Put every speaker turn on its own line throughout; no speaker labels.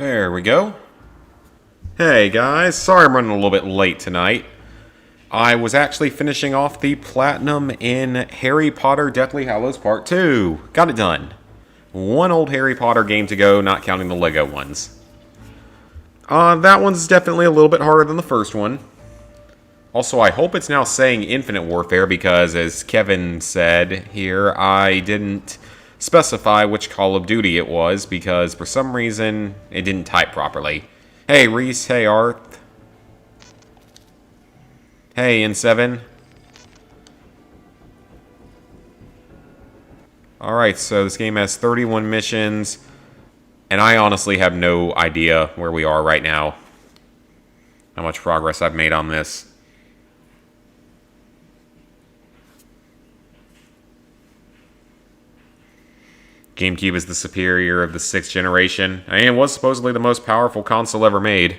There we go. Hey guys, sorry I'm running a little bit late tonight. I was actually finishing off the Platinum in Harry Potter Deathly Hallows Part 2. Got it done. One old Harry Potter game to go, not counting the Lego ones. That one's definitely a little bit harder than the first one. Also, I hope it's now saying Infinite Warfare because, as Kevin said here, I didn't specify which Call of Duty it was because for some reason it didn't type properly. Hey Reese, hey Arth. Hey N7. Alright, so this game has 31 missions, and I honestly have no idea where we are right now. How much progress I've made on this. GameCube is the superior of the 6th generation, and it was supposedly the most powerful console ever made.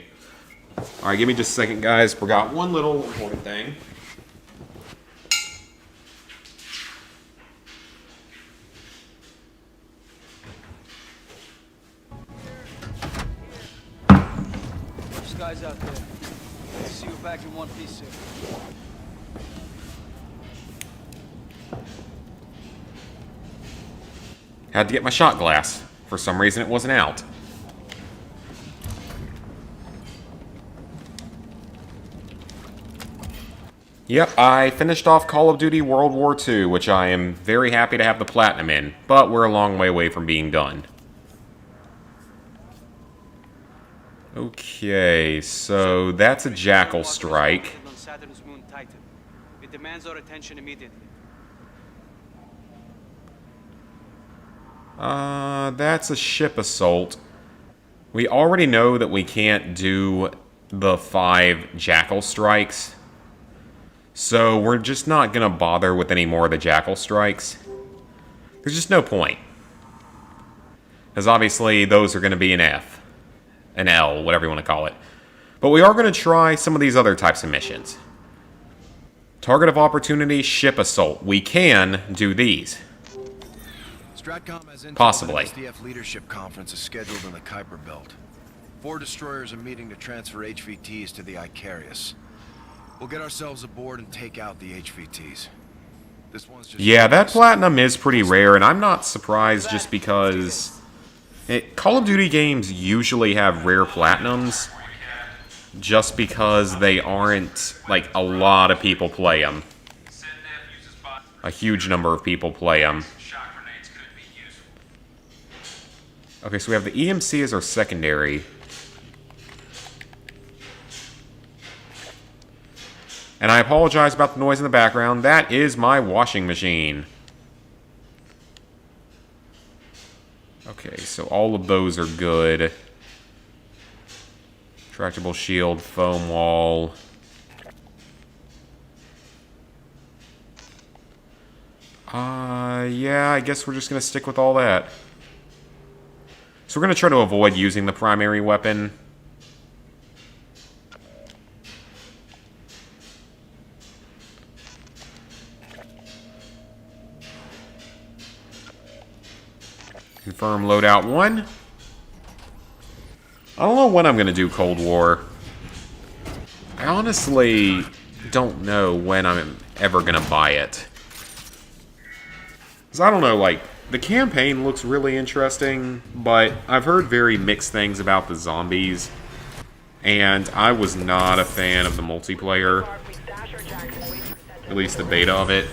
Alright, give me just a second, guys. Forgot one little important thing.
There's guys out there. Let's see you back in one piece here.
Had to get my shot glass. For some reason it wasn't out. Yep, I finished off Call of Duty World War II, which I am very happy to have the Platinum in, but we're a long way away from being done. Okay, so that's a Jackal strike.
It demands our attention immediately.
That's a ship assault. We already know that we can't do the 5 Jackal strikes. So we're just not gonna bother with any more of the Jackal strikes. There's just no point. Because obviously those are gonna be an F. An L, whatever you want to call it. But we are gonna try some of these other types of missions. Target of opportunity, ship assault. We can do these.
Stratcom has
Possibly.
SDF leadership conference is scheduled in the Kuiper Belt. 4 destroyers are meeting to transfer HVTs to the Icarius. We'll get ourselves aboard and take out the HVTs. This one's just
Yeah, that Platinum is pretty rare, and I'm not surprised just because Call of Duty games usually have rare Platinums just because they aren't, like, a lot of people play them. A huge number of people play them. Okay, so we have the EMC as our secondary. And I apologize about the noise in the background. That is my washing machine. Okay, so all of those are good. Tractable shield, foam wall. Yeah, I guess we're just gonna stick with all that. So we're going to try to avoid using the primary weapon. Confirm loadout 1. I don't know when I'm going to do Cold War. I honestly don't know when I'm ever going to buy it. Because I don't know, like, the campaign looks really interesting, but I've heard very mixed things about the zombies, and I was not a fan of the multiplayer, at least the beta of it.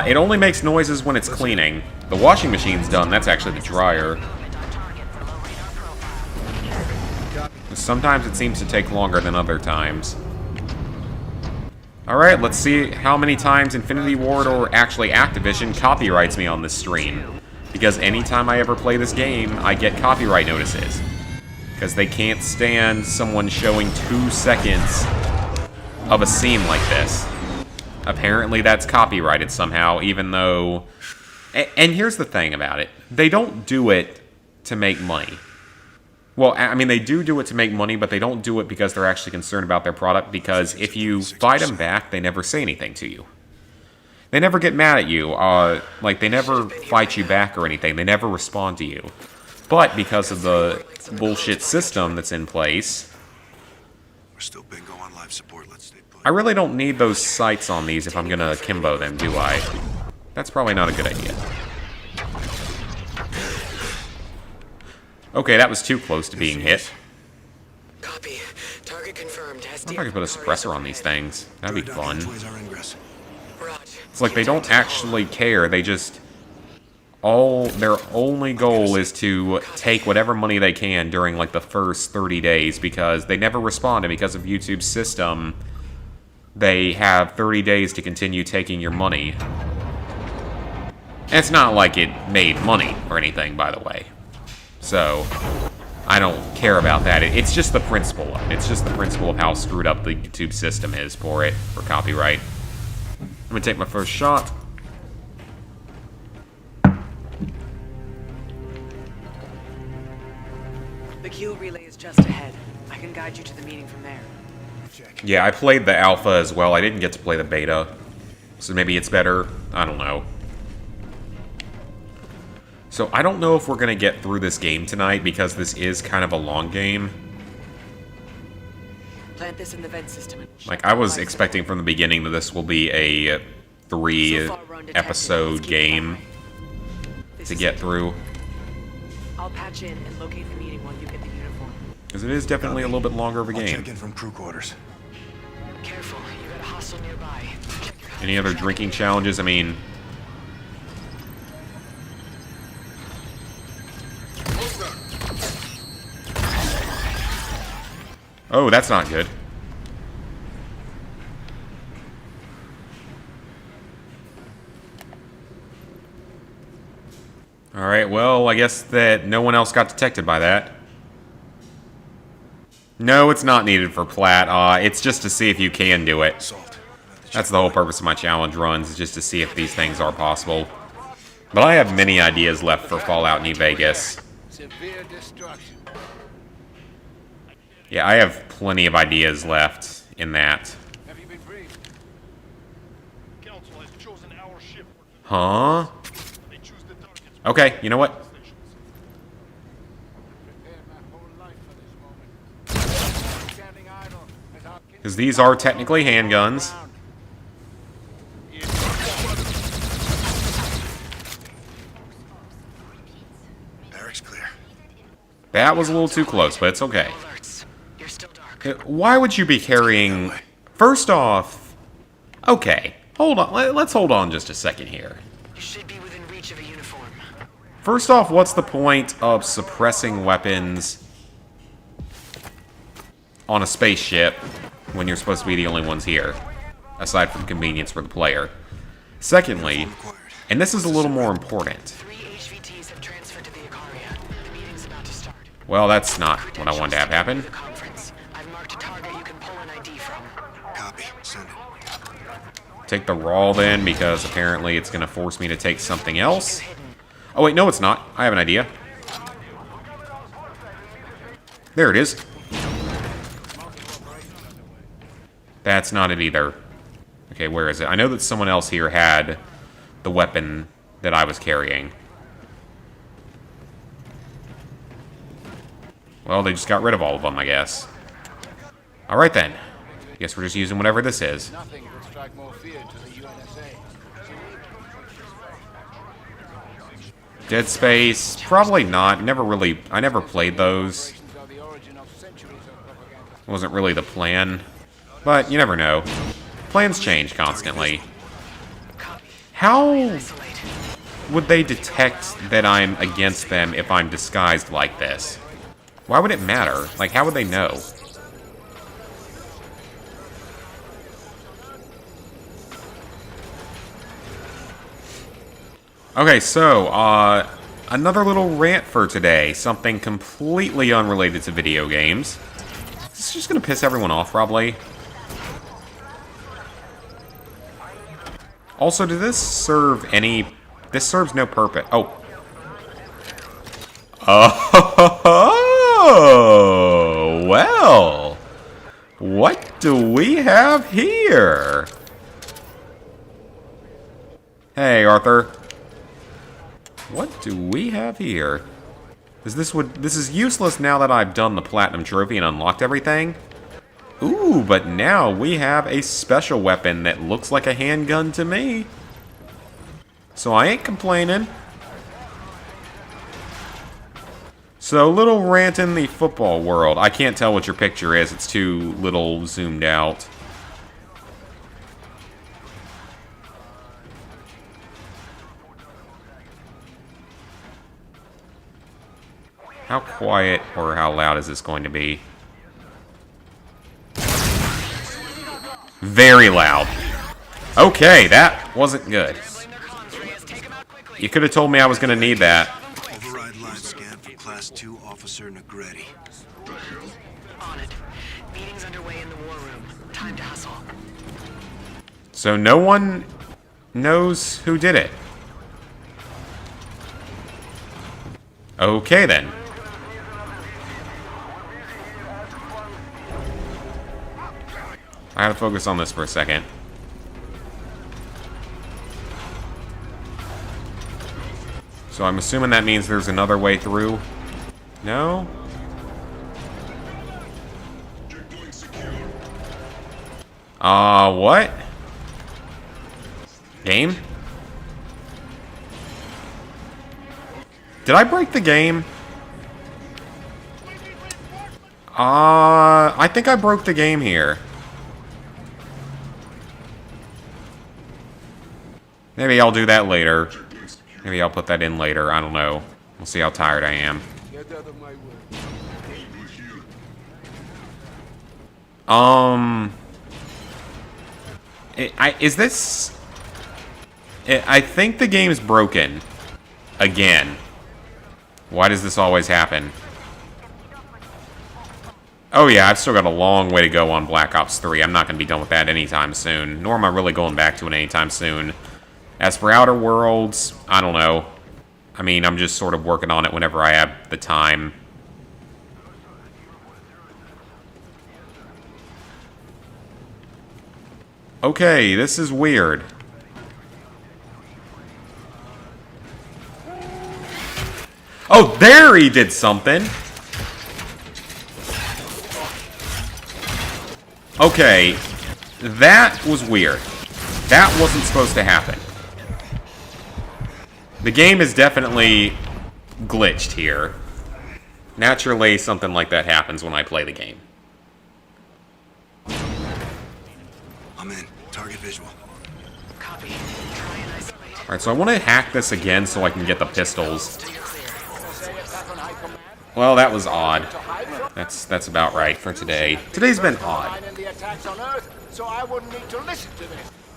It only makes noises when it's cleaning. The washing machine's done, that's actually the dryer. Sometimes it seems to take longer than other times. Alright, let's see how many times Infinity Ward or actually Activision copyrights me on this stream. Because anytime I ever play this game, I get copyright notices. Because they can't stand someone showing 2 seconds of a scene like this. Apparently that's copyrighted somehow, even though... And here's the thing about it. They don't do it to make money. Well, I mean, they do it to make money, but they don't do it because they're actually concerned about their product, because if you fight them back, they never say anything to you. They never get mad at you. Like, they never fight you back or anything. They never respond to you. But because of the bullshit system that's in place,
We're still bingo on life support. Let's stay put.
I really don't need those sights on these if I'm gonna akimbo them, do I? That's probably not a good idea. Okay, that was too close to being hit.
Copy. Target confirmed.
I wonder if I could put a suppressor on these things. That'd be fun.
Which way is our ingress?
It's like they don't actually care. They just... their only goal is to take whatever money they can during, like, the first 30 days, because they never respond, and because of YouTube's system, they have 30 days to continue taking your money. And it's not like it made money or anything, by the way. So, I don't care about that. It's just the principle of it. It's just the principle of how screwed up the YouTube system is for it, for copyright. I'm gonna take my first shot.
The Q relay is just ahead. I can guide you to the meeting from there.
Yeah, I played the alpha as well. I didn't get to play the beta. So maybe it's better. I don't know. So I don't know if we're going to get through this game tonight because this is kind of a long game.
Plant this in the vent system.
Like, I was expecting from the beginning that this will be a 3-episode game to get through.
I'll patch in and locate the meeting while you get the uniform.
Because it is definitely a little bit longer of a
I'll
game.
check in from crew quarters.
Careful, you got a hostile nearby.
Any other drinking challenges? I mean... Oh, that's not good. Alright, well, I guess that no one else got detected by that. No, it's not needed for plat. It's just to see if you can do it.
Salt.
That's the whole purpose of my challenge runs, is just to see if these things are possible. But I have many ideas left for Fallout New Vegas.
Severe destruction.
Yeah, I have plenty of ideas left in that.
Have you been briefed?
Council has chosen our ship.
Huh?
They choose the targets.
Okay, you know what?
Prepared my whole life for this moment. Standing idle as our kids
Because these are technically handguns.
Barracks clear.
That was a little too close, but it's okay.
Alerts. You're still dark.
Why would you be carrying... First off... Okay, hold on. Let's hold on just a second here.
You should be within reach of a uniform.
First off, what's the point of suppressing weapons on a spaceship when you're supposed to be the only ones here, aside from convenience for the player? Secondly, and this is a little more important.
3 HVTs have transferred to the Icaria. The meeting's about to start.
Well, that's not what I wanted to have happen.
The conference. I've marked a target you can pull an ID from.
Copy. Send it.
Take the raw then, because apparently it's going to force me to take something else. Oh wait, no it's not. I have an idea. There it is. That's not it either. Okay, where is it? I know that someone else here had the weapon that I was carrying. Well, they just got rid of all of them, I guess. Alright then. Guess we're just using whatever this is.
nothing would strike more fear to the UNSA.
Dead Space? Probably not. I never played those.
Operations are the origin of centuries of propaganda.
Wasn't really the plan. But you never know. Plans change constantly. How
Isolate.
would they detect that I'm against them if I'm disguised like this? Why would it matter? Like, how would they know? Okay, so, another little rant for today. Something completely unrelated to video games. This is just gonna piss everyone off, probably. Also, did this serve any... This serves no purpose. Oh. Oh, well. What do we have here? Hey, Arthur. What do we have here? This is useless now that I've done the Platinum Trophy and unlocked everything? Ooh, but now we have a special weapon that looks like a handgun to me. So I ain't complaining. So, little rant in the football world. I can't tell what your picture is. It's too little zoomed out. How quiet or how loud is this going to be? Very loud. Okay, that wasn't good. You could have told me I was going to need that.
Override live scan for Class 2 Officer Negretti.
On it. Meeting's underway in the war room. Time to hustle.
So no one knows who did it. Okay, then. I gotta focus on this for a second. So I'm assuming that means there's another way through. No? What? Game? Did I break the game? I think I broke the game here. Maybe I'll do that later. Maybe I'll put that in later. I don't know. We'll see how tired I am. Is this... I think the game's broken. Again. Why does this always happen? Oh yeah, I've still got a long way to go on Black Ops 3. I'm not going to be done with that anytime soon. Nor am I really going back to it anytime soon. As for Outer Worlds, I don't know. I mean, I'm just sort of working on it whenever I have the time. Okay, this is weird. Oh, there he did something! Okay, that was weird. That wasn't supposed to happen. The game is definitely glitched here. Naturally, something like that happens when I play the game.
I'm in. Target visual.
Copy. Try and isolate.
Alright, so I want to hack this again so I can get the pistols. Well, that was odd. That's about right for today. Today's been odd.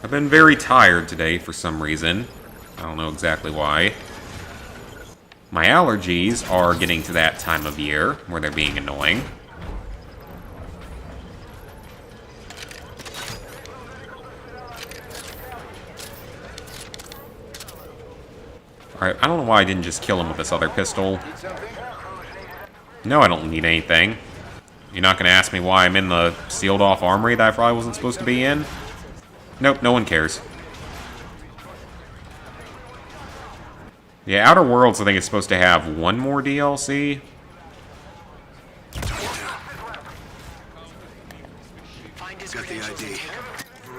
I've been very tired today for some reason. I don't know exactly why. My allergies are getting to that time of year where they're being annoying. Alright, I don't know why I didn't just kill him with this other pistol. No, I don't need anything. You're not going to ask me why I'm in the sealed-off armory that I probably wasn't supposed to be in? Nope, no one cares. Yeah, Outer Worlds, I think, is supposed to have one more DLC.
Got the ID.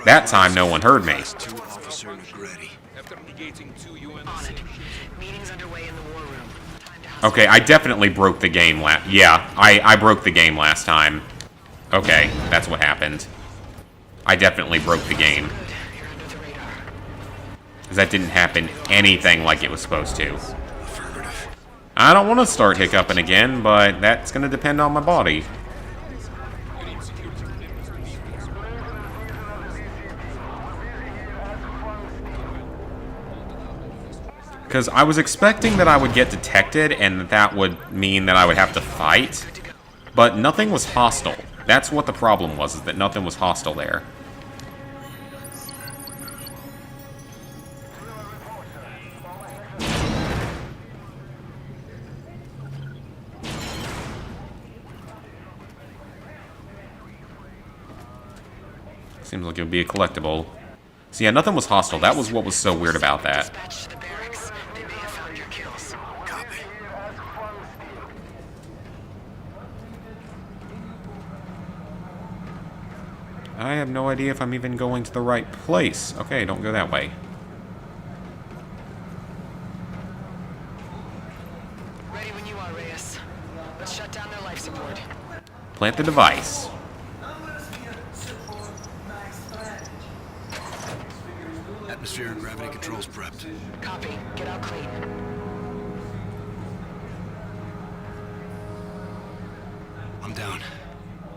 That time, no one heard me.
Two Officer Negretti.
On it. Meeting's underway in the war room. Time to hustle.
Okay, I definitely broke the game last... Yeah, I broke the game last time. Okay, that's what happened. I definitely broke the game.
Good. You're under the radar.
Because that didn't happen anything like it was supposed to.
Affirmative.
I don't want to start hiccuping again, but that's going to depend on my body. Because I was expecting that I would get detected and that would mean that I would have to fight. But nothing was hostile. That's what the problem was, is that nothing was hostile there. Seems like it would be a collectible. So yeah, nothing was hostile. That was what was so weird about that.
Dispatch to the barracks. They may have found your kills.
Copy.
I have no idea if I'm even going to the right place. Okay, don't go that way.
Ready when you are, Reyes. Let's shut down their life support.
Plant the device.
Atmosphere and gravity controls prepped.
Copy. Get out clean.
I'm down.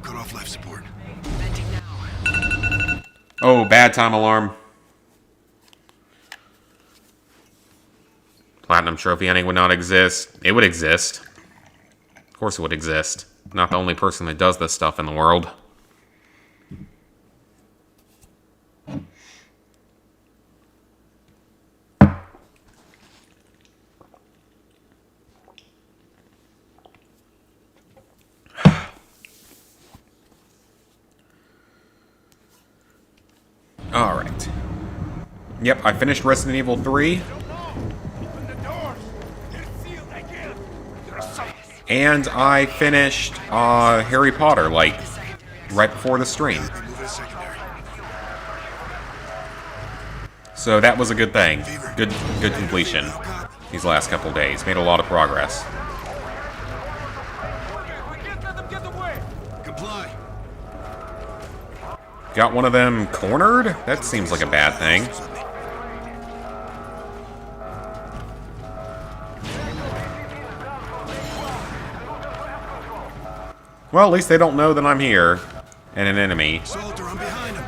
Cut off life support.
Venting now.
Oh, bad time alarm. Platinum trophy hunting would not exist. It would exist. Of course it would exist. Not the only person that does this stuff in the world. Alright. Yep, I finished Resident Evil 3. And I finished Harry Potter, like, right before the stream. So that was a good thing. Good completion these last couple days. Made a lot of progress.
Comply.
Got one of them cornered? That seems like a bad thing. Well, at least they don't know that I'm here. And an enemy.
Soldier, I'm behind him.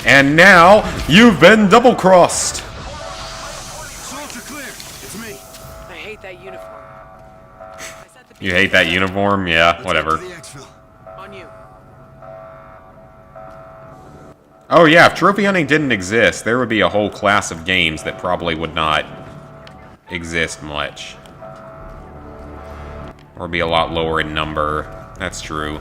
And now, you've been double-crossed!
Soldier clear. It's me.
I hate that uniform.
You hate that uniform? Yeah, whatever.
Get to the exfil.
On you.
Oh yeah, if trophy hunting didn't exist, there would be a whole class of games that probably would not exist much. Or be a lot lower in number. That's true.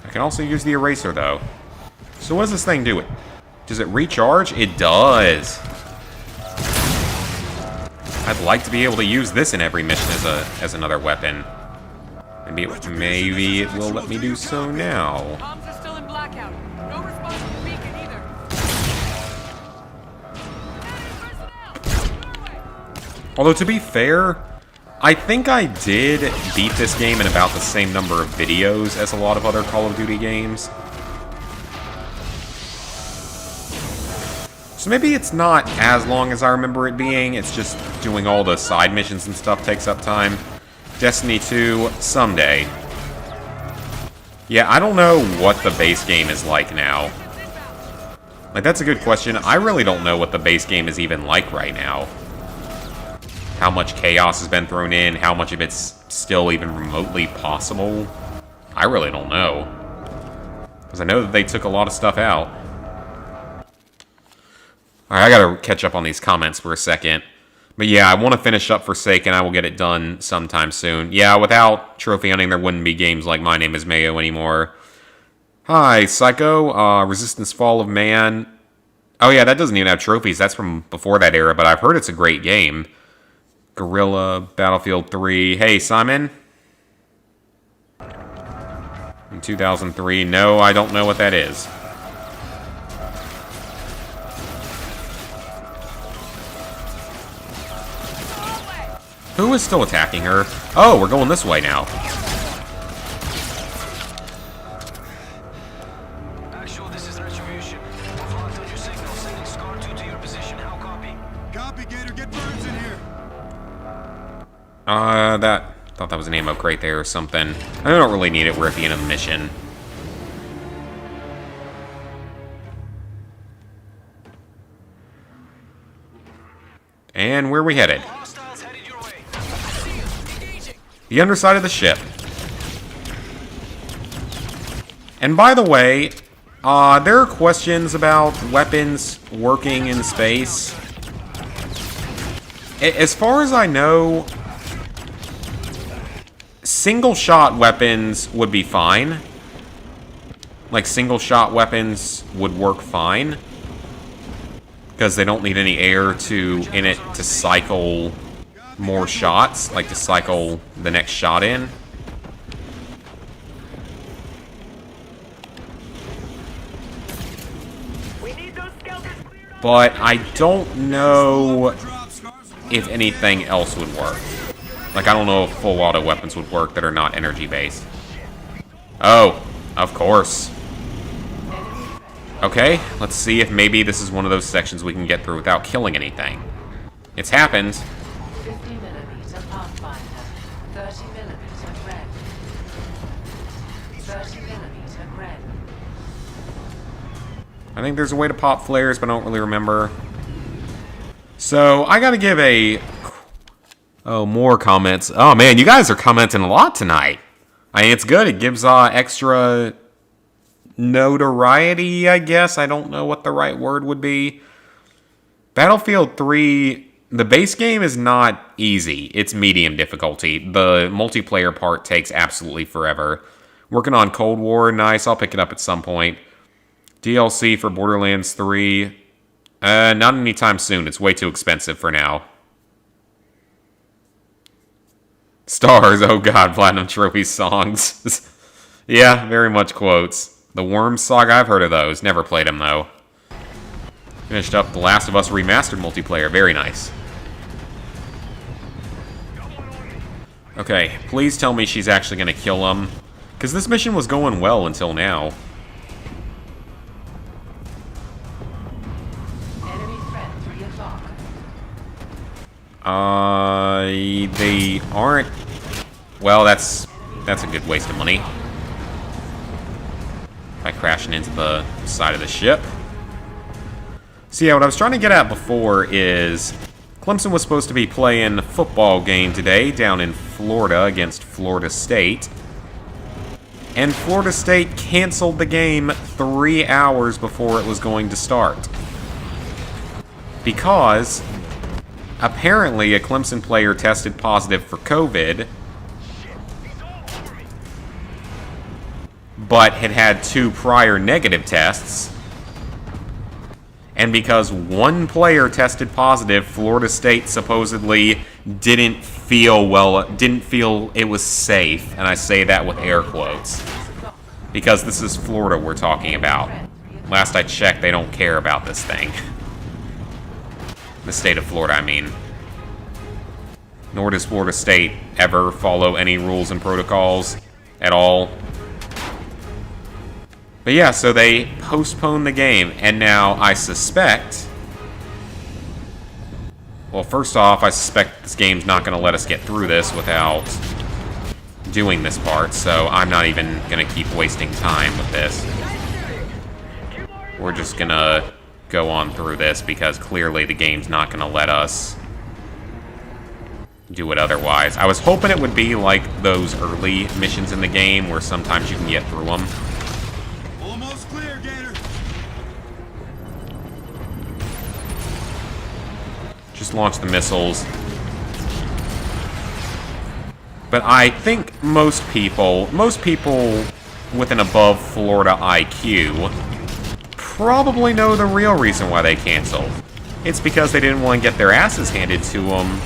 I can also use the eraser, though. So what does this thing do? Does it recharge? It does. I'd like to be able to use this in every mission as another weapon. Maybe it will let me do so now.
Comms are still in blackout. No response from the beacon either.
Although, to be fair, I think I did beat this game in about the same number of videos as a lot of other Call of Duty games. So maybe it's not as long as I remember it being, it's just doing all the side missions and stuff takes up time. Destiny 2, someday. Yeah, I don't know what the base game is like now. Like, that's a good question. I really don't know what the base game is even like right now. How much chaos has been thrown in, how much of it's still even remotely possible. I really don't know. Because I know that they took a lot of stuff out. Alright, I gotta catch up on these comments for a second. But yeah, I want to finish up Forsaken. I will get it done sometime soon. Yeah, without trophy hunting, there wouldn't be games like My Name is Mayo anymore. Hi, Psycho. Resistance Fall of Man. Oh yeah, that doesn't even have trophies. That's from before that era, but I've heard it's a great game. Guerrilla, Battlefield 3. Hey, Simon? In 2003. No, I don't know what that is. Who is still attacking her? Oh, we're going this way now.
Actual, this is Retribution. We've locked on your signal, sending Scar 2 to your position. How copy?
Copy, Gator. Get Burns in here.
Thought that was an ammo crate there or something. I don't really need it. We're at the end of the mission. And where are we headed?
Hostiles headed your way.
The underside of the ship. And by the way, There are questions about weapons working in space. As far as I know, single-shot weapons would be fine. Like, single-shot weapons would work fine. Because they don't need any air in it to cycle more shots. Like, to cycle the next shot in. But I don't know if anything else would work. Like, I don't know if full auto weapons would work that are not energy-based. Oh, of course. Okay, let's see if maybe this is one of those sections we can get through without killing anything. It's happened.
50mm Pathfinder, 30mm red. 30mm red.
I think there's a way to pop flares, but I don't really remember. So, I gotta give a... Oh, more comments. Oh, man, you guys are commenting a lot tonight. I mean, it's good. It gives extra notoriety, I guess. I don't know what the right word would be. Battlefield 3, the base game is not easy. It's medium difficulty. The multiplayer part takes absolutely forever. Working on Cold War, nice. I'll pick it up at some point. DLC for Borderlands 3, not anytime soon. It's way too expensive for now. Stars, oh god, Platinum Trophy songs. Yeah, very much quotes. The Worms Saga, I've heard of those. Never played them, though. Finished up The Last of Us Remastered multiplayer. Very nice. Okay, please tell me she's actually going to kill him. Because this mission was going well until now.
Enemy threat 3 o'clock.
They aren't... Well, that's a good waste of money. By crashing into the side of the ship. So yeah, what I was trying to get at before is... Clemson was supposed to be playing a football game today down in Florida against Florida State. And Florida State canceled the game 3 hours before it was going to start. Because... apparently, a Clemson player tested positive for COVID, but had 2 prior negative tests. And because one player tested positive, Florida State supposedly didn't feel it was safe. And I say that with air quotes. Because this is Florida we're talking about. Last I checked, they don't care about this thing. The state of Florida, I mean. Nor does Florida State ever follow any rules and protocols at all. But yeah, so they postponed the game, and now I suspect... Well, first off, I suspect this game's not going to let us get through this without doing this part, so I'm not even going to keep wasting time with this. We're just going to go on through this, because clearly the game's not going to let us do it otherwise. I was hoping it would be like those early missions in the game, where sometimes you can get through them.
Almost clear, Gator.
Just launch the missiles. But I think most people with an above Florida IQ probably know the real reason why they canceled. It's because they didn't want to get their asses handed to them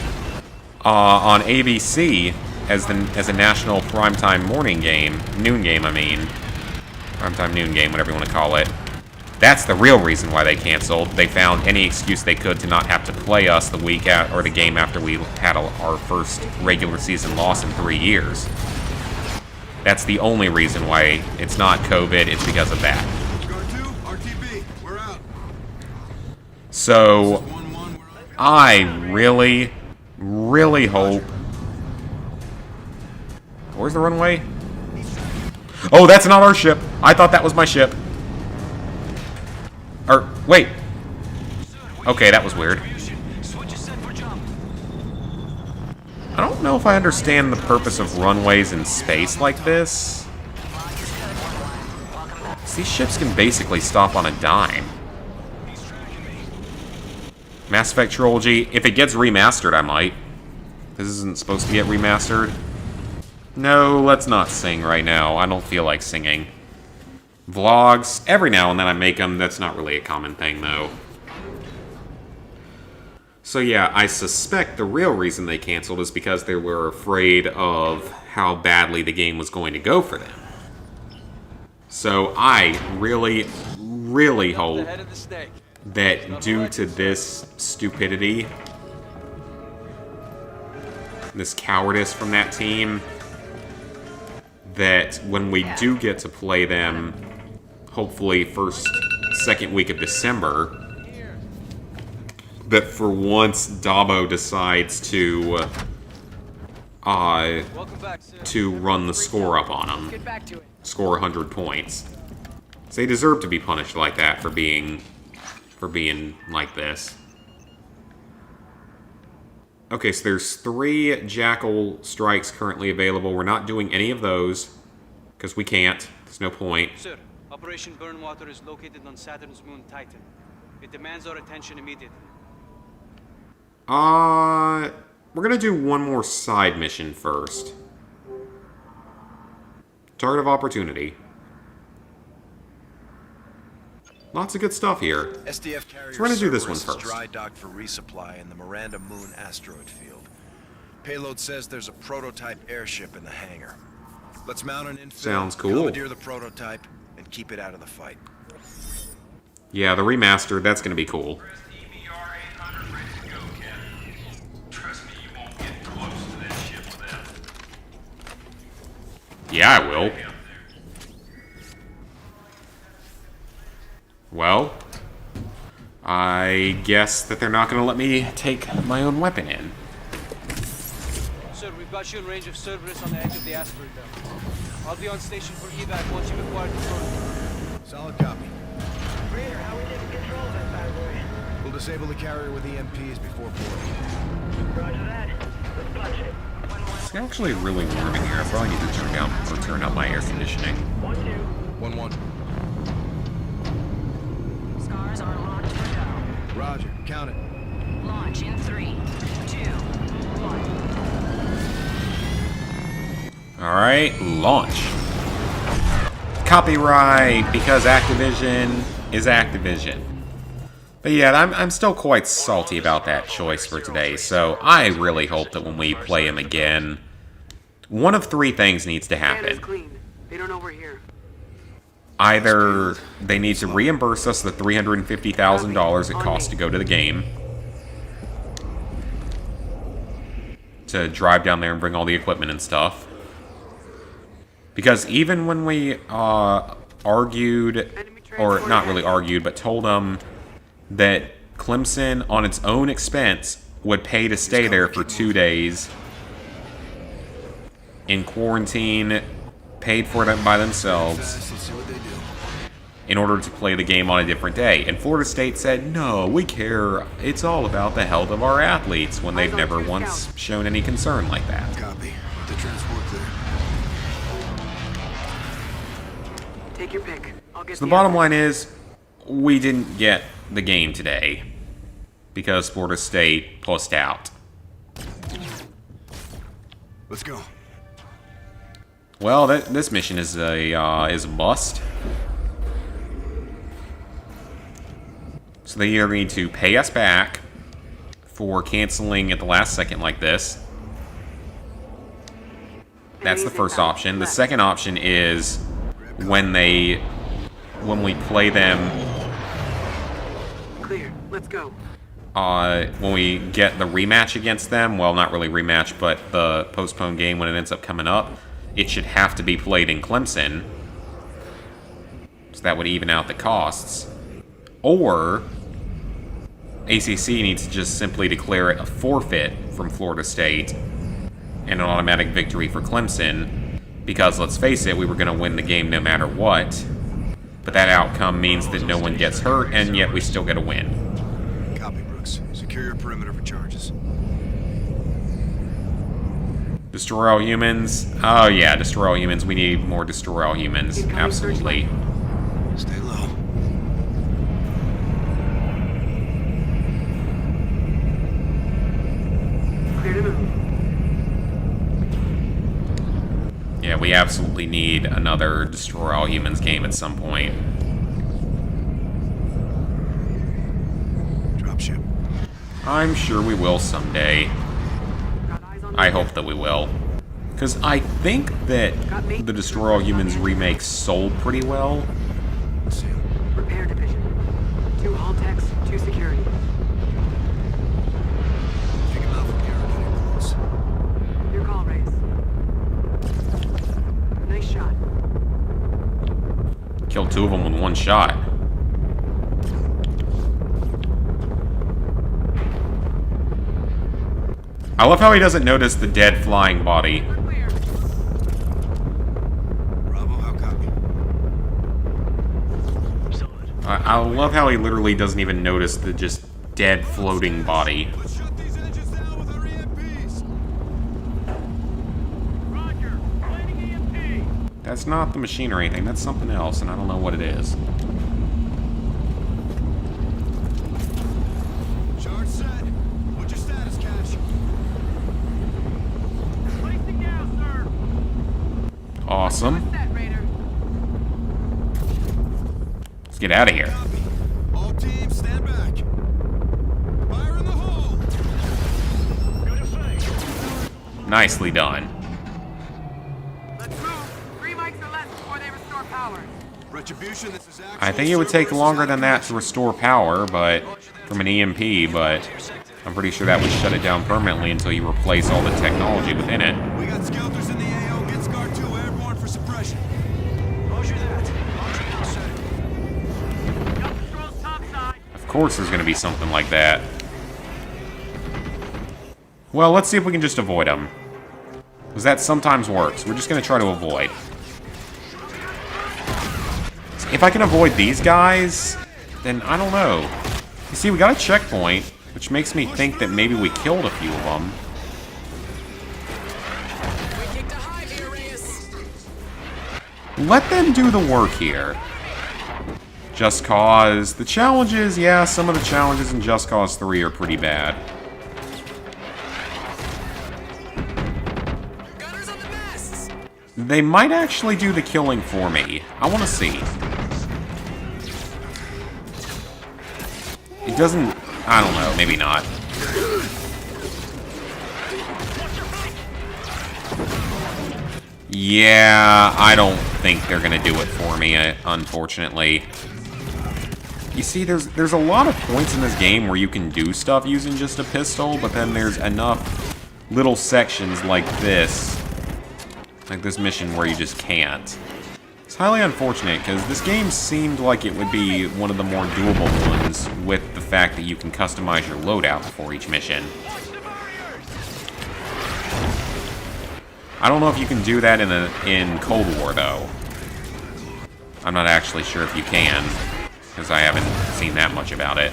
on ABC as a national primetime morning game, noon game, I mean. Primetime noon game, whatever you want to call it. That's the real reason why they canceled. They found any excuse they could to not have to play us the game after we had our first regular season loss in 3 years. That's the only reason why it's not COVID, it's because of that.
RTB, we're out.
So, I really, really hope... Where's the runway? Oh, that's not our ship. I thought that was my ship. Or, wait. Okay, that was weird. I don't know if I understand the purpose of runways in space like this. These ships can basically stop on a dime. Mass Effect Trilogy, if it gets remastered, I might. This isn't supposed to get remastered. No, let's not sing right now. I don't feel like singing. Vlogs, every now and then I make them. That's not really a common thing, though. So yeah, I suspect the real reason they canceled is because they were afraid of how badly the game was going to go for them. So I really, really hope that due to this stupidity, this cowardice from that team, that when we do get to play them, hopefully second week of December, that for once Dabo decides to run the score up on them, score 100 points. So they deserve to be punished like that for being like this. Okay, so there's 3 Jackal strikes currently available. We're not doing any of those because we can't. There's no point.
Sir, Operation Burnwater is located on Saturn's moon Titan. It demands our attention immediately.
We're gonna do one more side mission first. Target of Opportunity. Lots of good stuff here.
SDF carrier
So we're gonna do this one
Cerberus is
first.
dry docked for resupply in the Miranda Moon asteroid field. Payload says there's a prototype airship in the hangar. Let's mount an infill,
Sounds cool.
commandeer the prototype, and keep it out of the fight.
Yeah, the remastered, that's gonna be cool. Yeah, I will. Well, I guess that they're not going to let me take my own weapon in.
Sir, we've got you in range of Cerberus on the edge of the asteroid belt. I'll be on station for evac once you've acquired the prototype.
Solid copy.
Raider, how we getting control of that bad boy?
We'll disable the carrier with EMPs before boarding.
Roger that. Let's punch it.
It's actually really warm in here. I probably need to turn up my air conditioning.
1-2.
1-1.
Scars are launched for go.
Roger. Count it.
Launch in 3, 2, 1.
Alright, launch. Copyright, because Activision is Activision. But yeah, I'm still quite salty about that choice for today, so I really hope that when we play him again, one of 3 things needs to happen.
Clean. They don't know we're here.
Either they need to reimburse us the $350,000 it costs to go to the game, to drive down there and bring all the equipment and stuff. Because even when we argued, or not really argued, but told them that Clemson, on its own expense, would pay to stay there for 2 days in quarantine, paid for it by themselves,
Let's see what they do.
in order to play the game on a different day. And Florida State said, no, we care. It's all about the health of our athletes, when they've never once shown any concern like that.
Copy. The transport clear.
Take your pick. I'll get
So the bottom line is, we didn't get the game today because Florida State pussed out.
Let's go.
Well, this mission is a bust. So they either need to pay us back for canceling at the last second like this. That's the first option. The second option is when we play them,
Clear. Let's go.
when we get the rematch against them, well, not really rematch, but the postponed game when it ends up coming up, it should have to be played in Clemson. So that would even out the costs. Or ACC needs to just simply declare it a forfeit from Florida State and an automatic victory for Clemson, because let's face it, we were going to win the game no matter what. But that outcome means that no one gets hurt, and yet we still get a win.
Copy, Brooks. Secure your perimeter for charges.
Destroy all humans. Oh yeah, destroy all humans. We need more destroy all humans. Absolutely. need another Destroy All Humans game at some point.
Dropship.
I'm sure we will someday. I hope that we will. Because I think that the Destroy All Humans remake sold pretty well.
Repair division. 2 hull techs, 2 security.
Take him out from here and get him close.
Your call, Reyes. Nice shot.
Killed 2 of them with 1 shot. I love how he doesn't notice the dead flying body.
Clear.
Bravo, how copy?
I love how he literally doesn't even notice the just dead floating body.
Let's shut these engines down with our EMPs.
Roger. Planning EMP.
That's not the machine or anything, that's something else, and I don't know what it is.
Charge set. What's your status, Cash?
Placing down, sir.
Awesome.
Set, Raider.
Let's get out of here.
Copy. All teams, stand back. Fire in the hole.
Good effect.
Nicely done.
Let's move. 3 mics or less before they restore power.
Retribution, this is actual
I think it would take
Cerberus
longer
is
than
out
that
of
to restore power, but from an EMP, but I'm pretty sure that would shut it down permanently until you replace all the technology within it.
commission. We got skelters in the AO. Get Scar 2 airborne for suppression.
Roger that. Launching now, sir.
Got controls topside.
Of course there's going to be something like that. Well, let's see if we can just avoid them. Because that sometimes works. We're just going to try to avoid. If I can avoid these guys, then I don't know. You see, we got a checkpoint, which makes me think that maybe we killed a few of them.
We kicked a hive here, Reyes.
Let them do the work here. Just Cause. The challenges, yeah, some of the challenges in Just Cause 3 are pretty bad.
Gunners on the masts.
They might actually do the killing for me. I want to see. It doesn't... I don't know, maybe not. Yeah, I don't think they're gonna do it for me, unfortunately. You see, there's a lot of points in this game where you can do stuff using just a pistol, but then there's enough little sections like this mission where you just can't. It's highly unfortunate, because this game seemed like it would be one of the more doable ones, with the fact that you can customize your loadout before each mission. I don't know if you can do that in Cold War, though. I'm not actually sure if you can, because I haven't seen that much about it.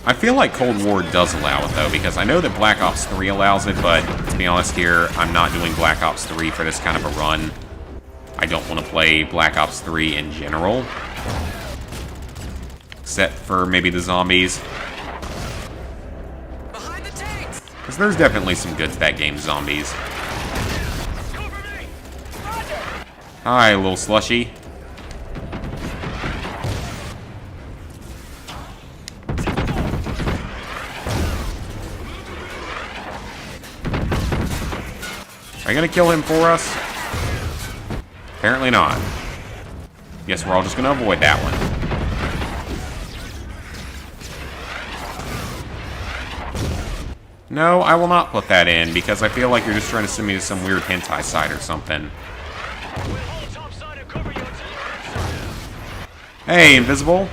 I feel like Cold War does allow it, though, because I know that Black Ops 3 allows it, but to be honest here, I'm not doing Black Ops 3 for this kind of a run. I don't want to play Black Ops 3 in general. Except for maybe the zombies.
Behind the tanks.
Because there's definitely some good to that game, zombies. Hi, little slushy. Are you gonna kill him for us? Apparently not. Guess we're all just gonna avoid that one. No, I will not put that in, because I feel like you're just trying to send me to some weird hentai site or something. Hey, Invisible.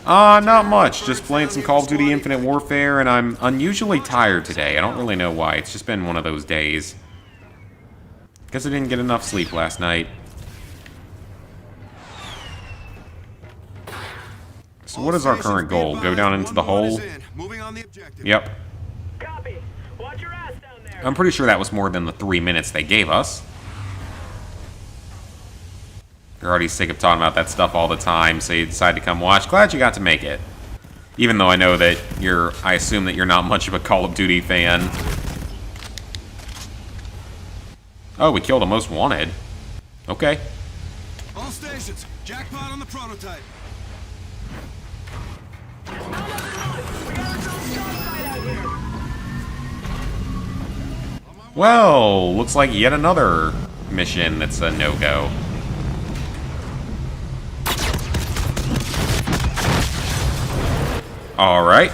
Not much. Just playing some Call of Duty Infinite Warfare, and I'm unusually tired today. I don't really know why. It's just been one of those days. Guess I didn't get enough sleep last night. So what is our current goal? Go down into the hole?
Moving on the objective.
Yep.
Copy. Watch your ass down there.
I'm pretty sure that was more than the 3 minutes they gave us. You're already sick of talking about that stuff all the time, so you decide to come watch. Glad you got to make it. Even though I know that I assume that you're not much of a Call of Duty fan. Oh, we killed a most wanted. Okay.
All stations, jackpot on the prototype.
Well, looks like yet another mission that's a no-go. Alright.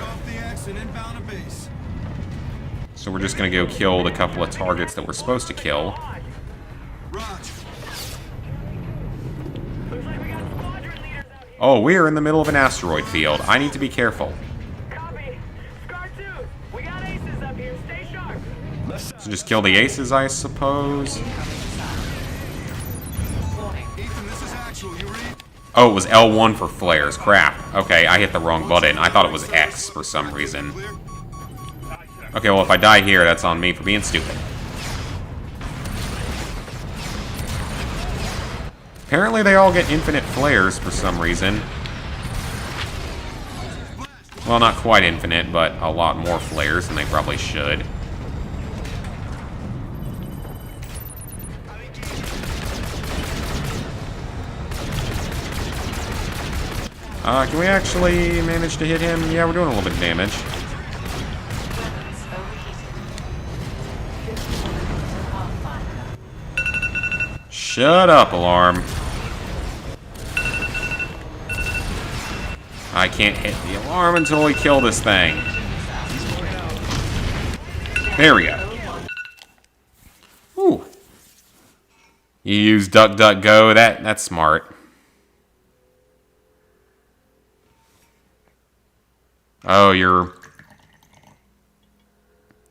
So we're just gonna go kill the couple of targets that we're supposed to kill. Oh, we're in the middle of an asteroid field. I need to be careful.
Copy. Scar 2, we got aces up here. Stay sharp.
So just kill the aces, I suppose. Oh, it was L1 for flares. Crap. Okay, I hit the wrong button. I thought it was X for some reason. Okay, well, if I die here, that's on me for being stupid. Apparently they all get infinite flares for some reason. Well, not quite infinite, but a lot more flares than they probably should. Can we actually manage to hit him? Yeah, we're doing a little bit of damage. Shut up, alarm. I can't hit the alarm until we kill this thing. There we go. Ooh. You use DuckDuckGo. That's smart. Oh, you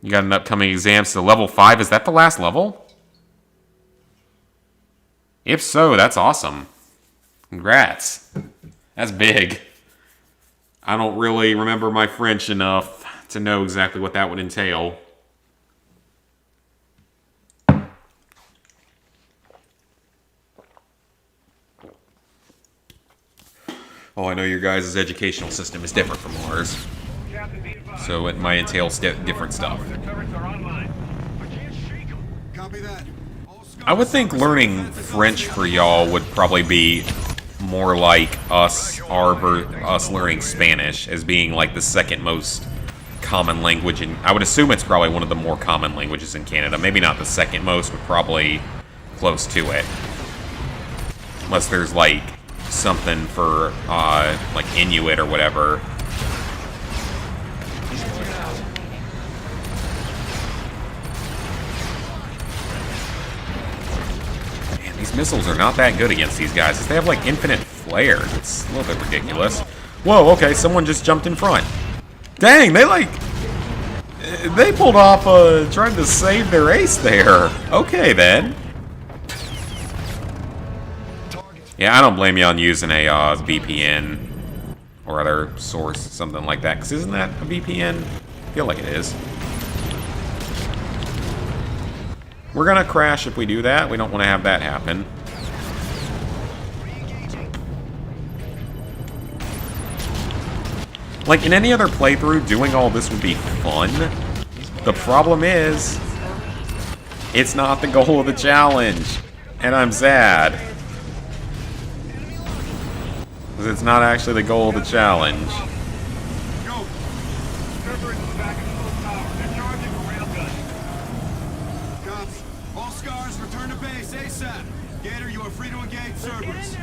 got an upcoming exam, so level 5. Is that the last level? If so, that's awesome. Congrats. That's big. I don't really remember my French enough to know exactly what that would entail. Oh, I know your guys' educational system is different from ours. So it might entail different stuff. I would think learning French for y'all would probably be more like us learning Spanish as being like the second most common language. And I would assume it's probably one of the more common languages in Canada. Maybe not the second most, but probably close to it. Unless there's like something for like Inuit or whatever. Man, these missiles are not that good against these guys. They have like infinite flares. It's a little bit ridiculous. Whoa, okay, someone just jumped in front. Dang, they pulled off trying to save their ace there. Okay then. Yeah, I don't blame you on using a VPN or other source, something like that. Because isn't that a VPN? I feel like it is. We're going to crash if we do that. We don't want to have that happen. Like, in any other playthrough, doing all this would be fun. The problem is, it's not the goal of the challenge. And I'm sad. Because it's not actually the goal of the challenge.
Go. Cerberus is back in the little tower. They're charging for railgun.
Cops, all scars, return to base ASAP. Gator, you are free to engage Cerberus.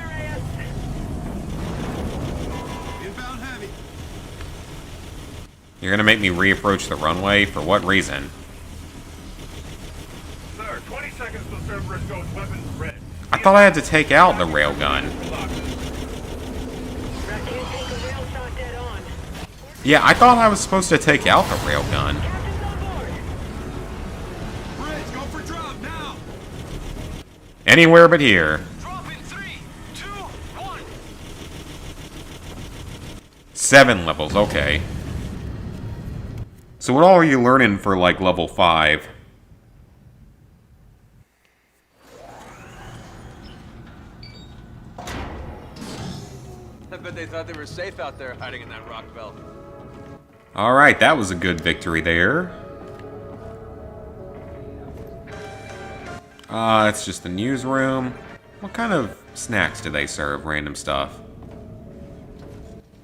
Inbound heavy.
You're going to make me reapproach the runway? For what reason?
Sir, 20 seconds till Cerberus goes weapons red.
I thought I had to take out the railgun. Yeah, I thought I was supposed to take out the railgun.
Bridge, go for drop now.
Anywhere but here.
Drop in 3, 2, 1.
7 levels, okay. So what all are you learning for, like, level 5?
they thought they were safe out there hiding in that rock belt.
Alright, that was a good victory there. It's just the newsroom. What kind of snacks do they serve? Random stuff.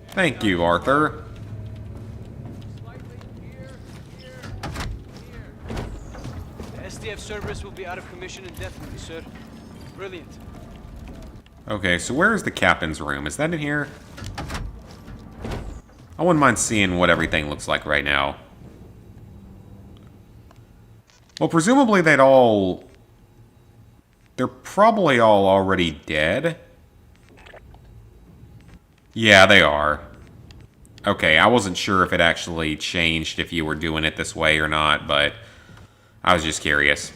Thank you, Arthur.
The SDF Cerberus will be out of commission indefinitely, sir. Brilliant.
Okay, so where's the captain's room? Is that in here? I wouldn't mind seeing what everything looks like right now. Well, presumably they'd all... They're probably all already dead. Yeah, they are. Okay, I wasn't sure if it actually changed if you were doing it this way or not, but I was just curious.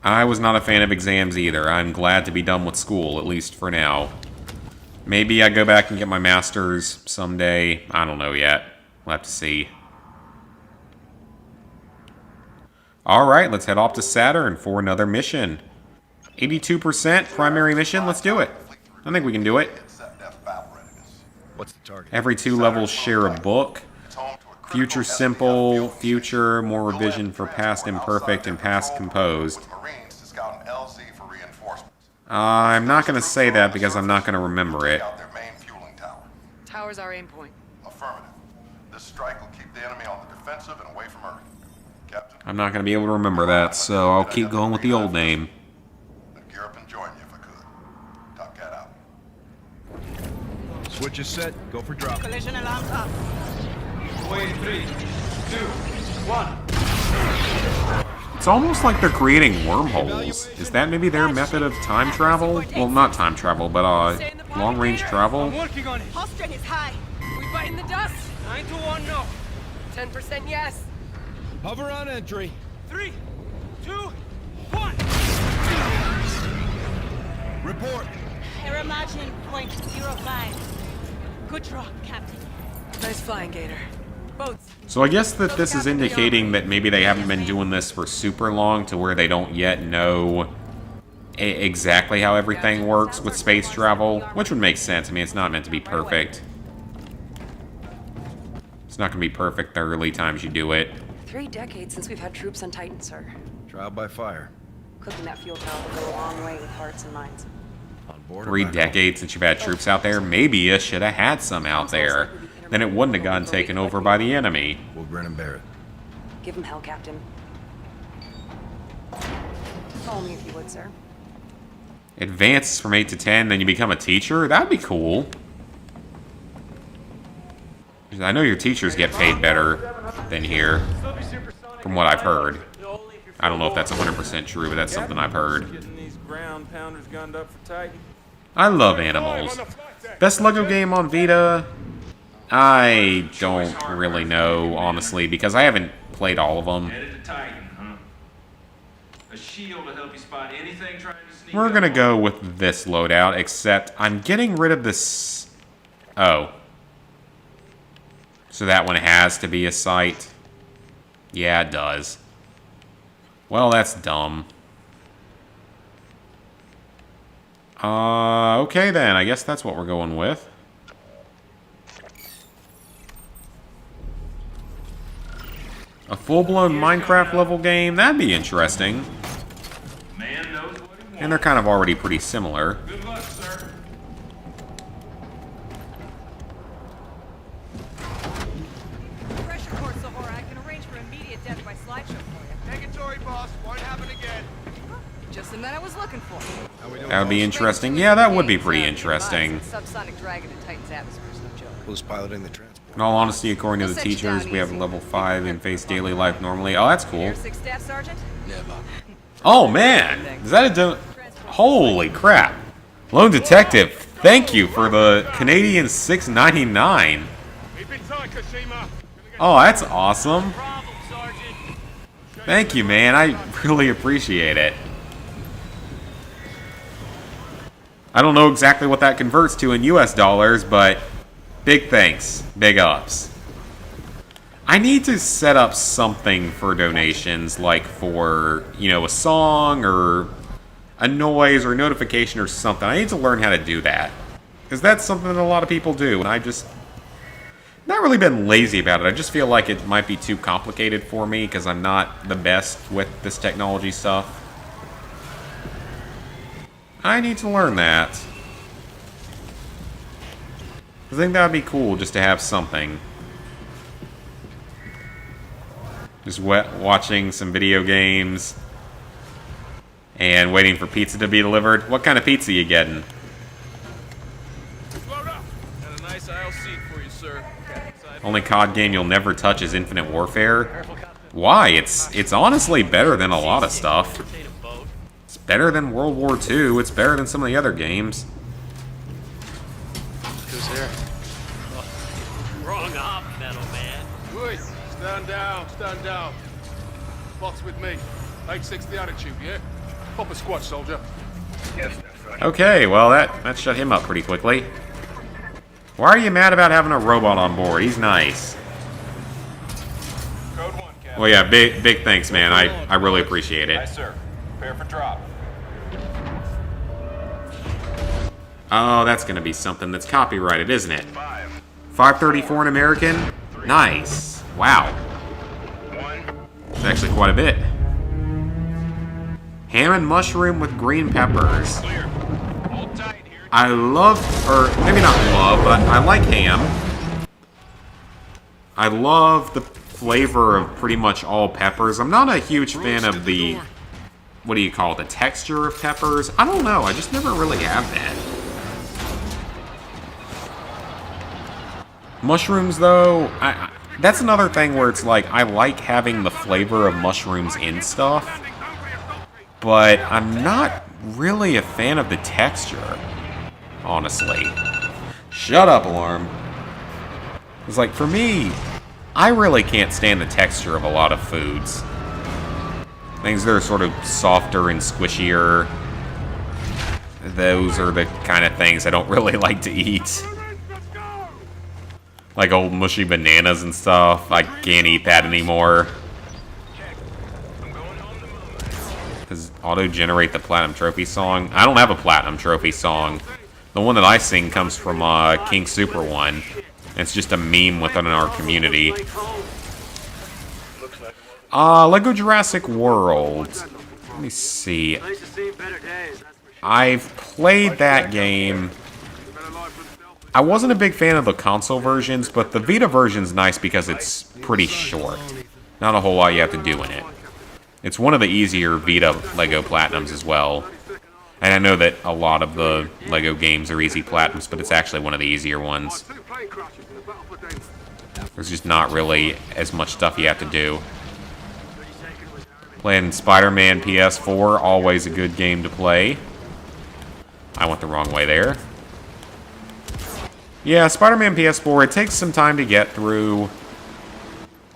I was not a fan of exams either. I'm glad to be done with school, at least for now. Maybe I go back and get my master's someday. I don't know yet. We'll have to see. Alright, let's head off to Saturn for another mission. 82% primary mission, let's do it. I think we can do it.
What's the target?
Every 2 levels share a book. Future simple, future, more revision for past imperfect and past composed. I'm not going to say that because I'm not going to remember it.
Tower's our aim point.
Affirmative. This strike will keep the enemy on the defensive and away from Earth. Captain?
I'm not going to be able to remember that, so I'll keep going with the old name.
I'd gear up and join you if I could. Top Cat out.
Switch is set. Go for drop.
Collision alarms up.
Wait, 3, 2, 1.
It's almost like they're creating wormholes. Is that maybe their method of time travel? Well, not time travel, but long-range travel?
I'm working on it.
Pulse strength is high. We biting the dust.
9 to 1, no.
10% yes.
Hover on entry.
3, 2, 1.
Report.
Error margin 0.05. Good drop, Captain.
Nice flying, Gator. Boats.
So I guess that this is indicating that maybe they haven't been doing this for super long to where they don't yet know exactly how everything works with space travel, which would make sense. I mean, it's not meant to be perfect. It's not going to be perfect the early times you do it.
3 decades since we've had troops on Titan, sir.
Trial by fire.
Cooking that fuel tower will go a long way with hearts and minds.
On board.
3 decades since you've had troops out there. Maybe you should have had some out there. Then it wouldn't have gotten taken over by the enemy.
We'll grin and bear it.
Give him hell, Captain. Follow me if you would, sir.
Advances from 8 to 10, then you become a teacher? That'd be cool. I know your teachers get paid better than here, from what I've heard. I don't know if that's 100% true, but that's something I've heard.
Getting these ground pounders gunned up for Titan.
I love animals. Best Lego game on Vita? I don't really know, honestly, because I haven't played all of them.
Headed to Titan, huh? A shield to help you spot anything trying to sneak
We're
up
gonna
on
go with this loadout, except I'm getting rid of this... Oh. So that one has to be a sight? Yeah, it does. Well, that's dumb. Okay then, I guess that's what we're going with. A full-blown Minecraft level game? That'd be interesting.
Man knows what he wants.
And they're kind of already pretty similar.
Good luck, sir.
Pressure core, Sahara. I can arrange for immediate death by slideshow for you.
Negatory, boss. Won't happen again.
Just the men I was looking for.
That would be interesting. Yeah, that would be pretty interesting.
Subsonic dragon in Titan's atmosphere is no joke.
Who's piloting the transport?
In all honesty, according to the teachers, we have level 5 and face daily life normally. Oh, that's cool.
Air 6 Staff Sergeant?
Oh, man! Is that a... Holy crap. Lone Detective, thank you for the Canadian $6.99.
Keep it tight, Kashima.
Oh, that's awesome.
Problem, Sergeant.
Thank you, man. I really appreciate it. I don't know exactly what that converts to in US dollars, but big thanks. Big ups. I need to set up something for donations, like for, you know, a song or a noise or a notification or something. I need to learn how to do that. Because that's something that a lot of people do, and I've just not really been lazy about it. I just feel like it might be too complicated for me because I'm not the best with this technology stuff. I need to learn that. I think that would be cool just to have something. Just watching some video games and waiting for pizza to be delivered. What kind of pizza you getting?
Load up. And a nice aisle seat for you, sir.
Only COD game you'll never touch is Infinite Warfare. Why? It's honestly better than a lot of stuff. It's better than World War II. It's better than some of the other games.
Who's there?
Wrong op, metal man.
Good. Stand down, stand down. Box with me. 860 attitude, yeah? Pop a squat, soldier. Yes, that's right.
Okay, well that shut him up pretty quickly. Why are you mad about having a robot on board? He's nice.
Code 1, Captain.
Well, yeah, big thanks, man. I really appreciate it.
Aye, sir. Prepare for drop.
Oh, that's going to be something that's copyrighted, isn't it? 534 in American? Nice. Wow. It's actually quite a bit. Ham and mushroom with green peppers.
Clear. Hold tight here.
I love, or maybe not love, but I like ham. I love the flavor of pretty much all peppers. I'm not a huge fan of the, what do you call it, the texture of peppers. I don't know, I just never really have that. Mushrooms, though, that's another thing where it's like, I like having the flavor of mushrooms in stuff, but I'm not really a fan of the texture, honestly. Shut up, Alarm. It's like, for me, I really can't stand the texture of a lot of foods. Things that are sort of softer and squishier, those are the kind of things I don't really like to eat. Like old mushy bananas and stuff. I can't eat that anymore. Does auto-generate the Platinum Trophy song? I don't have a Platinum Trophy song. The one that I sing comes from King Super One. It's just a meme within our community. Lego Jurassic World. Let me see. I've played that game. I wasn't a big fan of the console versions, but the Vita version's nice because it's pretty short. Not a whole lot you have to do in it. It's one of the easier Vita Lego Platinums as well. And I know that a lot of the Lego games are easy Platinums, but it's actually one of the easier ones. There's just not really as much stuff you have to do. Playing Spider-Man PS4, always a good game to play. I went the wrong way there. Yeah, Spider-Man PS4, it takes some time to get through,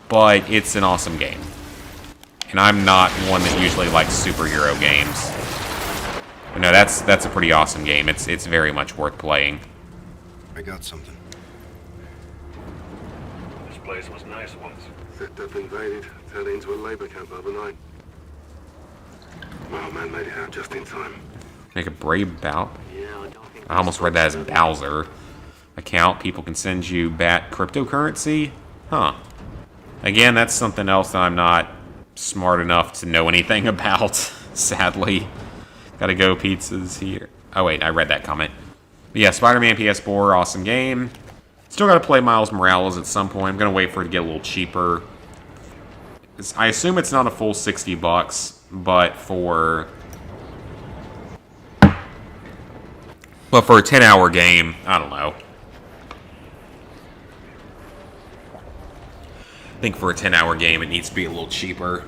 but it's an awesome game. And I'm not one that usually likes superhero games. But no, that's a pretty awesome game. It's very much worth playing.
I got something.
This place was nice once.
Sector invaded, turned into a labor camp overnight. Well, man made it out just in time.
Make a brave bout. I almost read that as Bowser. Account, people can send you BAT cryptocurrency? Huh. Again, that's something else that I'm not smart enough to know anything about, sadly. Gotta go, pizzas here. Oh wait, I read that comment. But yeah, Spider-Man PS4, awesome game. Still gotta play Miles Morales at some point. I'm gonna wait for it to get a little cheaper. I assume it's not a full $60, but for a 10-hour game, I don't know. I think for a 10-hour game, it needs to be a little cheaper.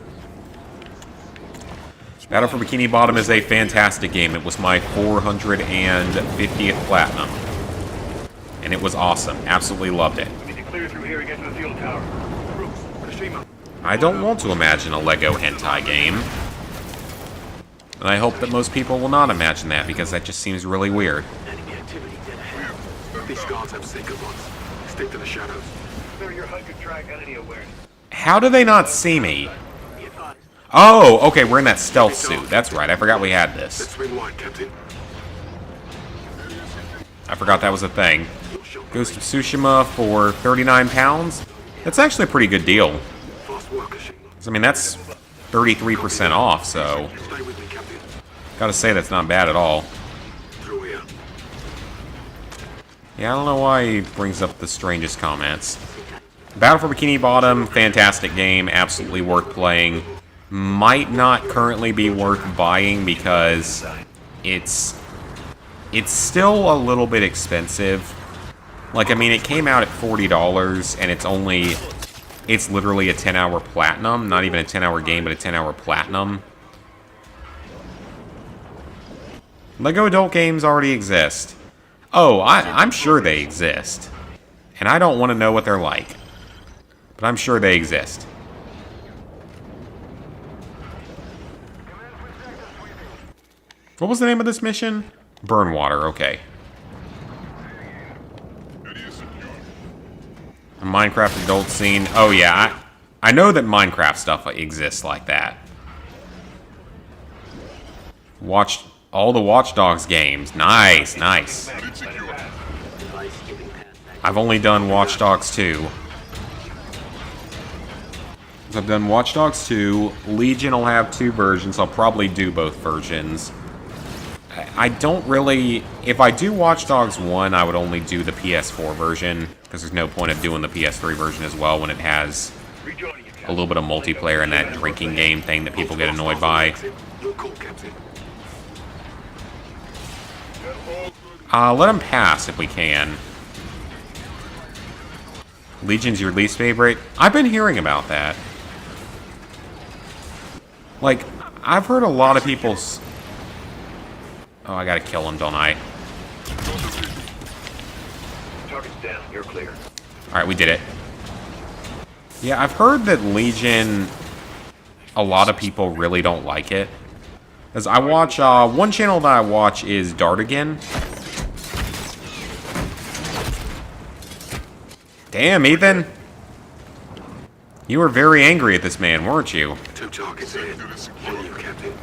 Battle for Bikini Bottom is a fantastic game. It was my 450th Platinum. And it was awesome. Absolutely loved it.
We need to clear through here and get to the fuel tower. Brooks, Kashima.
I don't want to imagine a Lego hentai game. And I hope that most people will not imagine that, because that just seems really weird.
Enemy activity dead ahead. These guards have sinker bots. Stick to the shadows.
Clear your HUD could track entity awareness.
How do they not see me? Oh, okay, we're in that stealth suit. That's right. I forgot we had this.
Let's swing wide, Captain.
I forgot that was a thing. Ghost of Tsushima for 39 pounds. That's actually a pretty good deal.
Fast worker, Shane.
I mean, that's 33% off, so
Stay with me, Captain.
gotta say that's not bad at all.
Through here.
Yeah, I don't know why he brings up the strangest comments. Battle for Bikini Bottom, fantastic game, absolutely worth playing. Might not currently be worth buying because it's still a little bit expensive. Like, I mean, it came out at $40 and it's literally a 10-hour platinum, not even a 10-hour game, but a 10-hour platinum. Lego adult games already exist. Oh, I'm sure they exist. And I don't want to know what they're like. But I'm sure they exist. What was the name of this mission? Burnwater, okay. A Minecraft adult scene. Oh yeah, I know that Minecraft stuff exists like that. Watched all the Watch Dogs games. Nice, nice. I've only done Watch Dogs 2. So I've done Watch Dogs 2. Legion will have 2 versions. I'll probably do both versions. I don't really... If I do Watch Dogs 1, I would only do the PS4 version, because there's no point of doing the PS3 version as well when it has a little bit of multiplayer and that drinking game thing that people get annoyed by. Let them pass if we can. Legion's your least favorite? I've been hearing about that. Like, I've heard a lot of people... Oh, I gotta kill him, don't I?
Target's down. You're clear.
Alright, we did it. Yeah, I've heard that Legion... A lot of people really don't like it. Because I watch... one channel that I watch is Dartigan. Damn, Ethan. You were very angry at this man, weren't you?
2 targets ahead. On you, Captain.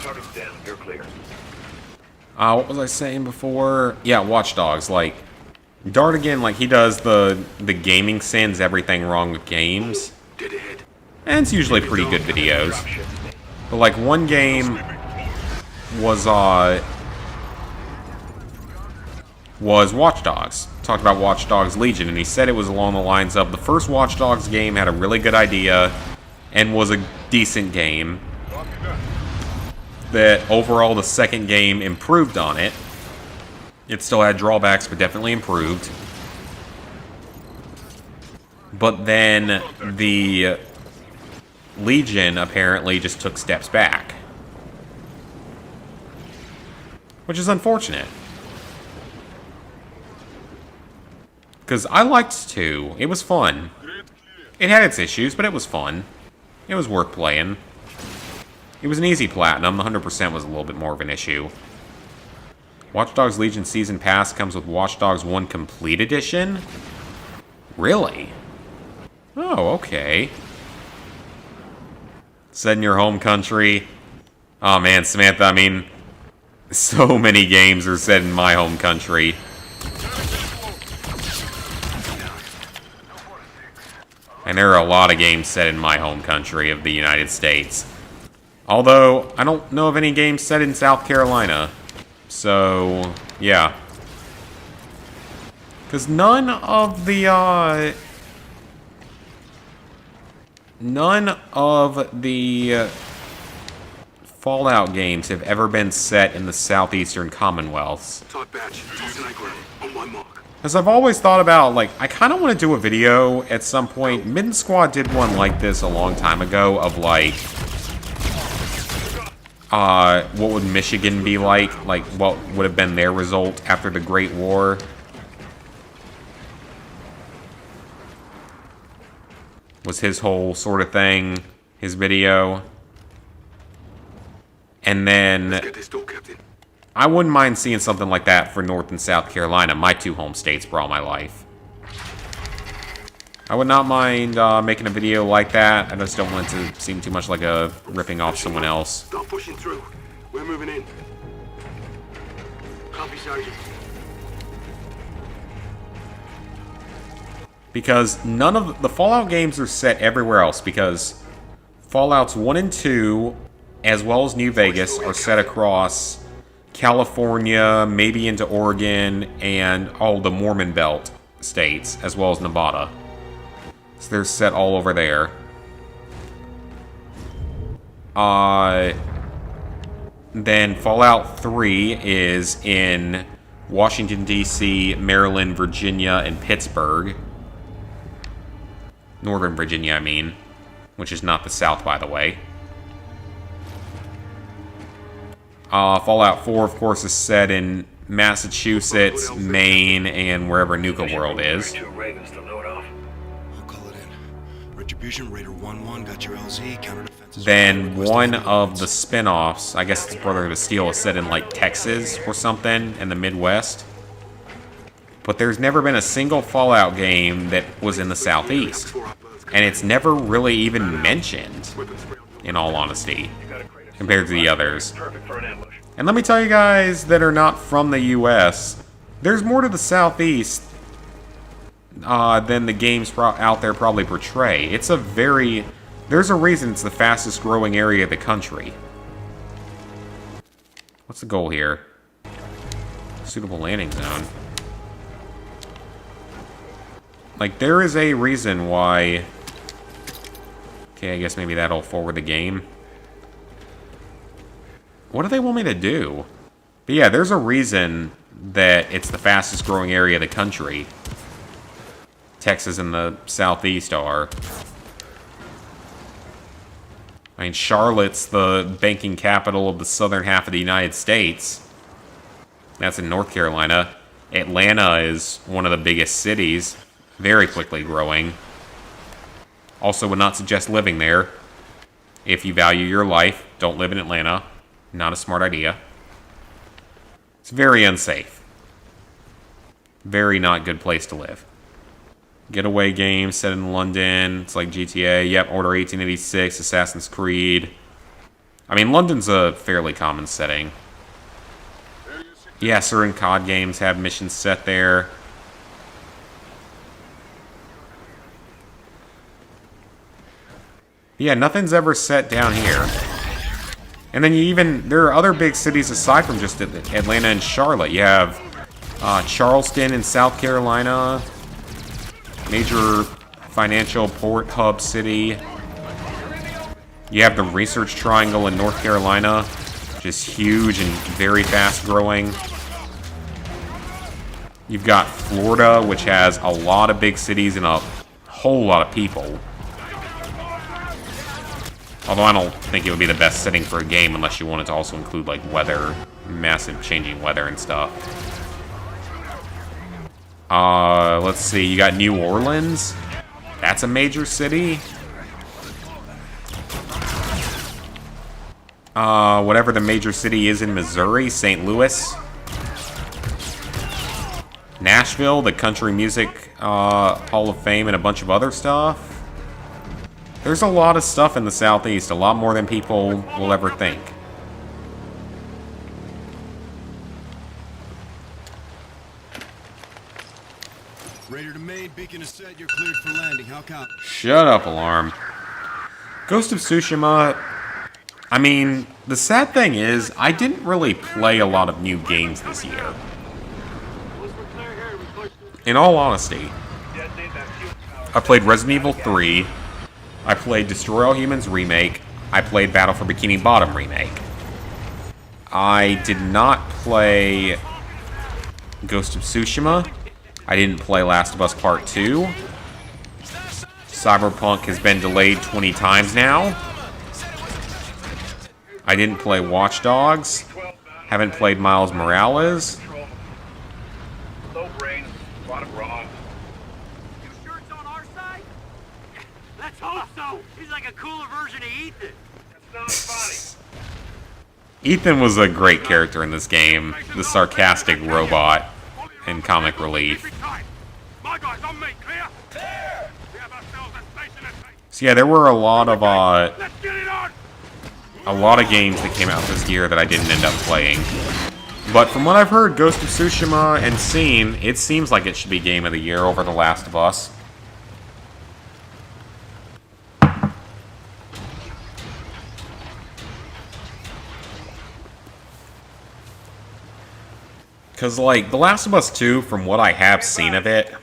Target's down. You're clear.
What was I saying before? Yeah, Watch Dogs. Like, Dartigan, like, he does the gaming sins, everything wrong with games.
Dead ahead.
And it's usually pretty good videos. But, like, one game was Watch Dogs. Talked about Watch Dogs Legion, and he said it was along the lines of the first Watch Dogs game had a really good idea and was a decent game. That overall the second game improved on it. It still had drawbacks, but definitely improved. But then the Legion apparently just took steps back. Which is unfortunate. Because I liked 2. It was fun. It had its issues, but it was fun. It was worth playing. It was an easy platinum. The 100% was a little bit more of an issue. Watch Dogs Legion Season Pass comes with Watch Dogs 1 Complete Edition? Really? Oh, okay. Set in your home country. Oh man, Samantha, I mean, so many games are set in my home country. And there are a lot of games set in my home country of the United States. Although, I don't know of any games set in South Carolina. So, yeah. Because none of the Fallout games have ever been set in the Southeastern Commonwealths.
Type batch. Toss an aggro. On my mark.
Because I've always thought about, like, I kind of want to do a video at some point. Midden Squad did one like this a long time ago of, like, what would Michigan be like? Like, what would have been their result after the Great War? Was his whole sort of thing, his video. And then
Let's get this door, Captain.
I wouldn't mind seeing something like that for North and South Carolina, my 2 home states for all my life. I would not mind making a video like that. I just don't want it to seem too much like a ripping off someone else.
Start pushing through. We're moving in. Copy, Sergeant.
Because none of the Fallout games are set everywhere else, because Fallouts 1 and 2, as well as New Vegas, are set across California, maybe into Oregon, and all the Mormon Belt states, as well as Nevada. So they're set all over there. Then Fallout 3 is in Washington, D.C., Maryland, Virginia, and Pittsburgh. Northern Virginia, I mean. Which is not the South, by the way. Fallout 4, of course, is set in Massachusetts, Maine, and wherever Nuka World is.
I'll call it in. Retribution, Raider 1-1, got your LZ, counter defenses.
Then one of the spin-offs, I guess it's Brother of Steel, is set in like Texas or something in the Midwest. But there's never been a single Fallout game that was in the Southeast. And it's never really even mentioned, in all honesty, compared to the others. And let me tell you guys that are not from the US, there's more to the Southeast than the games out there probably portray. It's a very... There's a reason it's the fastest growing area of the country. What's the goal here? Suitable landing zone. Like, there is a reason why... Okay, I guess maybe that'll forward the game. What do they want me to do? But yeah, there's a reason that it's the fastest growing area of the country. Texas and the Southeast are. I mean, Charlotte's the banking capital of the southern half of the United States. That's in North Carolina. Atlanta is one of the biggest cities. Very quickly growing. Also would not suggest living there. If you value your life, don't live in Atlanta. Not a smart idea. It's very unsafe. Very not good place to live. Getaway game set in London. It's like GTA. Yep, Order 1886, Assassin's Creed. I mean, London's a fairly common setting. Yeah, certain COD games have missions set there. Yeah, nothing's ever set down here. And then there are other big cities aside from just Atlanta and Charlotte. You have Charleston in South Carolina, major financial port hub city. You have the Research Triangle in North Carolina, which is huge and very fast growing. You've got Florida, which has a lot of big cities and a whole lot of people. Although I don't think it would be the best setting for a game unless you wanted to also include, like, weather, massive changing weather and stuff. Let's see, you got New Orleans. That's a major city. Whatever the major city is in Missouri, St. Louis. Nashville, the Country Music Hall of Fame, and a bunch of other stuff. There's a lot of stuff in the Southeast, a lot more than people will ever think.
Raider to main, beacon is set, you're cleared for landing. How come?
Shut up, alarm. Ghost of Tsushima, I mean, the sad thing is, I didn't really play a lot of new games this year. In all honesty, I played Resident Evil 3, I played Destroy All Humans Remake, I played Battle for Bikini Bottom Remake. I did not play Ghost of Tsushima. I didn't play Last of Us Part 2. Cyberpunk has been delayed 20 times now. I didn't play Watch Dogs. Haven't played Miles Morales.
Low brain, a lot of wrong.
You sure it's on our side? Let's hope so. He's like a cooler version of Ethan.
That's not funny.
Ethan was a great character in this game. The sarcastic robot in comic relief.
My guys on me, clear? There! We have
So yeah, there were a lot of games that came out this year that I didn't end up playing. But from what I've heard, Ghost of Tsushima and seen, it seems like it should be Game of the Year over The Last of Us. Because, like, The Last of Us 2, from what I have seen of it,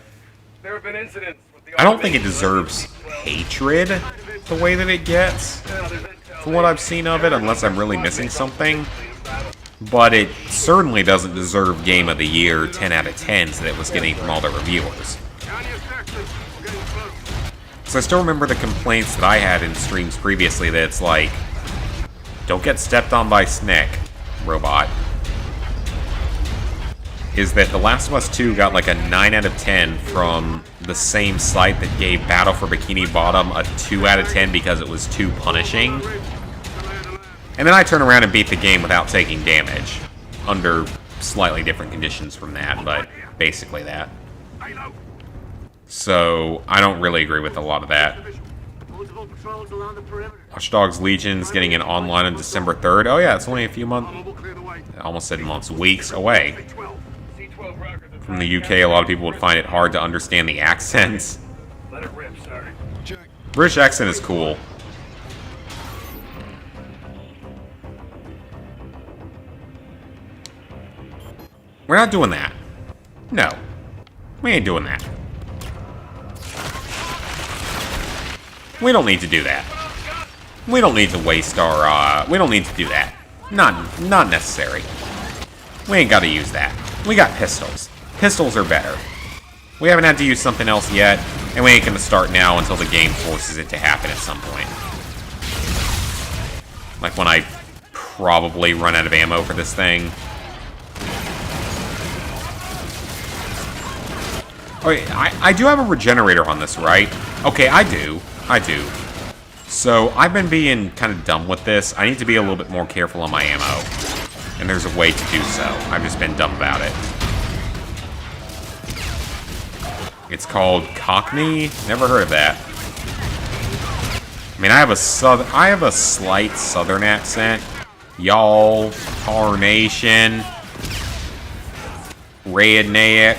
There have been incidents with the
I don't think it deserves hatred the way that it gets, from what I've seen of it, unless I'm really missing something. But it certainly doesn't deserve Game of the Year 10 out of 10s that it was getting from all the reviewers. So I still remember the complaints that I had in streams previously that it's like, don't get stepped on by Snick, robot. Is that The Last of Us 2 got like a 9 out of 10 from the same site that gave Battle for Bikini Bottom a 2 out of 10 because it was too punishing. And then I turn around and beat the game without taking damage. Under slightly different conditions from that, but basically that. So, I don't really agree with a lot of that. Watch Dogs Legion's getting an online on December 3rd. Oh yeah, it's only a few months... I almost said months, weeks away. From the UK, a lot of people would find it hard to understand the accents. British accent is cool. We're not doing that. No. We ain't doing that. We don't need to do that. We don't need to waste our, we don't need to do that. Not necessary. We ain't gotta use that. We got pistols. Pistols are better. We haven't had to use something else yet, and we ain't gonna start now until the game forces it to happen at some point. Like when I probably run out of ammo for this thing. Okay, I do have a regenerator on this, right? Okay, I do. So, I've been being kind of dumb with this. I need to be a little bit more careful on my ammo. And there's a way to do so. I've just been dumb about it. It's called Cockney. Never heard of that. I mean, I have a slight southern accent. Y'all, tarnation, redneck.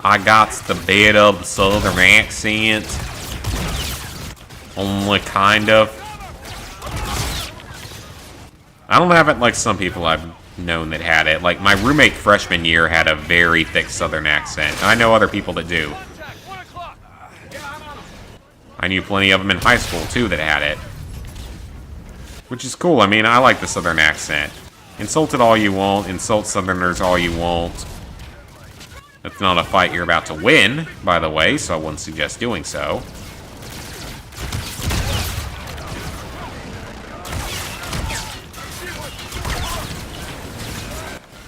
I got the bit of the southern accent. Only kind of. I don't have it like some people I've known that had it. Like, my roommate freshman year had a very thick southern accent. And I know other people that do. I knew plenty of them in high school, too, that had it. Which is cool. I mean, I like the southern accent. Insult it all you want. Insult southerners all you want. That's not a fight you're about to win, by the way, so I wouldn't suggest doing so.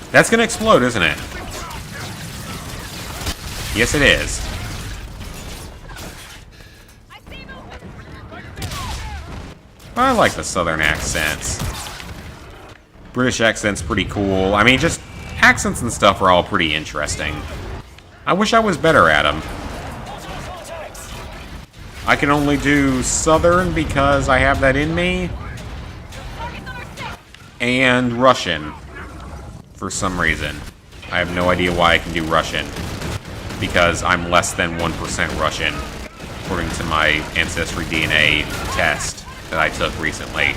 That's gonna explode, isn't it? Yes, it is. I like the southern accents. British accent's pretty cool. I mean, just accents and stuff are all pretty interesting. I wish I was better at them. I can only do southern because I have that in me. And Russian. For some reason. I have no idea why I can do Russian. Because I'm less than 1% Russian, according to my Ancestry DNA test that I took recently.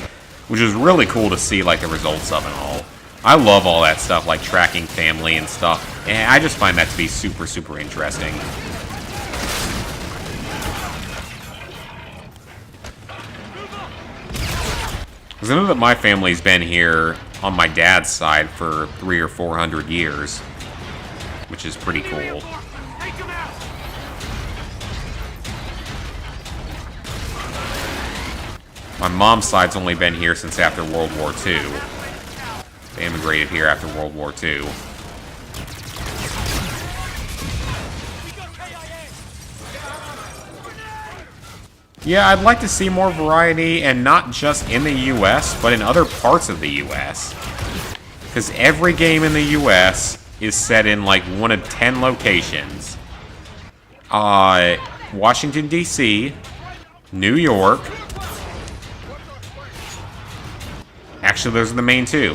Which is really cool to see, like, the results of it all. I love all that stuff, like tracking family and stuff. And I just find that to be super, super interesting. Because I know that my family's been here on my dad's side for 300 or 400 years, which is pretty cool. My mom's side's only been here since after World War II. They immigrated here after World War II. Yeah, I'd like to see more variety, and not just in the US, but in other parts of the US. Because every game in the US is set in like one of 10 locations. Washington, D.C., New York. Actually, those are the main two.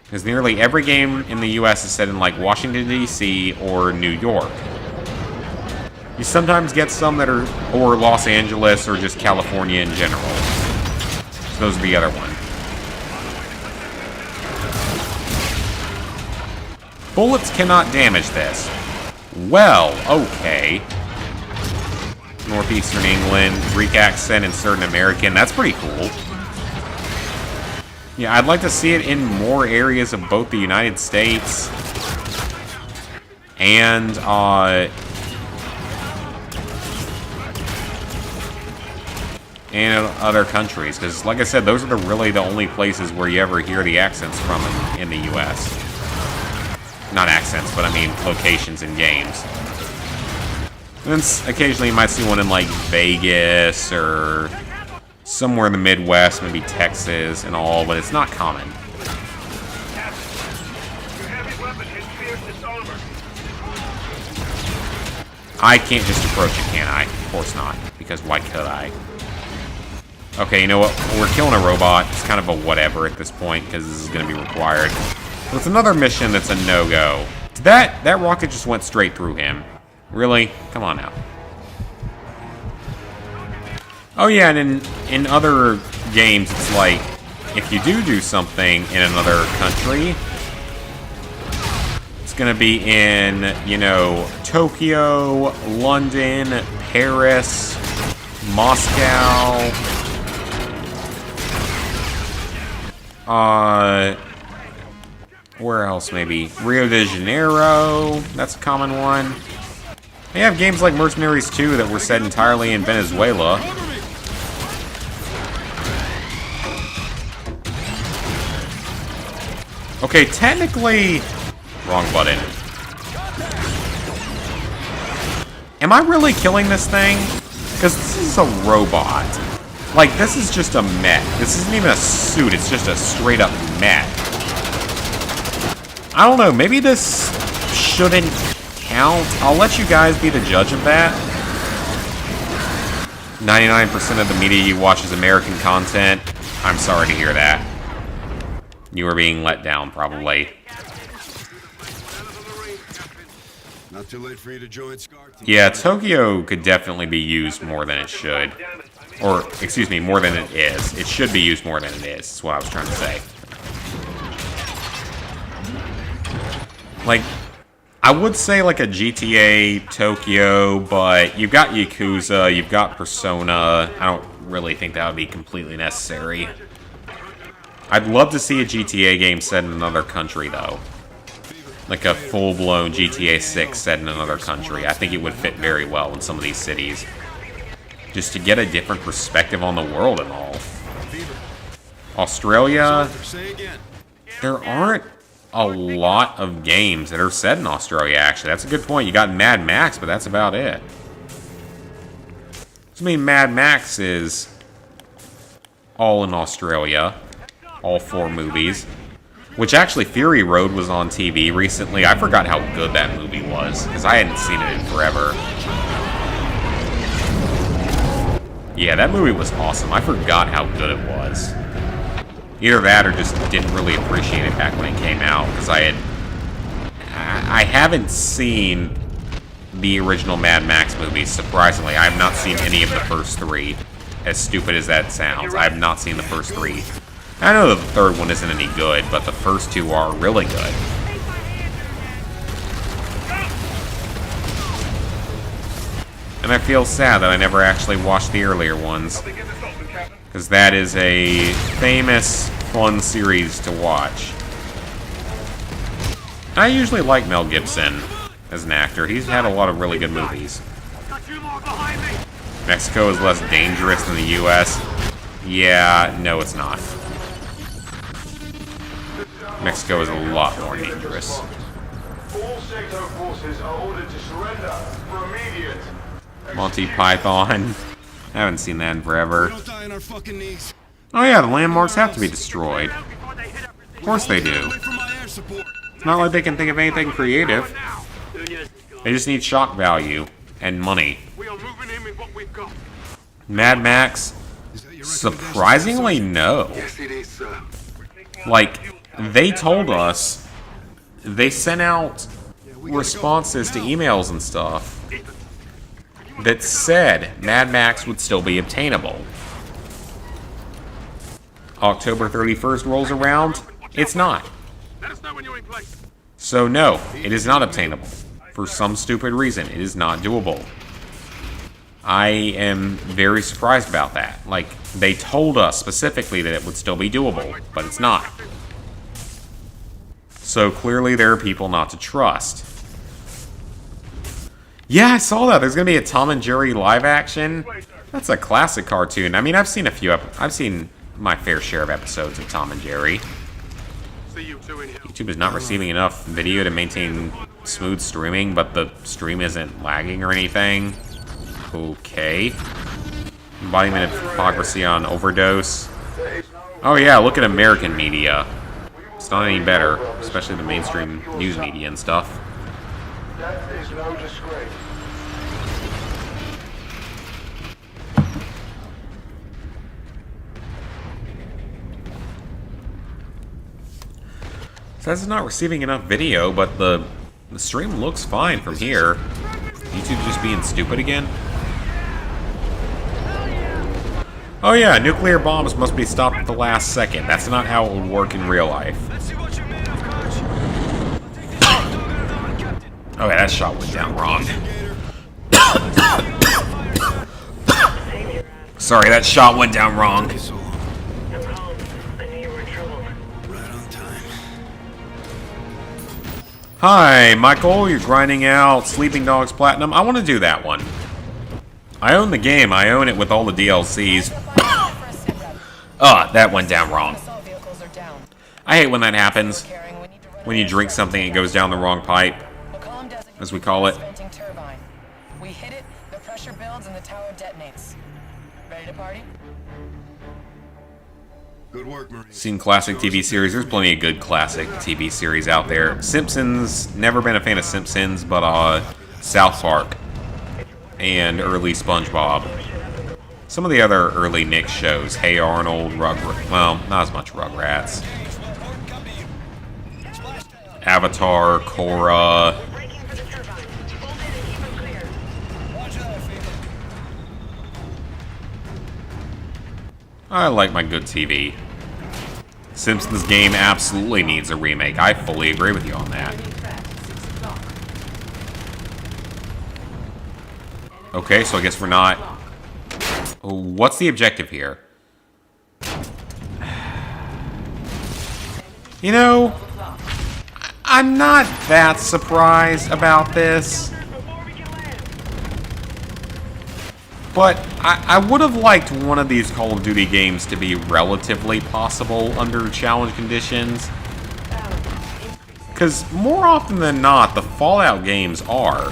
Because nearly every game in the US is set in like Washington, D.C. or New York. You sometimes get some that are, or Los Angeles, or just California in general. So those are the other one. Bullets cannot damage this. Well, okay. Northeastern England, Greek accent, and certain American. That's pretty cool. Yeah, I'd like to see it in more areas of both the United States and other countries. Because, like I said, those are really the only places where you ever hear the accents from in the U.S. Not accents, but I mean locations in games. And then occasionally you might see one in like Vegas or somewhere in the Midwest, maybe Texas and all, but it's not common. I can't just approach it, can I? Of course not, because why could I? Okay, you know what? We're killing a robot. It's kind of a whatever at this point, because this is going to be required. So it's another mission that's a no-go. That rocket just went straight through him. Really? Come on now. Oh yeah, and in other games, it's like, if you do something in another country, it's gonna be in, you know, Tokyo, London, Paris, Moscow, where else maybe? Rio de Janeiro, that's a common one. They have games like Mercenaries 2 that were set entirely in Venezuela. Okay, technically... Wrong button. Am I really killing this thing? Because this is a robot. Like, this is just a mech. This isn't even a suit, it's just a straight-up mech. I don't know, maybe this shouldn't count. I'll let you guys be the judge of that. 99% of the media you watch is American content. I'm sorry to hear that. You are being let down, probably.
Not too late for you to join SCAR team.
Yeah, Tokyo could definitely be used more than it should. Or, excuse me, more than it is. It should be used more than it is. That's what I was trying to say. Like, I would say like a GTA Tokyo, but you've got Yakuza, you've got Persona. I don't really think that would be completely necessary. I'd love to see a GTA game set in another country, though. Like a full-blown GTA 6 set in another country. I think it would fit very well in some of these cities. Just to get a different perspective on the world and all. Australia, there aren't a lot of games that are set in Australia, actually. That's a good point. You got Mad Max, but that's about it. I mean, Mad Max is all in Australia. All 4 movies. Which actually, Fury Road was on TV recently. I forgot how good that movie was, because I hadn't seen it in forever. Yeah, that movie was awesome. I forgot how good it was. Either that or just didn't really appreciate it back when it came out, because I haven't seen the original Mad Max movies, surprisingly. I have not seen any of the first 3. As stupid as that sounds, I have not seen the first 3. I know that the third one isn't any good, but the first 2 are really good. And I feel sad that I never actually watched the earlier ones. Because that is a famous, fun series to watch. I usually like Mel Gibson as an actor. He's had a lot of really good movies. Mexico is less dangerous than the US. Yeah, no it's not. Mexico is a lot more dangerous.
All sector forces are ordered to surrender for immediate.
Monty Python. I haven't seen that in forever. Oh yeah, the landmarks have to be destroyed. Of course they do. It's not like they can think of anything creative. They just need shock value and money.
We are moving in with what we've got.
Mad Max? Surprisingly, no.
Yes, it is, sir.
Like, they told us, they sent out responses to emails and stuff that said Mad Max would still be obtainable. October 31st rolls around, it's not.
Let us know when you're in place.
So no, it is not obtainable. For some stupid reason, it is not doable. I am very surprised about that. Like, they told us specifically that it would still be doable, but it's not. So clearly there are people not to trust. Yeah, I saw that. There's gonna be a Tom and Jerry live action. That's a classic cartoon. I mean, I've seen I've seen my fair share of episodes of Tom and Jerry. YouTube is not receiving enough video to maintain smooth streaming, but the stream isn't lagging or anything. Okay. Embodiment of hypocrisy on Overdose. Oh yeah, look at American media. It's not any better, especially the mainstream news media and stuff.
That is no disgrace.
Says it's not receiving enough video, but the stream looks fine from here. YouTube just being stupid again? Oh yeah, nuclear bombs must be stopped at the last second. That's not how it would work in real life. Okay, that shot went down wrong. Sorry, that shot went down wrong. Hi, Michael, you're grinding out Sleeping Dogs Platinum. I want to do that one. I own the game. I own it with all the DLCs. That went down wrong. I hate when that happens. When you drink something, it goes down the wrong pipe, as we call it.
We hit it, the pressure builds, and the tower detonates. Ready to party?
Good work, Marine.
Seen classic TV series. There's plenty of good classic TV series out there. Simpsons. Never been a fan of Simpsons, but South Park and early SpongeBob. Some of the other early Nick shows. Hey Arnold, Rugrats. Well, not as much Rugrats. Avatar, Korra. I like my good TV. Simpsons game absolutely needs a remake. I fully agree with you on that. Okay, so I guess we're not... What's the objective here? You know, I'm not that surprised about this. But I would have liked one of these Call of Duty games to be relatively possible under challenge conditions. Because more often than not, the Fallout games are.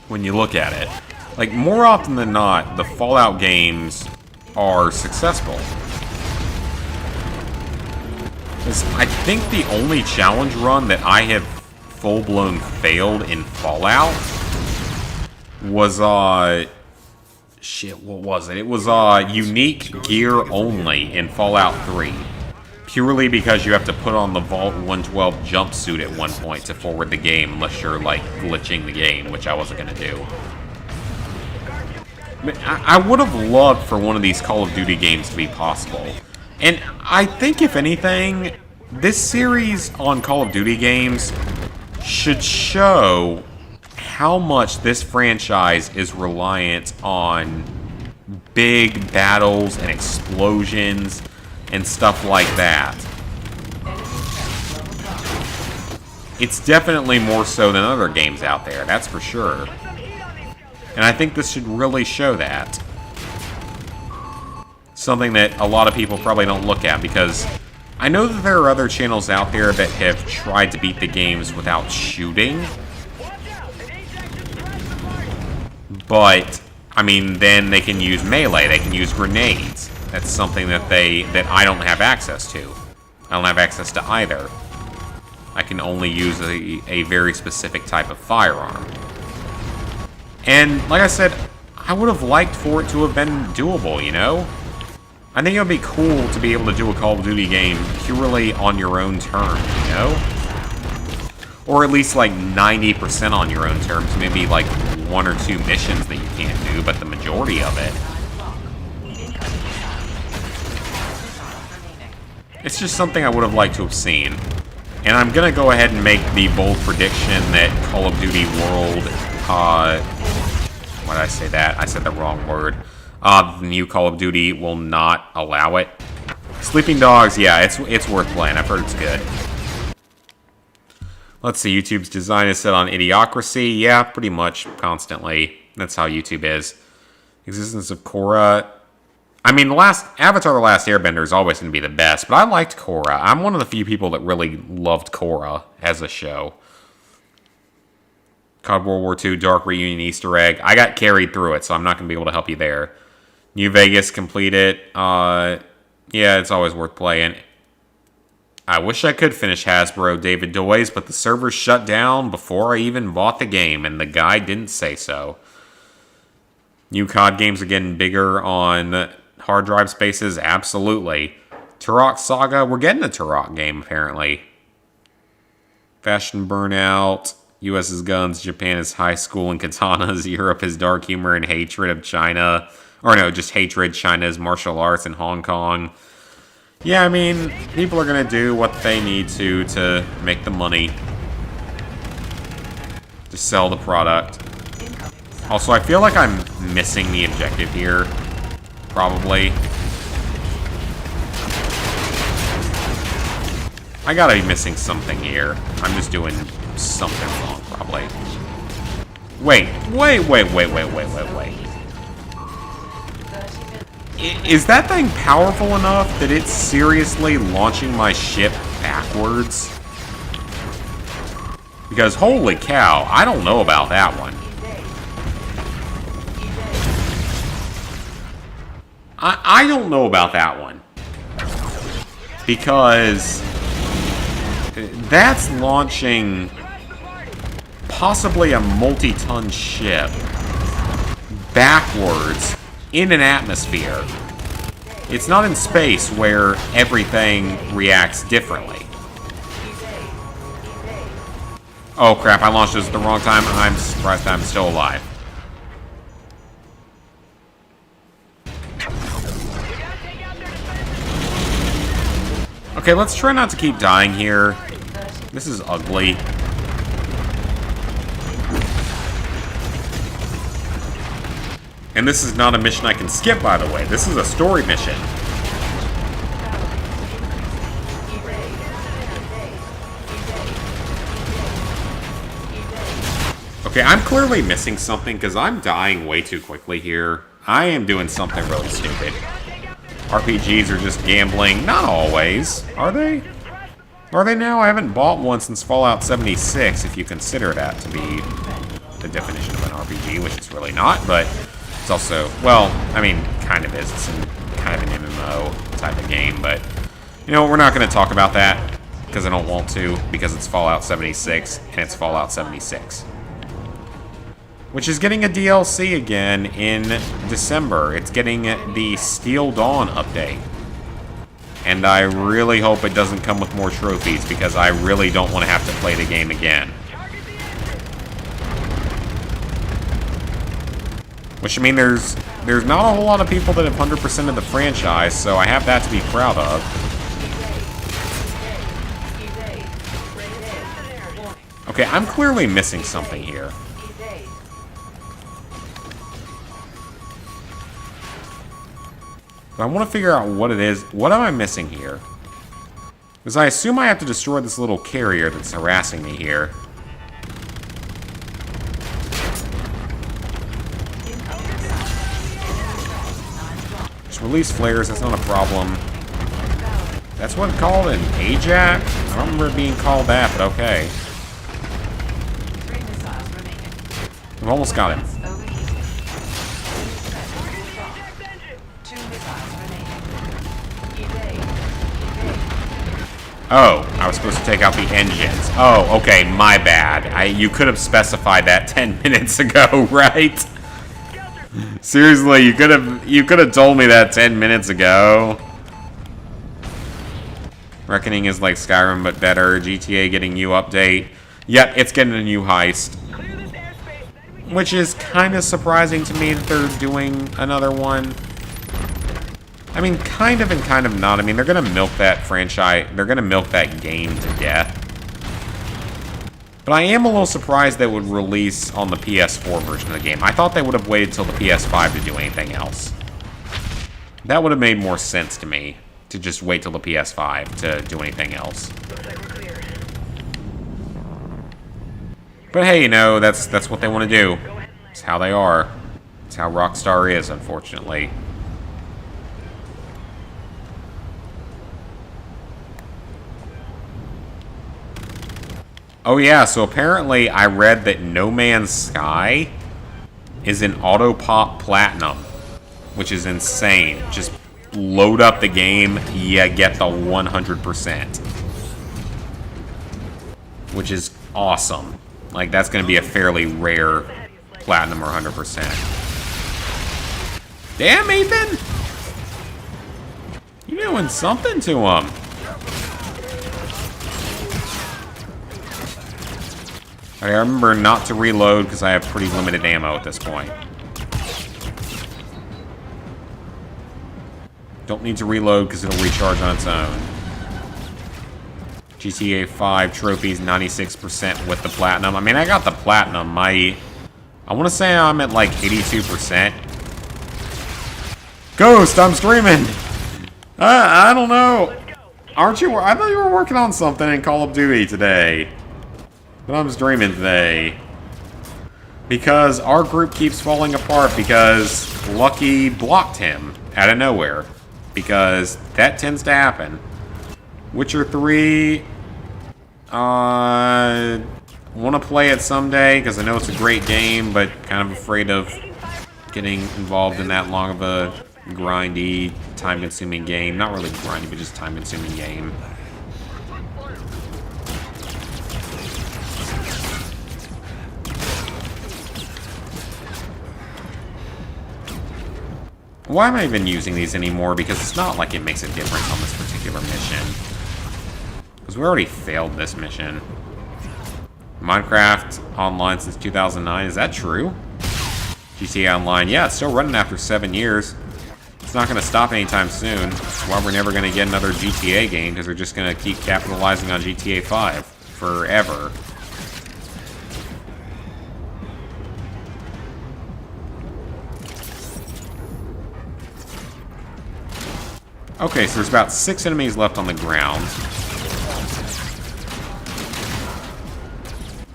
When you look at it. Like, more often than not, the Fallout games are successful. Because I think the only challenge run that I have full-blown failed in Fallout was, shit, what was it? It was, unique gear only in Fallout 3. Purely because you have to put on the Vault 112 jumpsuit at one point to forward the game, unless you're, like, glitching the game, which I wasn't gonna do. I would have loved for one of these Call of Duty games to be possible. And I think, if anything, this series on Call of Duty games should show how much this franchise is reliant on big battles and explosions and stuff like that. It's definitely more so than other games out there, that's for sure. And I think this should really show that. Something that a lot of people probably don't look at, because I know that there are other channels out there that have tried to beat the games without shooting. But, I mean, then they can use melee, they can use grenades. That's something that I don't have access to. I don't have access to either. I can only use a very specific type of firearm. And, like I said, I would have liked for it to have been doable, you know? I think it would be cool to be able to do a Call of Duty game purely on your own terms, you know? Or at least like 90% on your own terms, maybe like 1 or 2 missions that you can't do, but the majority of it. It's just something I would have liked to have seen. And I'm gonna go ahead and make the bold prediction that Call of Duty World, why did I say that? I said the wrong word. The new Call of Duty will not allow it. Sleeping Dogs, yeah, it's worth playing. I've heard it's good. Let's see, YouTube's design is set on idiocracy. Yeah, pretty much constantly. That's how YouTube is. Existence of Korra. I mean, Avatar: The Last Airbender is always going to be the best, but I liked Korra. I'm one of the few people that really loved Korra as a show. COD World War II Dark Reunion Easter egg. I got carried through it, so I'm not going to be able to help you there. New Vegas, complete it. Yeah, it's always worth playing. I wish I could finish Hasbro David Doy's, but the servers shut down before I even bought the game, and the guy didn't say so. New COD games are getting bigger on hard drive spaces, absolutely. Turok Saga, we're getting a Turok game, apparently. Fashion Burnout, US is guns, Japan is high school and katanas, Europe is dark humor and hatred of China. Or no, just hatred, China is martial arts in Hong Kong. Yeah, I mean, people are going to do what they need to make the money. To sell the product. Also, I feel like I'm missing the objective here. Probably. I gotta be missing something here. I'm just doing something wrong, probably. Wait. Is that thing powerful enough that it's seriously launching my ship backwards? Because holy cow, I don't know about that one. I don't know about that one. Because that's launching possibly a multi-ton ship backwards in an atmosphere. It's not in space where everything reacts differently. Oh crap, I launched this at the wrong time. I'm surprised I'm still alive. Okay, let's try not to keep dying here. This is ugly. And this is not a mission I can skip, by the way. This is a story mission. Okay, I'm clearly missing something because I'm dying way too quickly here. I am doing something really stupid. RPGs are just gambling. Not always. Are they? Are they now? I haven't bought one since Fallout 76, if you consider that to be the definition of an RPG, which it's really not, but it's also, well, I mean, kind of is. It's kind of an MMO type of game, but, you know, we're not going to talk about that, because I don't want to, because it's Fallout 76, and it's Fallout 76. Which is getting a DLC again in December. It's getting the Steel Dawn update. And I really hope it doesn't come with more trophies, because I really don't want to have to play the game again. Which, I mean, there's not a whole lot of people that have 100%ed the franchise, so I have that to be proud of. Okay, I'm clearly missing something here. But I want to figure out what it is. What am I missing here? Because I assume I have to destroy this little carrier that's harassing me here. Just release flares, that's not a problem. That's what it's called, an Ajax? I don't remember it being called that, but okay. I've almost got him. Oh, I was supposed to take out the engines. Oh, okay, my bad. You could have specified that 10 minutes ago, right? Seriously, you could have told me that 10 minutes ago. Reckoning is like Skyrim but better. GTA getting new update. Yep, it's getting a new heist. Which is kind of surprising to me that they're doing another one. I mean, kind of and kind of not. I mean, they're gonna milk that franchise. They're gonna milk that game to death. But I am a little surprised they would release on the PS4 version of the game. I thought they would have waited till the PS5 to do anything else. That would have made more sense to me, to just wait till the PS5 to do anything else. But hey, you know, that's what they want to do. It's how they are. It's how Rockstar is, unfortunately. Oh yeah, so apparently I read that No Man's Sky is an auto-pop platinum, which is insane. Just load up the game, you get the 100%. Which is awesome. Like, that's going to be a fairly rare platinum or 100%. Damn, Ethan! You doing something to him. I remember not to reload because I have pretty limited ammo at this point. Don't need to reload because it'll recharge on its own. GTA 5 trophies, 96% with the platinum. I mean, I got the platinum. I want to say I'm at like 82%. Ghost, I'm streaming! I don't know. Aren't you? I thought you were working on something in Call of Duty today. But I'm streaming today. Because our group keeps falling apart because Lucky blocked him out of nowhere. Because that tends to happen. Witcher 3... want to play it someday because I know it's a great game, but kind of afraid of getting involved in that long of a grindy, time-consuming game. Not really grindy, but just time-consuming game. Why am I even using these anymore? Because it's not like it makes a difference on this particular mission. Because we already failed this mission. Minecraft online since 2009. Is that true? GTA Online. Yeah, it's still running after 7 years. It's not going to stop anytime soon. That's why we're never going to get another GTA game, because they're just going to keep capitalizing on GTA 5 forever. Okay, so there's about 6 enemies left on the ground.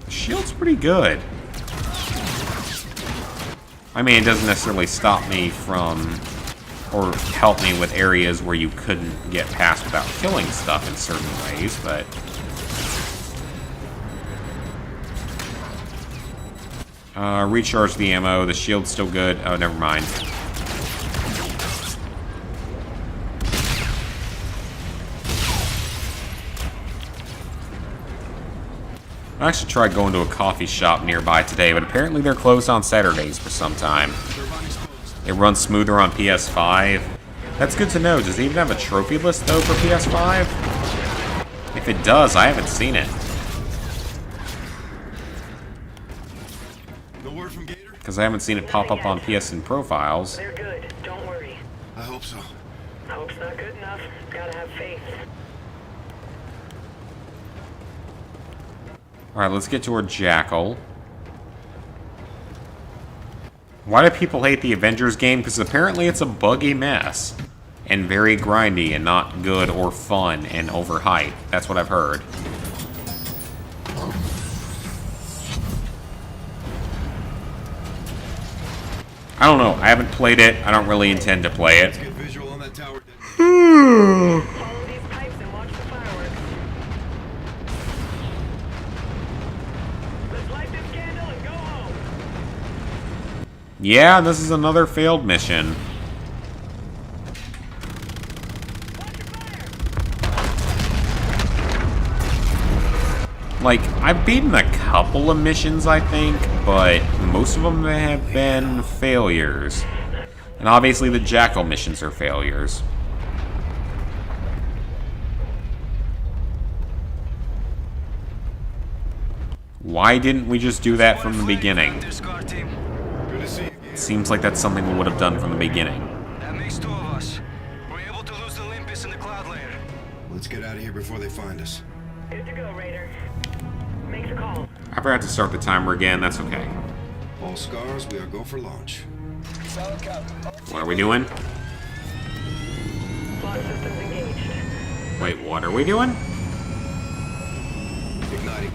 The shield's pretty good. I mean, it doesn't necessarily stop me from, or help me with areas where you couldn't get past without killing stuff in certain ways, but... recharge the ammo. The shield's still good. Oh, never mind. I actually tried going to a coffee shop nearby today, but apparently they're closed on Saturdays for some time. It runs smoother on PS5. That's good to know. Does it even have a trophy list, though, for PS5? If it does, I haven't seen it. Because I haven't seen it pop up on PSN profiles.
They're good. Don't worry.
I hope so.
Hope's not good enough. Gotta have faith.
Alright, let's get to our Jackal. Why do people hate the Avengers game? Because apparently it's a buggy mess. And very grindy and not good or fun and overhyped. That's what I've heard. I don't know. I haven't played it. I don't really intend to play it. Yeah, this is another failed mission. Like, I've beaten a couple of missions, I think, but most of them have been failures. And obviously the Jackal missions are failures. Why didn't we just do that from the beginning?
Good to see you.
It seems like that's something we would have done from the beginning.
That makes 2 of us. We're able to lose the Olympus in the cloud layer.
Let's get out of here before they find us.
Good to go, Raider. Make the call.
I forgot to start the timer again, that's okay.
All scars, we are go for launch.
Solid copy.
What are we doing?
Launch systems engaged.
Wait, what are we doing?
Igniting.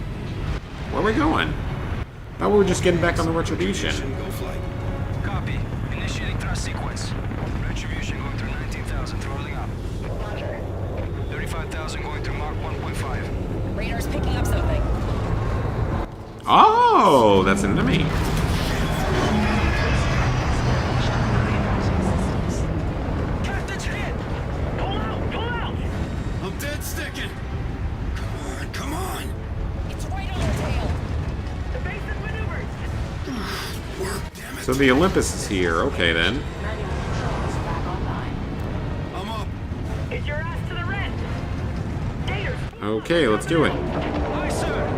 Where are we going? Thought we were just getting back on the Retribution.
Go flight.
Copy. Initiating thrust sequence. Retribution going through 19,000, throttling up. 35,000 going through Mark 1.5.
Radar's picking up something.
Oh, that's an enemy.
Captain's hit! Pull out! Pull out!
I'm dead sticking. Come on.
It's right on our tail.
The base is maneuvered!
Work, damn it.
So the Olympus is here. Okay, then.
Manual controls back online.
I'm up.
Get your ass to the red! Gators!
Okay, let's do it.
Aye, sir.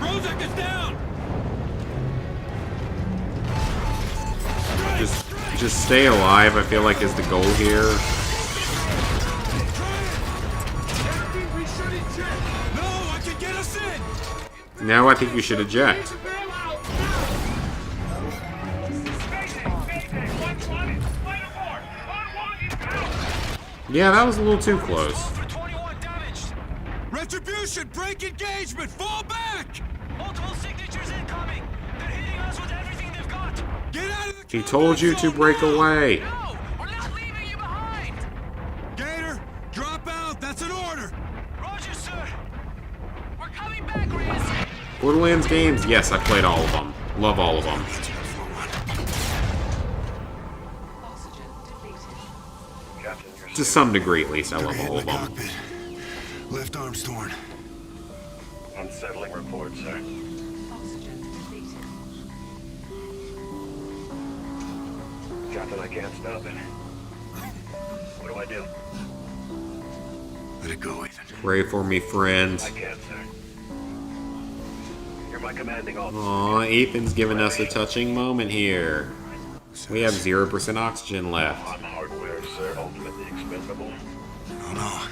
Rozek is down!
Just stay alive, I feel like is the goal here.
No, I can get us in!
Now I think we should eject. Yeah, that was a little too close.
For 21 damaged.
Retribution, break engagement! Fall back!
Multiple signatures incoming. They're hitting us with everything they've got.
Get out of the
He told you to break away.
No, we're not leaving you behind.
Gator, drop out! That's an order!
Roger, sir. We're coming back, Reyes.
Borderlands games, yes, I played all of them. Love all of them.
Oxygen depleted.
To some degree, at least, I love
Hit
all
in
of
the
them.
cockpit. Left arm's torn.
Unsettling report, sir.
Oxygen depleted.
Captain, I can't stop it. What do I do?
Let it go, Ethan.
Pray for me, friends.
I can't, sir. You're my commanding officer.
Aw, Ethan's giving us a touching moment here. We have 0% oxygen left.
I'm hardware, sir. Ultimately expendable.
No.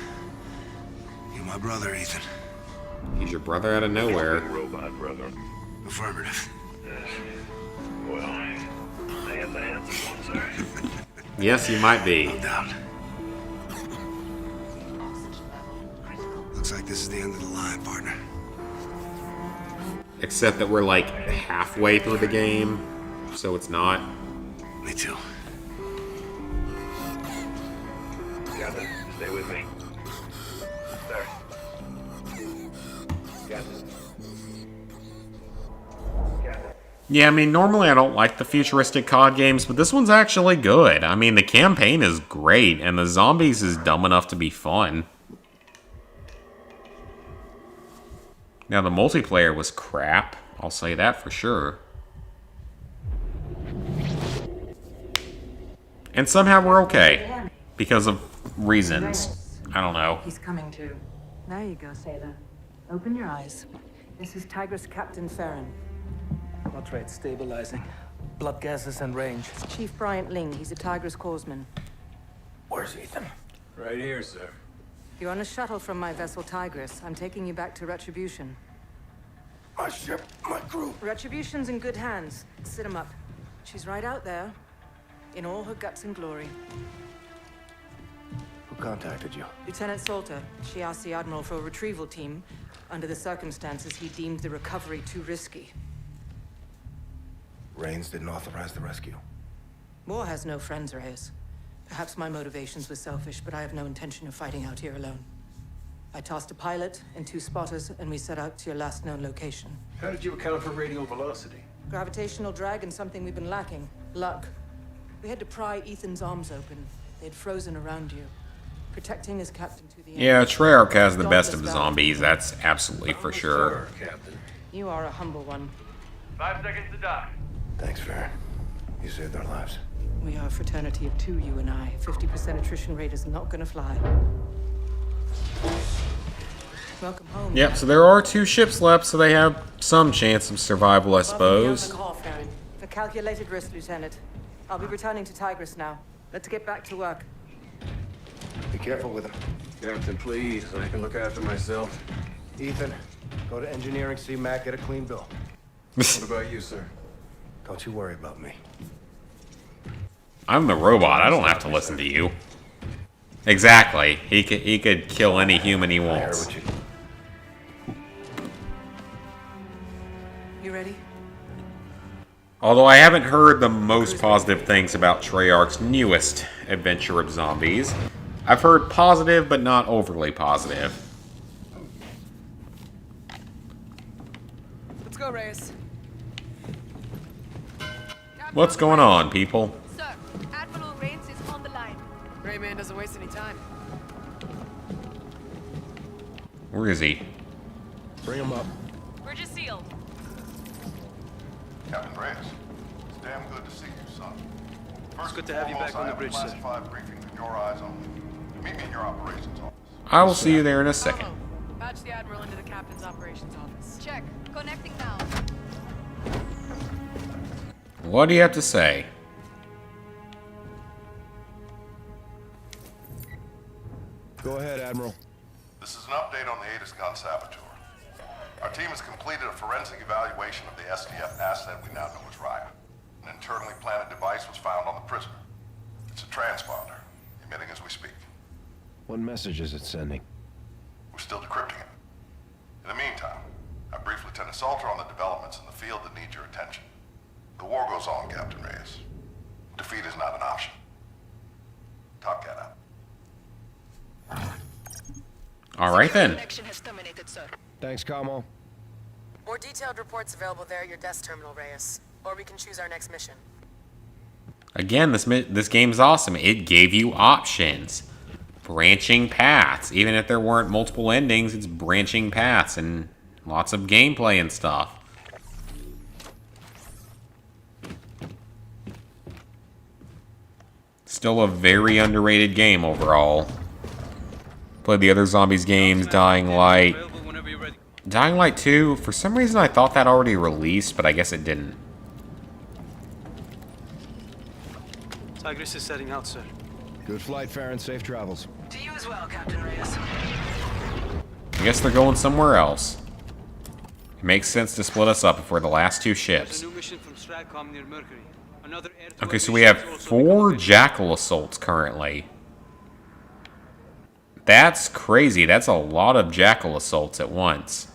You're my brother, Ethan.
He's your brother out of nowhere.
Robot, brother.
Affirmative.
Yes. Well, I am the handsome one, sir.
Yes, you might be.
No doubt.
Oxygen level critical.
Looks like this is the end of the line, partner.
Except that we're like halfway through the game, so it's not.
Me too.
Captain, stay with me. Sir. Captain. Captain.
Yeah, I mean, normally I don't like the futuristic COD games, but this one's actually good. I mean, the campaign is great, and the zombies is dumb enough to be fun. Now, the multiplayer was crap. I'll say that for sure. And somehow we're okay. Because of reasons. I don't know.
He's coming to. There you go, sailor. Open your eyes. This is Tigris Captain Farron.
Not rate stabilizing. Blood gases and range.
Chief Bryant Ling. He's a Tigris corpsman.
Where's Ethan?
Right here, sir.
You're on a shuttle from my vessel Tigris. I'm taking you back to Retribution.
My ship, my crew.
Retribution's in good hands. Sit him up. She's right out there. In all her guts and glory.
Who contacted you?
Lieutenant Salter. She asked the Admiral for a retrieval team. Under the circumstances, he deemed the recovery too risky.
Rains didn't authorize the rescue.
War has no friends, Reyes. Perhaps my motivations were selfish, but I have no intention of fighting out here alone. I tasked a pilot and 2 spotters, and we set out to your last known location.
How did you account for radial velocity?
Gravitational drag and something we've been lacking. Luck. We had to pry Ethan's arms open. They'd frozen around you. Protecting his captain to the end.
Yeah, Treyarch has the best of
Dauntless
zombies, that's absolutely for sure.
Captain.
You are a humble one.
5 seconds to dock.
Thanks, Farron. You saved our lives.
We are a fraternity of two, you and I. 50% attrition rate is not gonna fly. Welcome home.
Yep, so there are 2 ships left, so they have some chance of survival, I suppose.
A calculated risk, Lieutenant. I'll be returning to Tigris now. Let's get back to work.
Be careful with him.
Captain, please. I can look after myself.
Ethan, go to engineering, see Mac, get a clean bill.
What about you, sir?
Don't you worry about me.
I'm the robot, I don't have to listen to you. Exactly. He could kill any human he
I heard
wants.
what you...
You ready?
Although I haven't heard the most positive things about Treyarch's newest adventure of zombies. I've heard positive, but not overly positive.
Let's go, Reyes.
What's going on, people?
Sir, Admiral Reyes is on the line. Rayman doesn't waste any time.
Where is he?
Bring him up.
Bridge is sealed.
Captain Reyes, it's damn good to see you, son. First
good
and
to have you
foremost,
back on
I
the bridge,
have a
sir.
classified briefing for your eyes only. Meet me in your operations office.
I will see you there in a second.
Patch the Admiral into the Captain's operations office. Check. Connecting now.
What do you have to say?
Go ahead, Admiral.
This is an update on the Handgun saboteur. Our team has completed a forensic evaluation of the SDF asset we now know as Raya. An internally planted device was found on the prisoner. It's a transponder, emitting as we speak.
What message is it sending?
We're still decrypting it. In the meantime, I briefed Lieutenant Salter on the developments in the field that need your attention. The war goes on, Captain Reyes. Defeat is not an option. Top Cat out.
All right then.
Connection has terminated, sir.
Thanks, Kamo.
More detailed reports available there at your desk terminal, Reyes. Or we can choose our next mission.
Again, this game's awesome. It gave you options. Branching paths. Even if there weren't multiple endings, it's branching paths and lots of gameplay and stuff. Still a very underrated game overall. Played the other Zombies games, Dying Light. Dying Light 2, for some reason I thought that already released, but I guess it didn't.
Tigris is setting out, sir.
Good flight, Farron. Safe travels.
To you as well, Captain Reyes.
I guess they're going somewhere else. It makes sense to split us up if we're the last 2
There's
ships.
a new mission from Stratcom near Mercury. Another air to
Okay, so
air
we
mission
have
is also
4
becoming
Jackal assaults currently. That's crazy. That's a lot of Jackal assaults at once.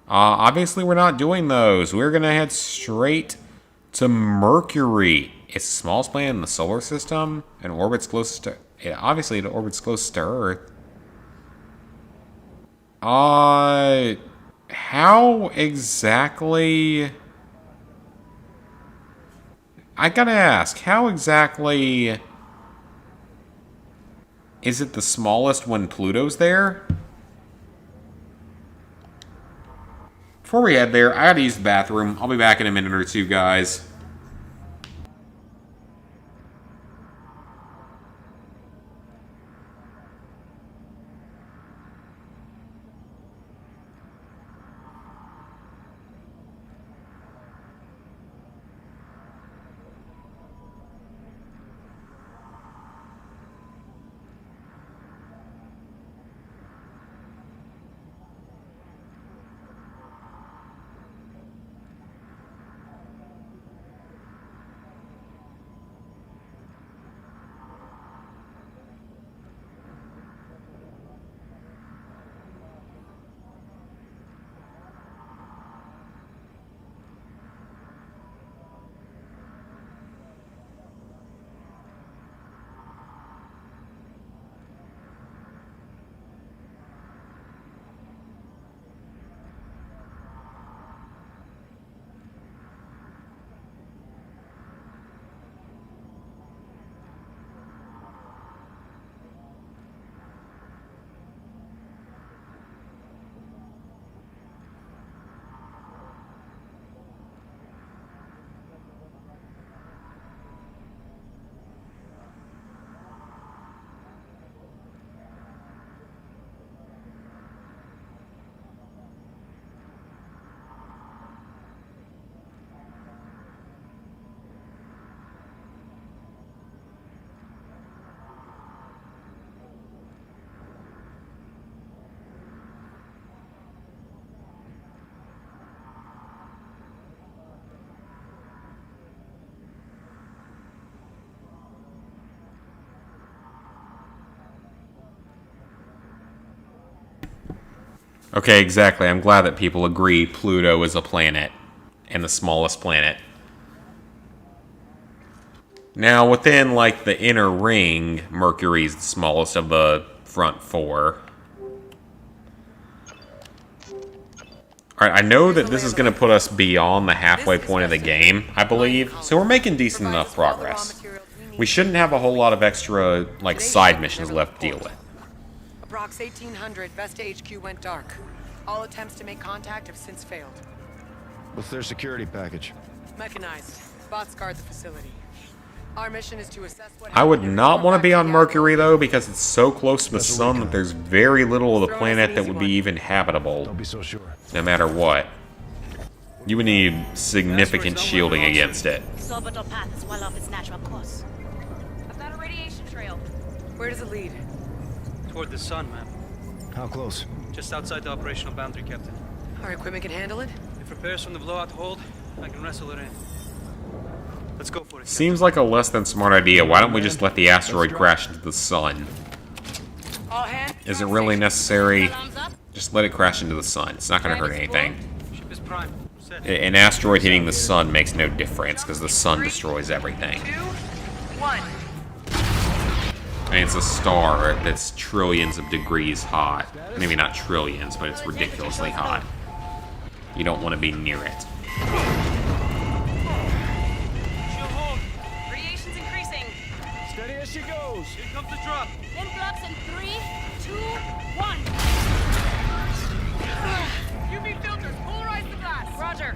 Obviously, we're not doing those. We're going to head straight to Mercury. It's the smallest planet in the solar system and orbits closest to... Yeah, obviously, it orbits closest to Earth. How exactly... I gotta ask, how exactly... Is it the smallest when Pluto's there? Before we head there, I gotta use the bathroom. I'll be back in a minute or two, guys. Okay, exactly. I'm glad that people agree Pluto is a planet. And the smallest planet. Now, within, like, the inner ring, Mercury's the smallest of the front four. Alright, I know that this is going to put us beyond the halfway point of the game, I believe. So we're making decent enough progress. We shouldn't have a whole lot of extra, like, side missions left to deal with.
Approx 1800, Vesta HQ went dark. All attempts to make contact have since failed.
What's their security package?
Mechanized. Bots guard the facility. Our mission is to assess what
I would
happened and
not
report
want to
back
be on
the
Mercury,
outcome.
though, because it's so close to the sun that there's very little of the
Throw us
planet
an
that
easy
would be
one.
even habitable,
Don't be so sure.
no matter what. You would need significant shielding against it.
This orbital path is well off its natural course.
I've got a radiation trail.
Where does it lead?
Toward the sun, ma'am.
How close?
Just outside the operational boundary, Captain.
Our equipment can handle it?
If repairs from the blowout hold, I can wrestle it in. Let's go for it.
Seems like a less than smart idea. Why don't we just let the asteroid crash into the sun?
All hands.
Is it really necessary? Just let it crash into the sun. It's not going to hurt anything.
Ship is prime. Set.
An asteroid hitting the sun makes no difference because the sun destroys everything.
2, 1.
I mean, it's a star that's trillions of degrees hot. Maybe not trillions, but it's ridiculously hot. You don't want to be near it.
She'll hold.
Radiation's increasing.
Steady as she goes.
Here comes the drop.
Influx in 3, 2, 1.
UV filters, polarize the glass. Roger.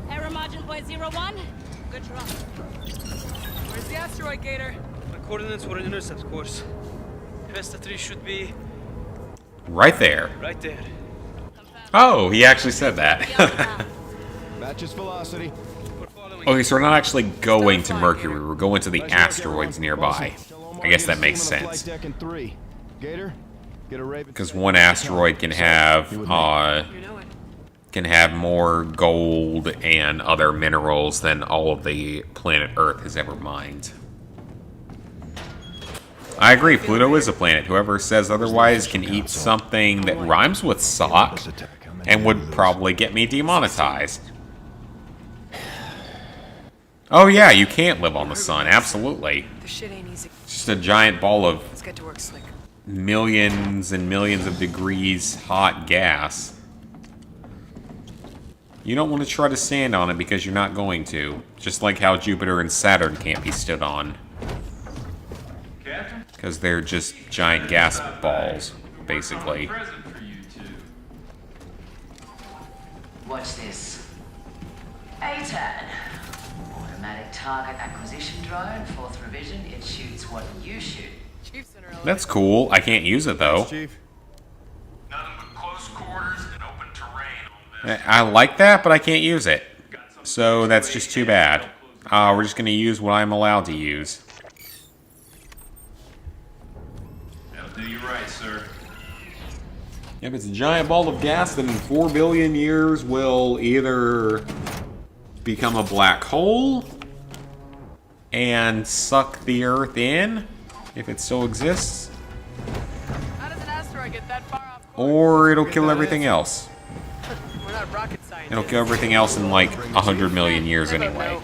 Error margin 0.01. Good drop.
Where's the asteroid, Gator?
My coordinates were an intercept course. Vesta 3 should be
Right there.
right there.
Oh, he actually said that.
Matches velocity.
We're following.
Okay, so we're not actually going to Mercury. We're going to the asteroids nearby. I guess that makes sense.
Deck in 3. Gator, get a Raven.
Because one asteroid can have
You know it.
more gold and other minerals than all of the planet Earth has ever mined. I agree, Pluto is a planet. Whoever says otherwise can eat something that rhymes with sock and would probably get me demonetized. Oh yeah, you can't live on the sun, absolutely.
The shit ain't easy.
It's just a giant ball of
Let's get to work, Slick.
millions and millions of degrees hot gas. You don't want to try to stand on it because you're not going to. Just like how Jupiter and Saturn can't be stood on. Because they're just giant gas balls, basically.
Watch this. A-turn. Automatic target acquisition drone, 4th revision. It shoots what you shoot.
Chief's in her
That's cool. I can't use it, though.
Chief.
Nothing but close quarters and open terrain on this.
I like that, but I can't use it. So that's just too bad. We're just going to use what I'm allowed to use.
That'll do you right, sir.
If it's a giant ball of gas, then in 4 billion years will either become a black hole and suck the Earth in, if it still exists,
How does an asteroid get that far off course?
or it'll kill everything else.
We're not rocket scientists.
It'll kill everything else in like 100 million years anyway.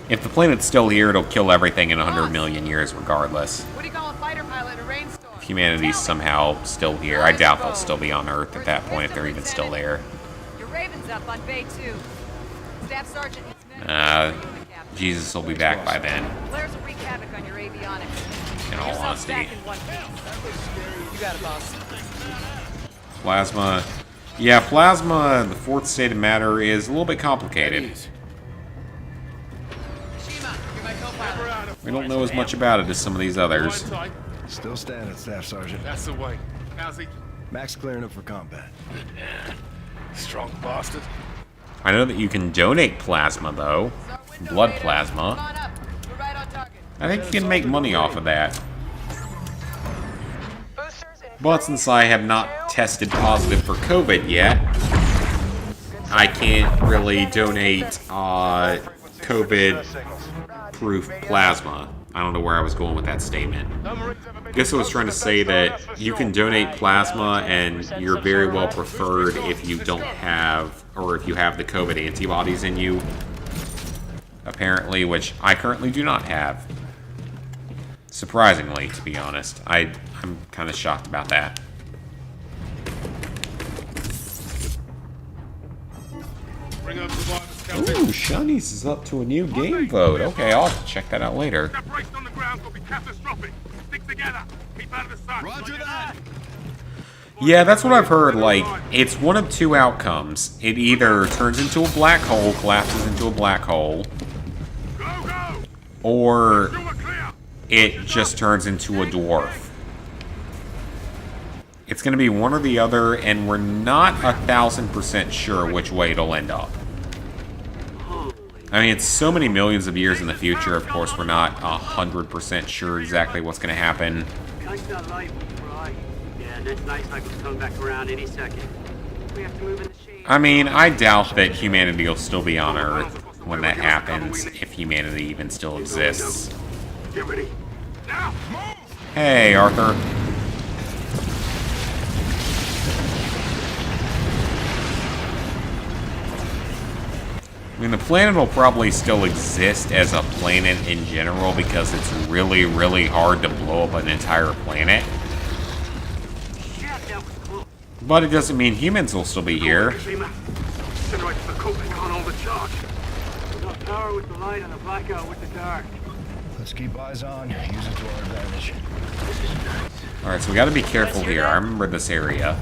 If the planet's still here, it'll kill everything in 100 million years regardless.
What do you call a fighter pilot in a rainstorm?
If humanity's somehow still here, I doubt they'll still be on Earth at that point if they're even still there.
Your Raven's up on Bay 2. Staff Sergeant needs men.
Jesus will be back by then,
Blair's will wreak havoc on your avionics.
in all
Yourself
honesty.
back in one piece.
You got it, boss.
Plasma. Yeah, plasma, the fourth state of matter, is a little bit complicated.
Shima, you're my co-pilot.
We don't know as much about it as some of these others.
Tight.
Still standing, Staff Sergeant.
That's the way. How's he?
Max clearing up for combat.
Strong bastard.
I know that you can donate plasma, though. Blood plasma.
Come on up. We're right on target.
I think you can make money off of that.
Boosters in
But since I have not tested positive for COVID yet, I can't really donate COVID-proof plasma. I don't know where I was going with that statement. I guess I was trying to say that you can donate plasma and you're very well preferred if you don't have, or if you have the COVID antibodies in you. Apparently, which I currently do not have. Surprisingly, to be honest. I'm kind of shocked about that. Ooh, Shawnee's is up to a new game vote. Okay, I'll have to check that out later. Yeah, that's what I've heard. Like, it's one of two outcomes. It either turns into a black hole, collapses into a black hole, or it just turns into a dwarf. It's going to be one or the other, and we're not 1,000% sure which way it'll end up. I mean, it's so many millions of years in the future, of course we're not 100% sure exactly what's going to happen.
Catch that light, right? Yeah, this night cycle's coming back around any second. We have to move in the shade.
I mean, I doubt that humanity will still be on Earth when that happens, if humanity even still exists.
Get ready. Now,
Hey, Arthur. I mean, the planet will probably still exist as a planet in general because it's really, really hard to blow up an entire planet. But it doesn't mean humans will still be here.
Send right to the coat and can't hold the charge. We got power with the light and a blackout with the dark.
Let's keep eyes on. Use it to our advantage.
Alright, so we gotta be careful here. I remember this area.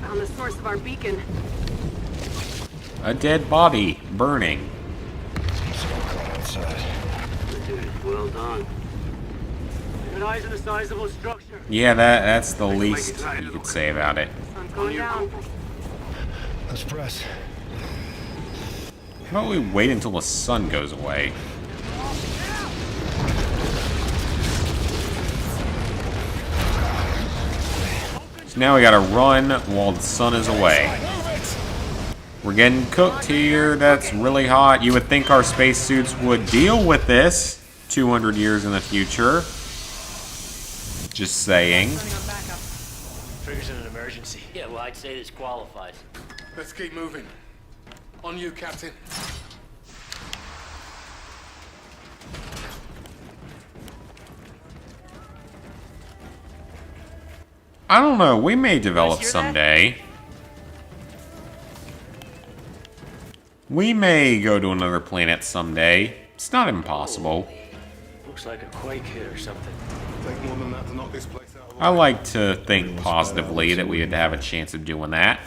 On the source of our beacon.
A dead body burning.
Well done. Good eyes on the sizable structure.
Yeah, that's the least you could say about it.
Sun's going down.
Let's press.
How about we wait until the sun goes away? So now we gotta run while the sun is away. We're getting cooked here. That's really hot. You would think our spacesuits would deal with this 200 years in the future. Just saying.
Triggers in an emergency.
Yeah, well, I'd say this qualifies.
Let's keep moving. On you, Captain.
I don't know. We may develop someday. We may go to another planet someday. It's not impossible.
Looks like a quake hit or something.
Take more than that to knock this place out of the
I like to think positively that we would have a chance of doing that.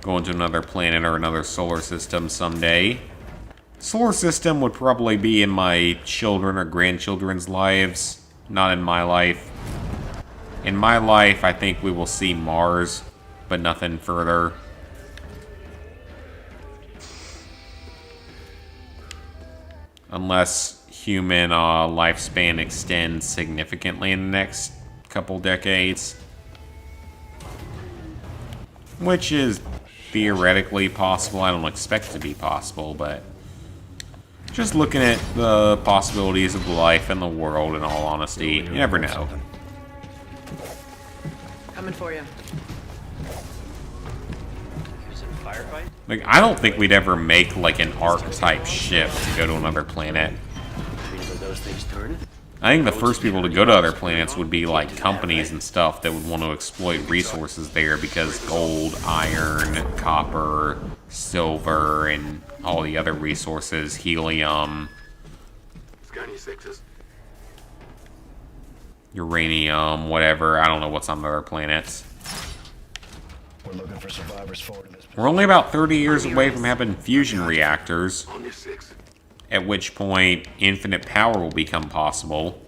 Going to another planet or another solar system someday. Solar system would probably be in my children or grandchildren's lives, not in my life. In my life, I think we will see Mars, but nothing further. Unless human lifespan extends significantly in the next couple decades. Which is theoretically possible. I don't expect it to be possible, but just looking at the possibilities of life in the world, in all honesty, you never know.
Coming for you.
Is it a firefight?
Like, I don't think we'd ever make, like, an Ark-type ship to go to another planet.
Those things turning?
I think the first people to go to other planets would be, like, companies and stuff that would want to exploit resources there because gold, iron, copper, silver, and all the other resources, helium,
Scan your sixes.
uranium, whatever. I don't know what's on other planets.
We're looking for survivors forward to this.
We're only about 30 years away from having fusion reactors,
On your six.
at which point infinite power will become possible.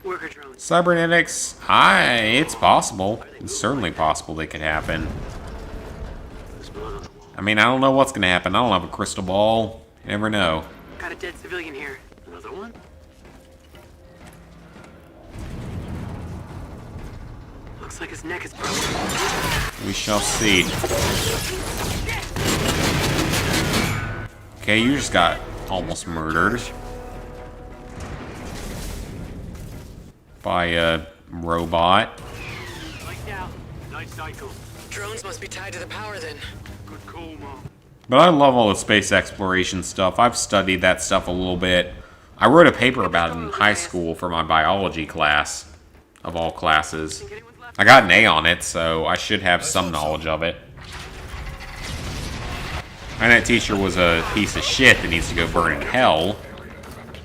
Worker drones.
Cybernetics, it's possible. It's certainly possible they could happen. I mean, I don't know what's going to happen. I don't have a crystal ball. You never know.
Got a dead civilian here. Another one? Looks like his neck is broken.
We shall see. Okay, you just got almost murdered by a robot.
Lights out. Night cycle.
Drones must be tied to the power then.
Good call, Mom.
But I love all the space exploration stuff. I've studied that stuff a little bit. I wrote a paper about it in high school for my biology class, of all classes. I got an A on it, so I should have some knowledge of it. And that teacher was a piece of shit that needs to go burn in hell,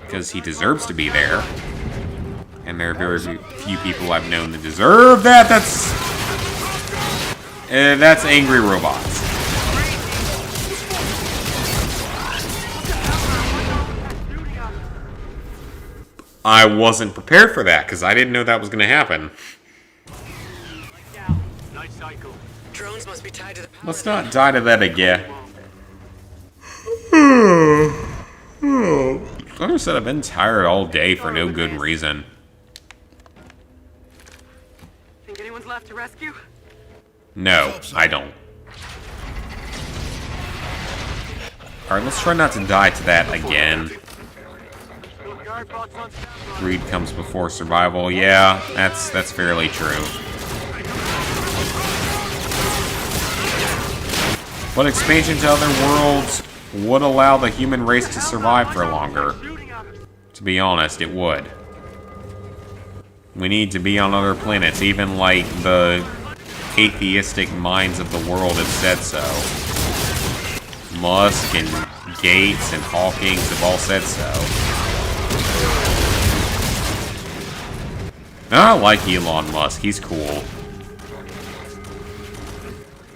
because he deserves to be there. And there are very few people I've known that deserve that. That's angry robots. I wasn't prepared for that, because I didn't know that was going to happen.
Night cycle.
Drones must be tied to the power.
Let's not die to that again. Like I said, I've been tired all day for no good reason.
Think anyone's left to rescue?
No, I don't. Alright, let's try not to die to that again. Greed comes before survival. Yeah, that's fairly true. But expansion to other worlds would allow the human race to survive for longer. To be honest, it would. We need to be on other planets, even like the atheistic minds of the world have said so. Musk and Gates and Hawkins have all said so. I like Elon Musk, he's cool.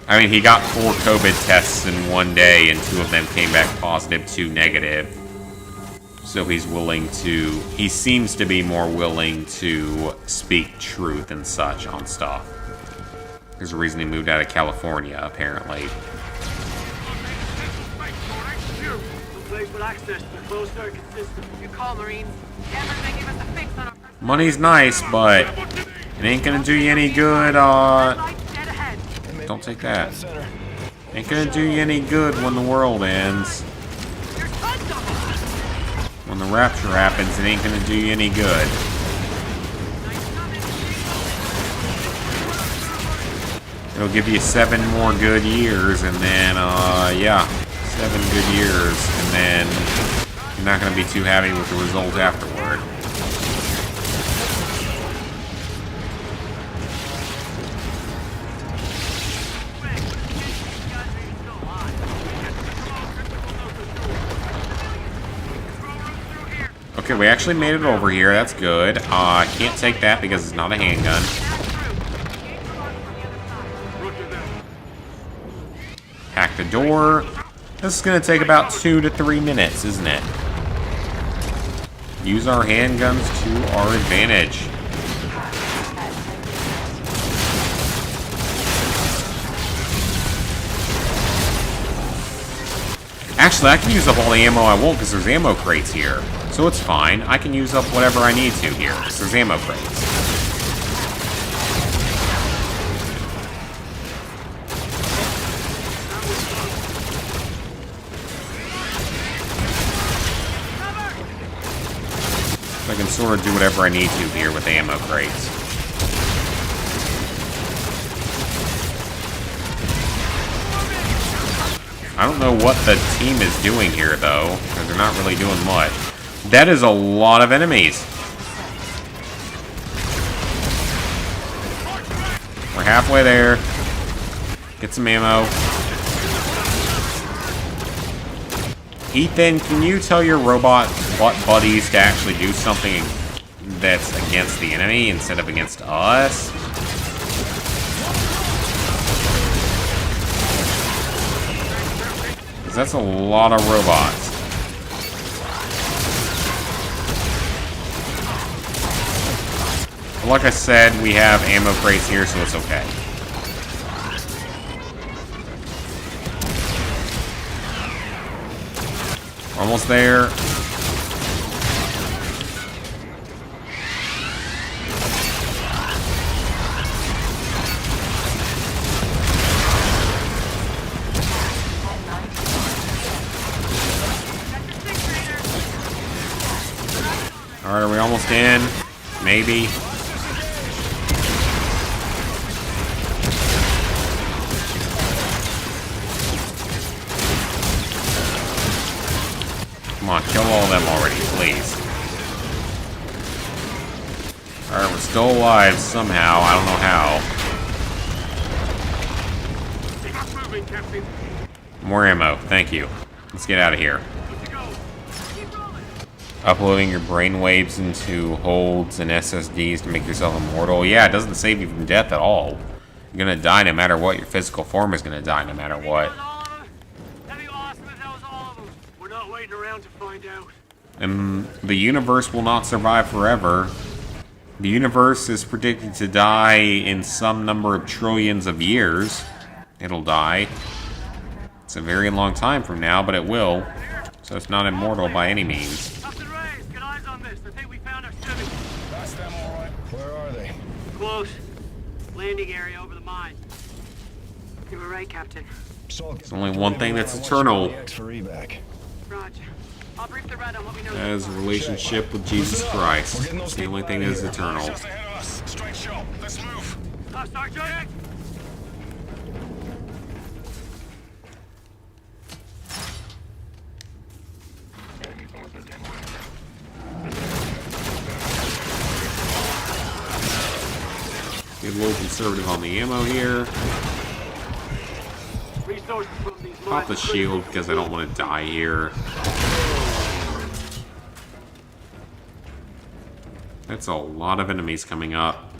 I mean, he got 4 COVID tests in one day, and 2 of them came back positive, 2 negative. So he's willing to... He seems to be more willing to speak truth and such on stuff. There's a reason he moved out of California, apparently.
Place with access to the closed circuit system. You call Marines. Everything give us a fix on our first.
Money's nice, but it ain't gonna do you any good, Don't take that. Ain't gonna do you any good when the world ends. When the rapture happens, it ain't gonna do you any good. It'll give you 7 more good years, and then, yeah, 7 good years, and then you're not gonna be too happy with the result afterward. Okay, we actually made it over here. That's good. I can't take that because it's not a handgun. Hack the door. This is going to take about 2 to 3 minutes, isn't it? Use our handguns to our advantage. Actually, I can use up all the ammo I want because there's ammo crates here. So it's fine. I can use up whatever I need to here because there's ammo crates. I can sort of do whatever I need to here with the ammo crates. I don't know what the team is doing here, though, because they're not really doing much. That is a lot of enemies. We're halfway there. Get some ammo. Ethan, can you tell your robot buddies to actually do something that's against the enemy instead of against us? Because that's a lot of robots. Like I said, we have ammo crates here, so it's okay. Almost there. Alright, are we almost in? Maybe. Come on, kill all of them already, please. Alright, we're still alive somehow. I don't know how. More ammo, thank you. Let's get out of here. Uploading your brainwaves into holds and SSDs to make yourself immortal. Yeah, it doesn't save you from death at all. You're gonna die no matter what. Your physical form is gonna die no matter what.
That'd be awesome if that was all of them. We're not waiting around to find out.
And the universe will not survive forever. The universe is predicted to die in some number of trillions of years. It'll die. It's a very long time from now, but it will. So it's not immortal by any means.
Get eyes on this. I think we found our civvy.
That's them, all right. Where are they?
Close. Landing area over the mine. You were right, Captain.
There's only one thing that's eternal.
Roger. I'll brief the red on what we know.
That is a relationship with Jesus Christ. It's the only thing that is eternal.
Straight shot. Let's move.
Sergeant!
Get a little conservative on the ammo here. Pop the shield because I don't want to die here. That's a lot of enemies coming up.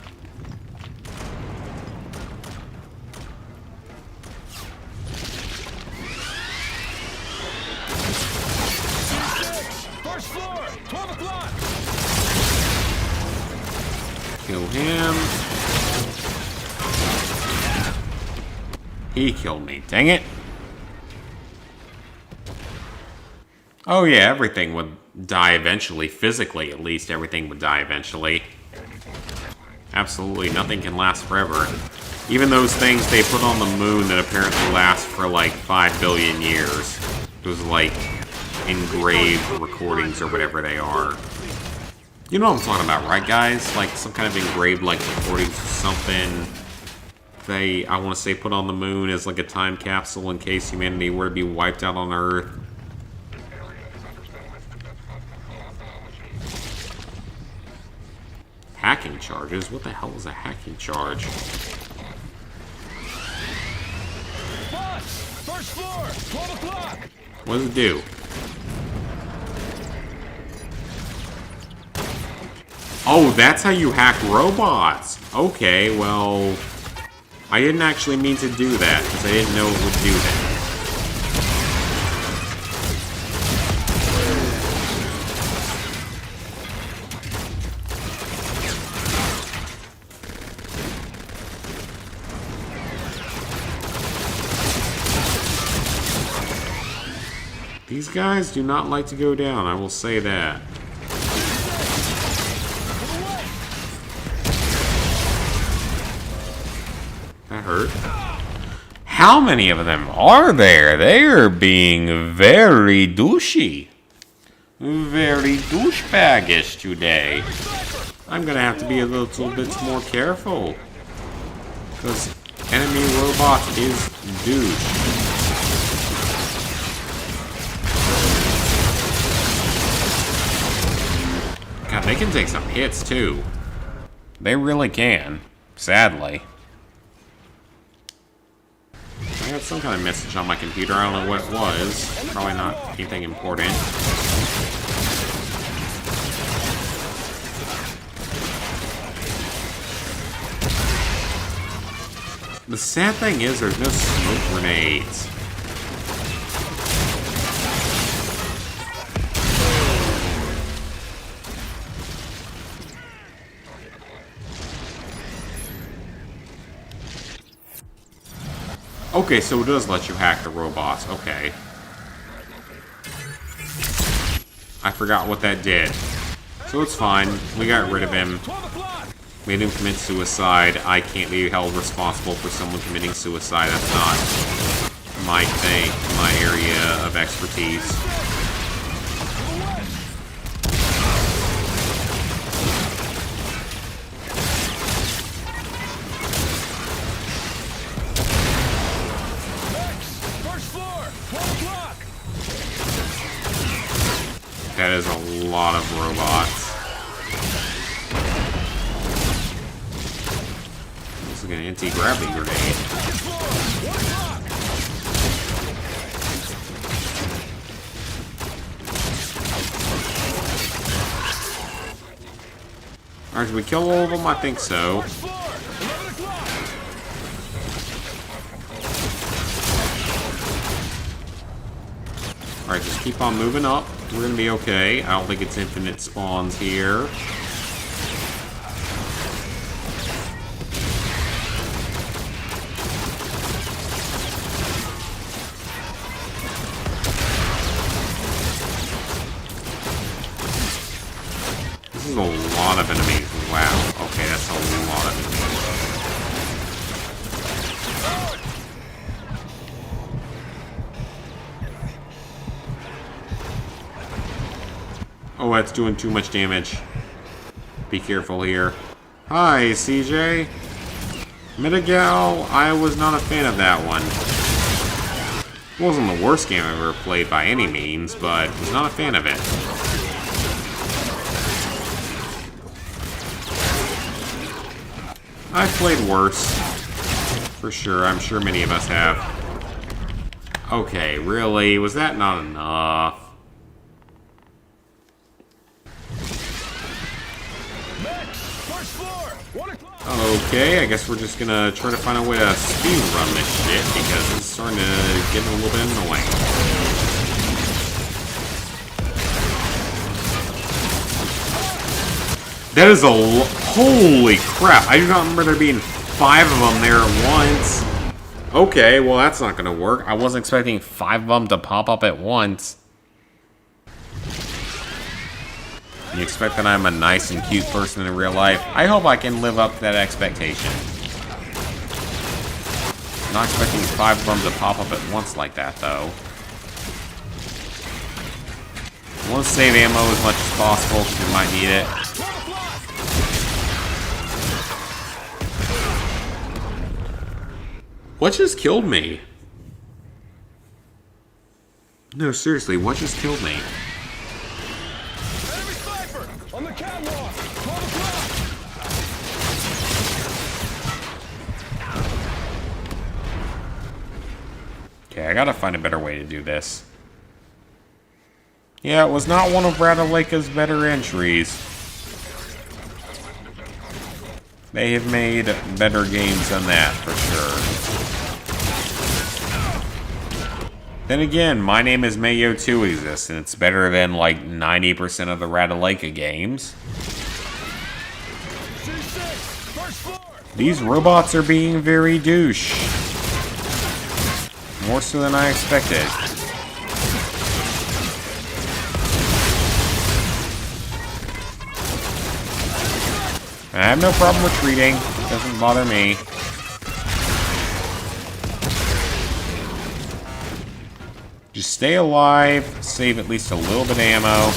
First floor, 12 o'clock.
Kill him. He killed me. Dang it. Oh yeah, everything would die eventually. Physically, at least, everything would die eventually. Absolutely, nothing can last forever. Even those things they put on the moon that apparently last for like 5 billion years. Those like engraved recordings or whatever they are. You know what I'm talking about, right guys? Like some kind of engraved like recordings or something. I want to say put on the moon as like a time capsule in case humanity were to be wiped out on Earth. Hacking charges? What the hell is a hacking charge?
Boss, first floor, 12 o'clock.
What does it do? Oh, that's how you hack robots. Okay, well, I didn't actually mean to do that because I didn't know it would do that. These guys do not like to go down, I will say that. That hurt. How many of them are there? They are being very douchey. Very douchebaggish today. I'm gonna have to be a little bit more careful. Because enemy robot is douche. God, they can take some hits, too. They really can. Sadly. I got some kind of message on my computer. I don't know what it was. Probably not anything important. The sad thing is there's no smoke grenades. Okay, so it does let you hack the robots. Okay. I forgot what that did. So it's fine. We got rid of him. Made him commit suicide. I can't be held responsible for someone committing suicide. That's not my thing, my area of expertise. lot of robots. Looks like an anti-gravity grenade. Alright, did we kill all of them? I think so. Alright, just keep on moving up. We're gonna be okay. I don't think it's infinite spawns here. This is a lot of enemies. Wow. Okay, that's a lot of enemies. Oh, that's doing too much damage. Be careful here. Hi, CJ. Metagal, I was not a fan of that one. It wasn't the worst game I've ever played by any means, but was not a fan of it. I've played worse. For sure, I'm sure many of us have. Okay, really? Was that not enough? Okay, I guess we're just gonna try to find a way to speedrun this shit because it's starting to get a little bit annoying. That is a holy crap! I do not remember there being 5 of them there at once. Okay, well that's not gonna work. I wasn't expecting 5 of them to pop up at once. You expect that I'm a nice and cute person in real life? I hope I can live up to that expectation. I'm not expecting 5 of them to pop up at once like that, though. I want to save ammo as much as possible because we might need it. What just killed me? No, seriously, what just killed me?
On the catwalk! 12 o'clock!
Okay, I gotta find a better way to do this. Yeah, it was not one of Radaleka's better entries. They have made better games than that, for sure. Then again, My Name is Mayo 2 exists, and it's better than, like, 90% of the Radaleka games. These robots are being very douche. More so than I expected. I have no problem retreating. It doesn't bother me. Just stay alive, save at least a little bit of ammo.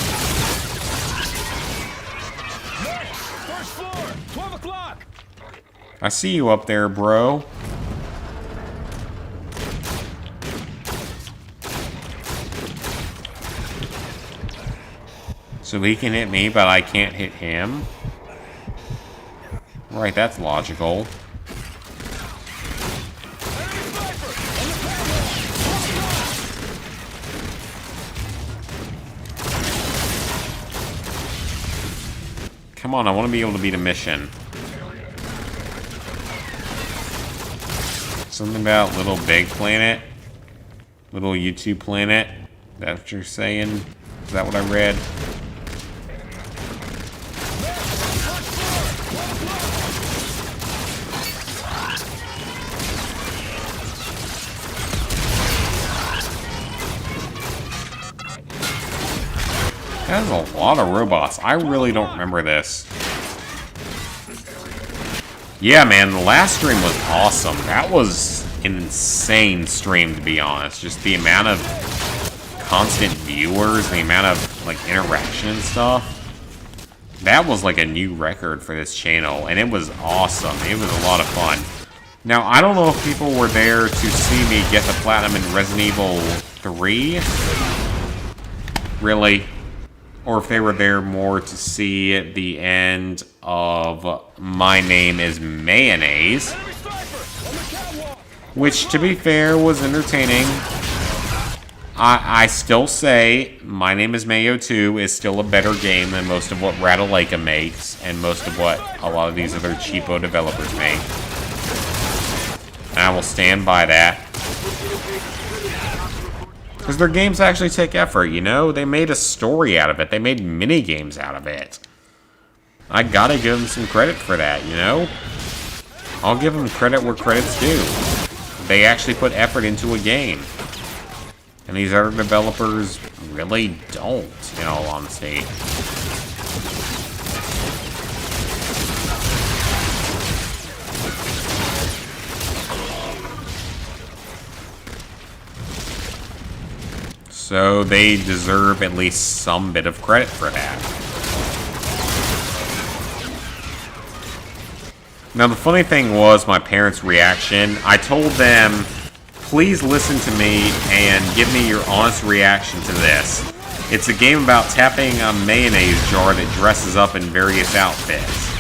First floor! 12 o'clock!
I see you up there, bro. So he can hit me, but I can't hit him? Right, that's logical. Come on, I want to be able to beat a mission. Something about Little Big Planet? Little YouTube Planet? Is that what you're saying? Is that what I read? That's a lot of robots. I really don't remember this. Yeah, man, the last stream was awesome. That was an insane stream, to be honest. Just the amount of constant viewers, the amount of, like, interaction and stuff. That was, like, a new record for this channel, and it was awesome. It was a lot of fun. Now, I don't know if people were there to see me get the platinum in Resident Evil 3. Really? or if they were there more to see the end of My Name is Mayonnaise, which, to be fair, was entertaining. I still say My Name is Mayo 2 is still a better game than most of what Ratalaika makes and most of what a lot of these other cheapo developers make. And I will stand by that. Because their games actually take effort, you know? They made a story out of it. They made mini games out of it. I gotta give them some credit for that, you know? I'll give them credit where credit's due. They actually put effort into a game. And these other developers really don't, in all honesty. So they deserve at least some bit of credit for that. Now the funny thing was my parents' reaction. I told them, please listen to me and give me your honest reaction to this. It's a game about tapping a mayonnaise jar that dresses up in various outfits.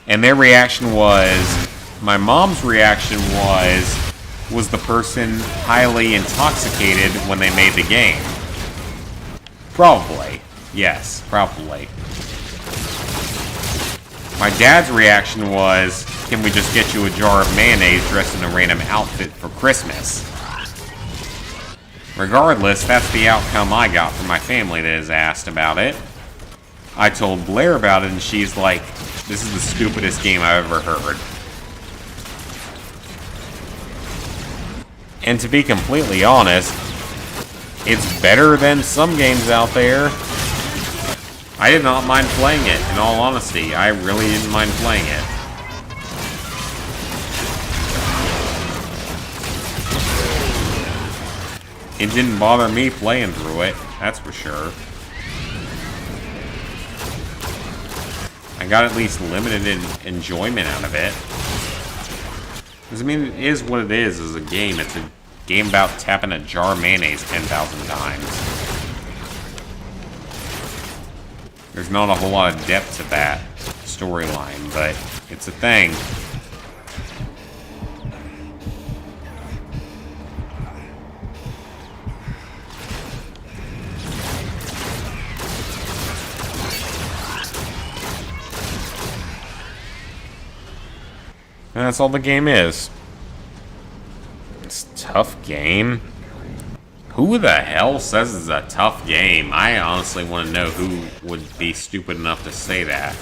And their reaction was, my mom's reaction was the person highly intoxicated when they made the game? Probably. Yes, probably. My dad's reaction was, can we just get you a jar of mayonnaise dressed in a random outfit for Christmas? Regardless, that's the outcome I got from my family that has asked about it. I told Blair about it and she's like, this is the stupidest game I've ever heard. And to be completely honest, it's better than some games out there. I did not mind playing it, in all honesty. I really didn't mind playing it. It didn't bother me playing through it, that's for sure. I got at least limited enjoyment out of it. Because, I mean, it is what it is as a game. It's a game about tapping a jar of mayonnaise 10,000 times. There's not a whole lot of depth to that storyline, but it's a thing. And that's all the game is. It's a tough game. Who the hell says it's a tough game? I honestly want to know who would be stupid enough to say that.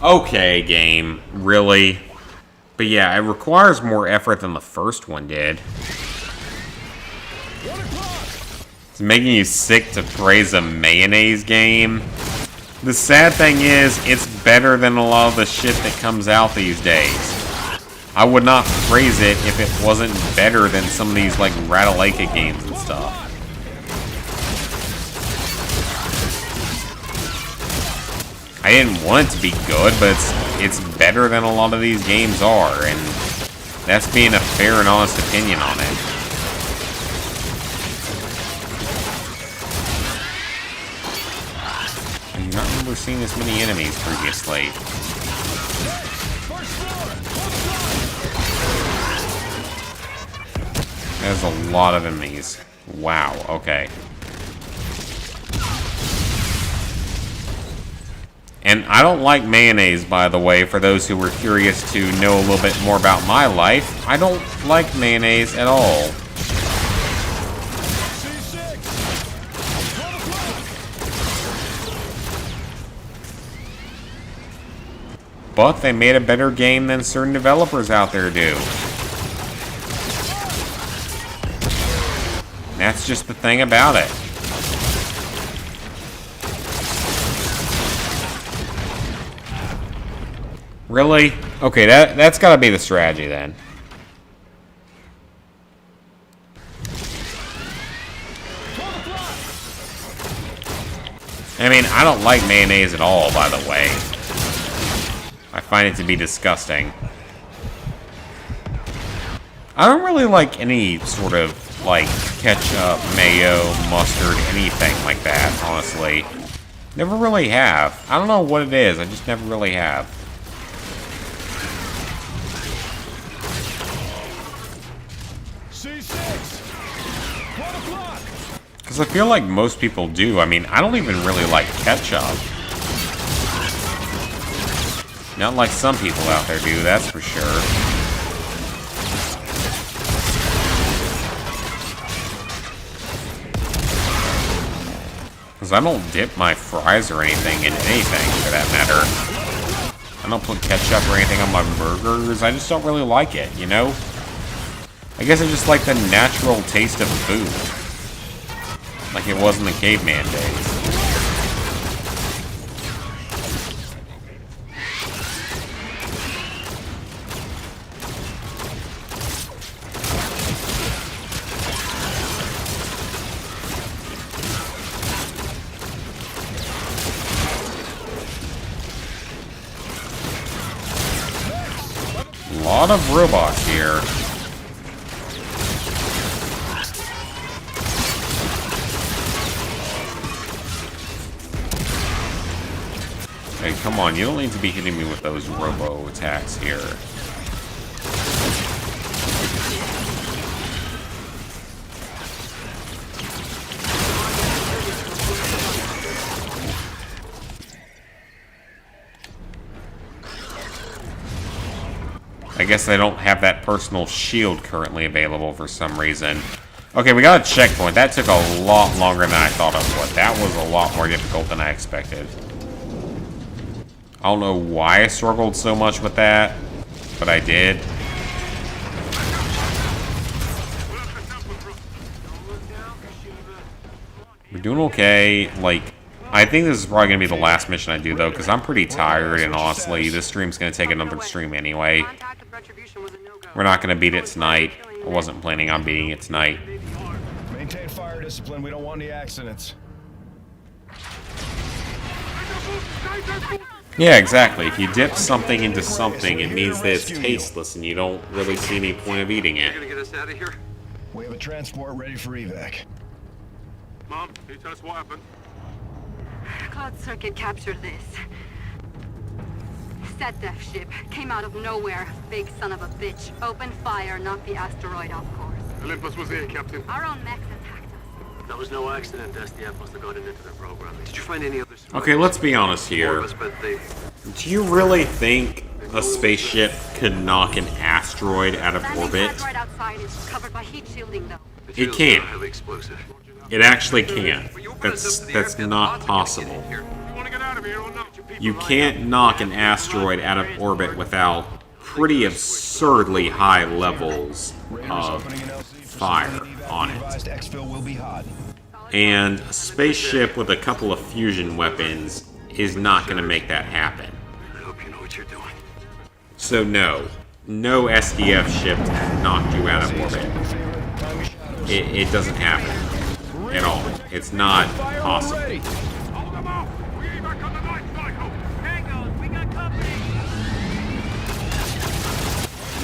Okay, game. Really? But yeah, it requires more effort than the first one did. It's making you sick to praise a mayonnaise game. The sad thing is, it's better than a lot of the shit that comes out these days. I would not praise it if it wasn't better than some of these, like, Ratalaika games and stuff. I didn't want it to be good, but it's better than a lot of these games are, and that's being a fair and honest opinion on it. I do not remember seeing this many enemies previously. There's a lot of enemies. Wow, okay. And I don't like mayonnaise, by the way, for those who were curious to know a little bit more about my life. I don't like mayonnaise at all. But they made a better game than certain developers out there do. That's just the thing about it. Really? Okay, that's gotta be the strategy then. I mean, I don't like mayonnaise at all, by the way. I find it to be disgusting. I don't really like any sort of, like, ketchup, mayo, mustard, anything like that, honestly. Never really have. I don't know what it is, I just never really have. Because I feel like most people do. I mean, I don't even really like ketchup. Not like some people out there do, that's for sure. Because I don't dip my fries or anything in anything, for that matter. I don't put ketchup or anything on my burgers. I just don't really like it, you know? I guess I just like the natural taste of food. Like it was in the caveman days. A lot of robots here. Hey, come on, you don't need to be hitting me with those robo attacks here. I guess I don't have that personal shield currently available for some reason. Okay, we got a checkpoint. That took a lot longer than I thought it would. That was a lot more difficult than I expected. I don't know why I struggled so much with that, but I did. We're doing okay. Like, I think this is probably going to be the last mission I do, though, because I'm pretty tired, and honestly, this stream's going to take another stream anyway. We're not going to beat it tonight. I wasn't planning on beating it tonight.
Maintain fire discipline. We don't want any accidents.
Yeah, exactly. If you dip something into something, it means that it's tasteless, and you don't really see any point of eating it.
Get us out of here. We have a transport ready for evac.
Mom, can you tell us what happened?
Cloud Circuit captured this. Set-def ship came out of nowhere. Big son of a bitch. Opened fire, knocked the asteroid off course.
Olympus was here, Captain.
Our own mechs attacked us.
That was no accident. SDF must have gotten into their programming. Did you find any other...
Okay, let's be honest here. Do you really think a spaceship could knock an asteroid out of orbit?
Asteroid outside is covered by heat shielding, though.
It can't. It actually can't. That's not possible. You can't knock an asteroid out of orbit without pretty absurdly high levels of fire on it. And a spaceship with a couple of fusion weapons is not going to make that happen. So no SDF ship knocked you out of orbit. It doesn't happen at all. It's not possible.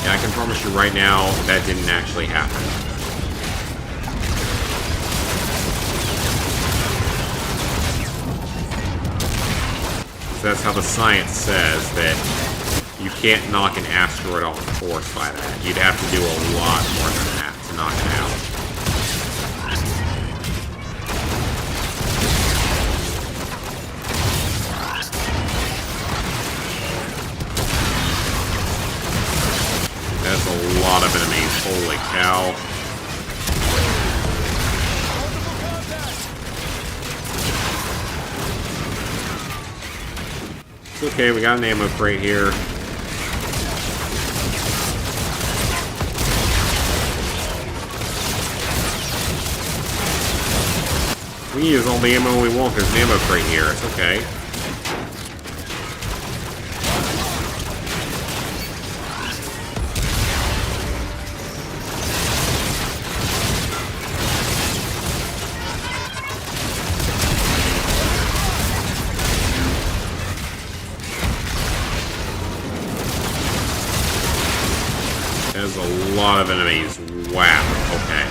And I can promise you right now, that didn't actually happen. So that's how the science says that you can't knock an asteroid off course by that. You'd have to do a lot more than that to knock it out. That's a lot of enemies. Holy cow. It's okay, we got an ammo crate here. We can use all the ammo we want. There's an ammo crate here. It's okay. There's a lot of enemies. Wow, okay.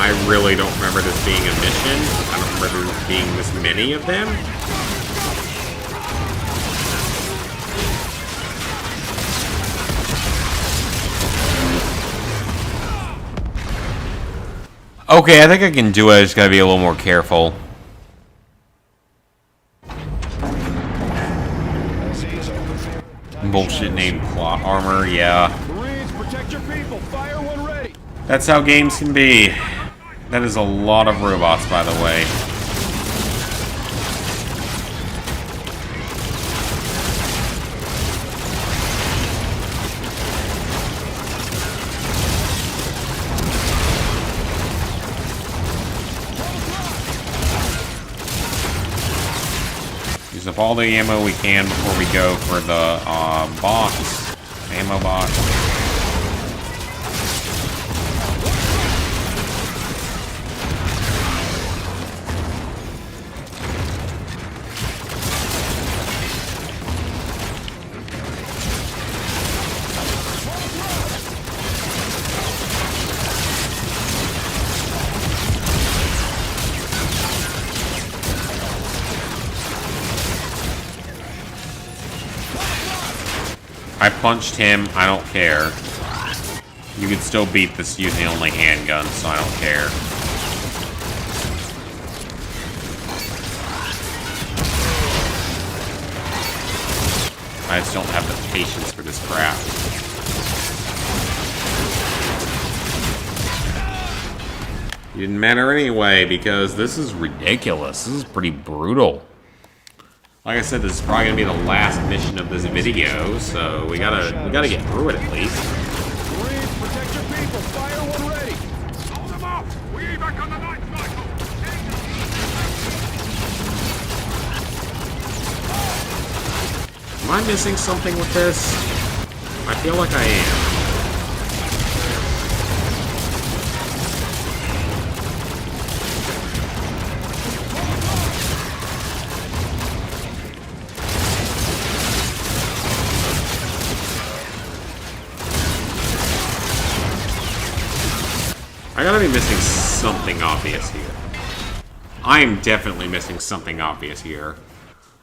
I really don't remember this being a mission. I don't remember there being this many of them. Okay, I think I can do it. I just gotta be a little more careful. Bullshit named plot armor, yeah.
Marines, protect your people. Fire when ready.
That's how games can be. That is a lot of robots, by the way. Use up all the ammo we can before we go for the box. Ammo box. I punched him, I don't care. You can still beat this using only handgun, so I don't care. I just don't have the patience for this crap. It didn't matter anyway, because this is ridiculous. This is pretty brutal. Like I said, this is probably gonna be the last mission of this video, so we gotta get through it at least.
Marines, protect your people. Fire when ready. Hold them up. We evac on the night cycle.
Am I missing something with this? I feel like I am. I gotta be missing something obvious here. I am definitely missing something obvious here.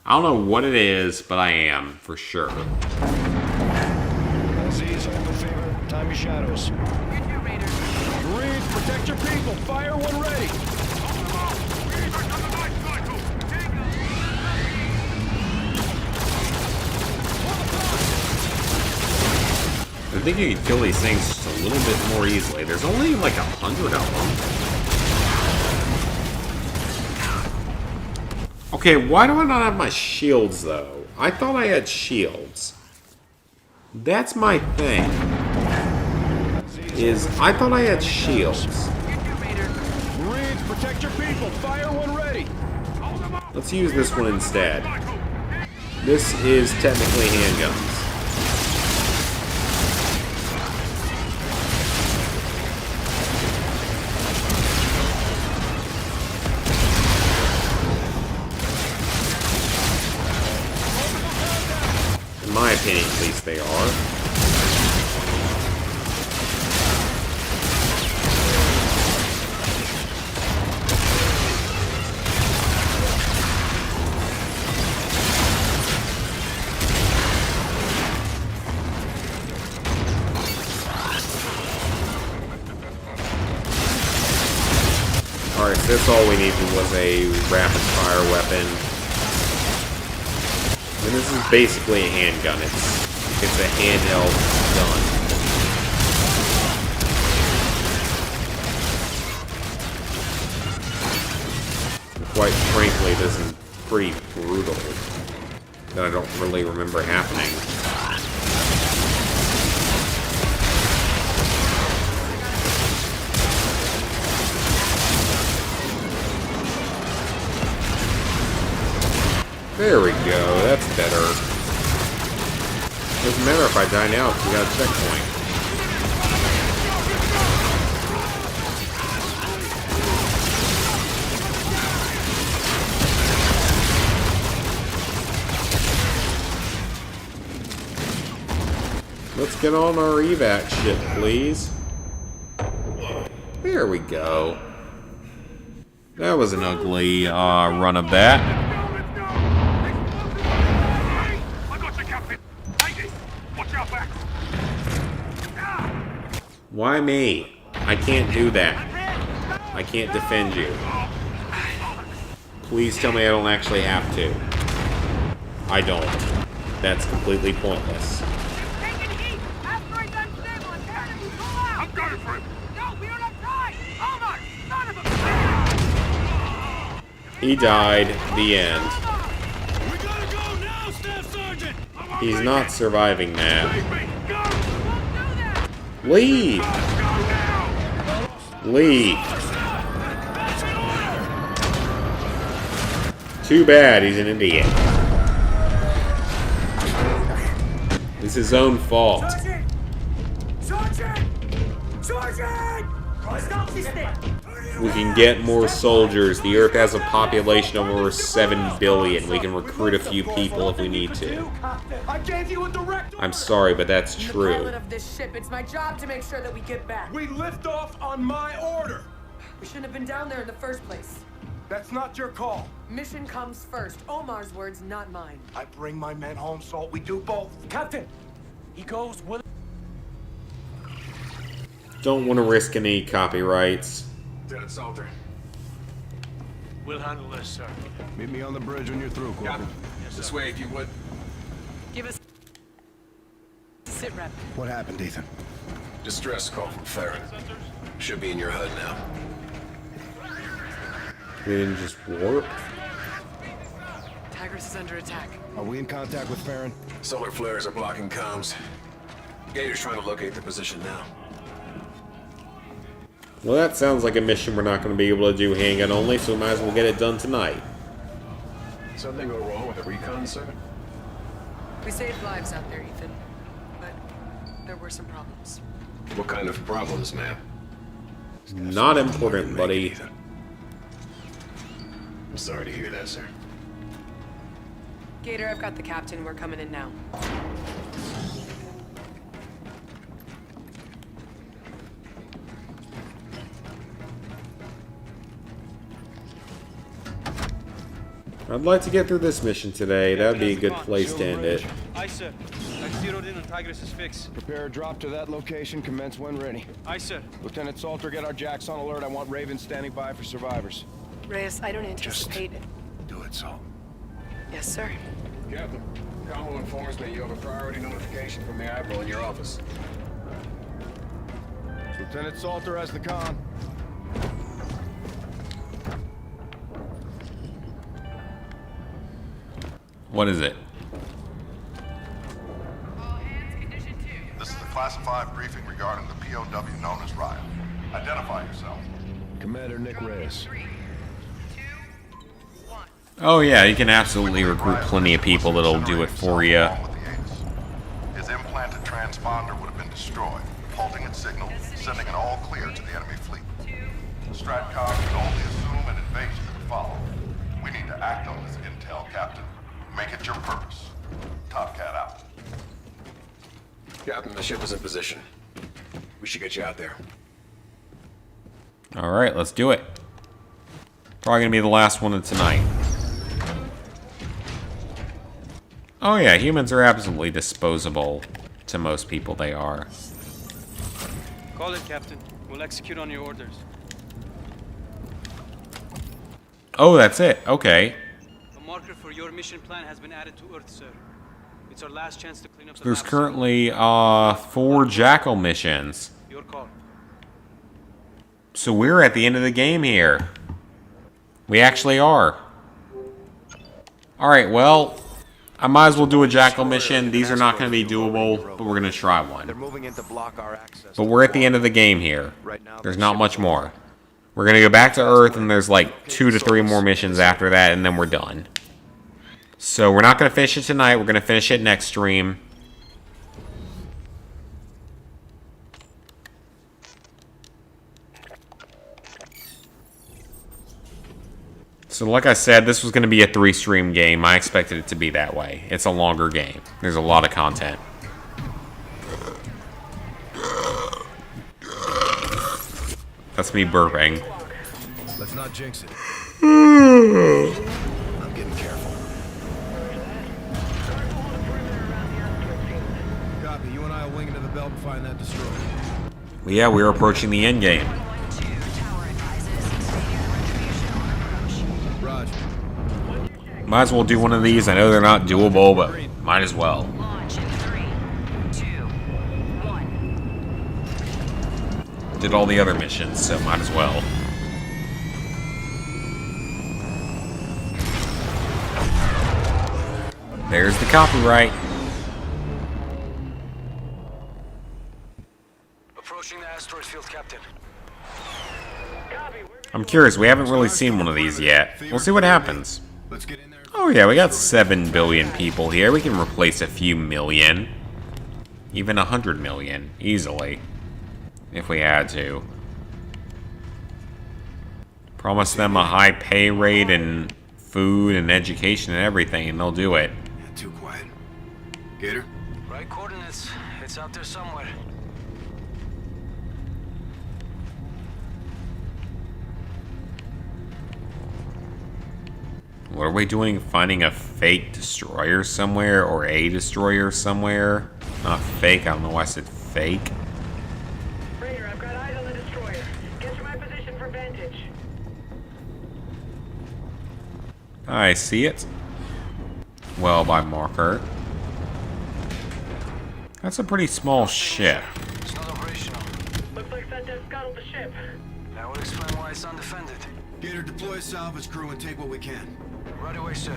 I don't know what it is, but I am, for sure.
LZ's all in favor. Time your shadows.
Get you, Raiders.
Marines, protect your people. Fire when ready. Hold them up. We evac on the night cycle.
I think you can kill these things just a little bit more easily. There's only like 100 of them. Okay, why do I not have my shields though? I thought I had shields. That's my thing. I thought I had shields.
Marines, protect your people. Fire when ready.
Let's use this one instead. This is technically handguns. In my opinion, at least they are. Alright, so that's all we needed was a rapid fire weapon. And this is basically a handgun. It's a handheld gun. And quite frankly, this is pretty brutal. That I don't really remember happening. There we go, that's better. Doesn't matter if I die now because we got a checkpoint. Let's get on our evac ship, please. There we go. That was an ugly run of that.
I got you, Captain. Take this. Watch out back.
Why me? I can't do that. I can't defend you. Please tell me I don't actually have to. I don't. That's completely pointless.
Taking heat! Asteroid's unstable and Paradise will pull out!
I'm going for him.
No, we don't have time! Omar! Son of a...
He died. The end.
We gotta go now, Staff Sergeant!
He's not surviving that.
Won't do that!
Leave! Leave. Too bad he's an idiot. It's his own fault.
Sergeant! Sergeant! Sergeant! Stop this thing!
We can get more soldiers. The Earth has a population of over 7 billion. We can recruit a few people if we need to.
I gave you a directive!
I'm sorry, but that's true.
Pilot of this ship, it's my job to make sure that we get back.
We lift off on my order.
We shouldn't have been down there in the first place.
That's not your call.
Mission comes first. Omar's words, not mine.
I bring my men home, Salt. We do both.
Captain! He goes with...
Don't want to risk any copyrights.
Lieutenant Salter.
We'll handle this, sir.
Meet me on the bridge when you're through, Corporal.
This way, if you would.
Give us a sit rep.
What happened, Ethan?
Distress call from Farron. Should be in your HUD now.
We didn't just warp.
Tigris is under attack.
Are we in contact with Farron?
Solar flares are blocking comms. Gator's trying to locate the position now.
Well, that sounds like a mission we're not going to be able to do handgun only, so we might as well get it done tonight.
Something go wrong with the recon, sir?
We saved lives out there, Ethan. But there were some problems.
What kind of problems, ma'am?
Not important, buddy.
I'm sorry to hear that, sir.
Gator, I've got the captain. We're coming in now.
I'd like to get through this mission today. That'd be a good place to end it.
Aye, sir. I've zeroed in on Tigris' fix.
Prepare a drop to that location. Commence when ready.
Aye, sir.
Lieutenant Salter, get our jacks on alert. I want Raven standing by for survivors.
Reyes, I don't anticipate it.
Do it, Salt.
Yes, sir.
Captain, Commo informs me you have a priority notification from the Admiral in your office.
Lieutenant Salter has the con.
What is it?
This is a classified briefing regarding the POW known as Ryan. Identify yourself.
Commander Nick Reyes.
Oh yeah, you can absolutely recruit plenty of people that'll do it for you.
His implanted transponder would have been destroyed, halting its signal, sending an all clear to the enemy fleet. Stratcom can only assume an invasion would follow. We need to act on this intel, Captain. Make it your purpose. Top Cat out.
Captain, the ship is in position. We should get you out there.
Alright, let's do it. Probably gonna be the last one of tonight. Oh yeah, humans are absolutely disposable. To most people, they are.
Call it, Captain. We'll execute on your orders.
Oh, that's it. Okay.
A marker for your mission plan has been added to Earth, sir. It's our last chance to clean up the
There's
map,
currently 4 Jackal missions.
sir. Your call.
So we're at the end of the game here. We actually are. Alright, well, I might as well do a Jackal mission. These are not going to be doable, but we're going to try one.
They're moving in to block our access.
But we're at the end of the game here. There's not much more. We're going to go back to Earth, and there's like 2 to 3 more missions after that, and then we're done. So we're not going to finish it tonight. We're going to finish it next stream. So like I said, this was going to be a 3-stream game. I expected it to be that way. It's a longer game. There's a lot of content. That's me burping.
Let's not jinx it. I'm getting careful. Copy. You and I will wing into the belt and find that destroyer.
Well, yeah, we're approaching the end game.
Roger.
Might as well do one of these. I know they're not doable, but might as well.
Launch in 3, 2, 1.
Did all the other missions, so might as well. There's the copyright.
Approaching the asteroid field, Captain.
I'm curious, we haven't really seen one of these yet. We'll see what happens.
Let's get in there.
Oh yeah, we got 7 billion people here. We can replace a few million. Even 100 million, easily. If we had to. Promise them a high pay rate and food and education and everything, and they'll do it.
Too quiet. Gator?
Right coordinates. It's out there somewhere.
What are we doing? Finding a fake destroyer somewhere? Or a destroyer somewhere? Not fake, I don't know why I said fake.
Raider, I've got eyes on the destroyer. Get to my position for vantage.
I see it. Well, by marker. That's a pretty small ship.
It's not operational.
Looks like Sundev scuttled the ship.
That would explain why it's undefended.
Gator, deploy a salvage crew and take what we can.
Right away, sir.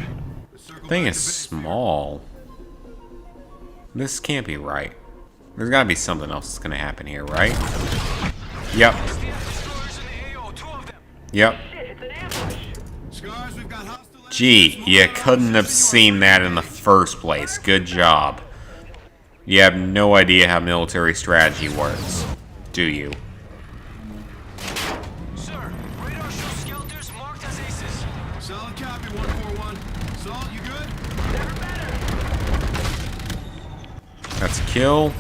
Thing is small. This can't be right. There's gotta be something else that's gonna happen here, right? Yep. Yep.
Scars, we've got hostile.
Gee, you couldn't have seen that in the first place. Good job. You have no idea how military strategy works, do you?
Sir, radar shows skelters marked as aces.
Solid copy, 141. Salt, you good?
That's a kill.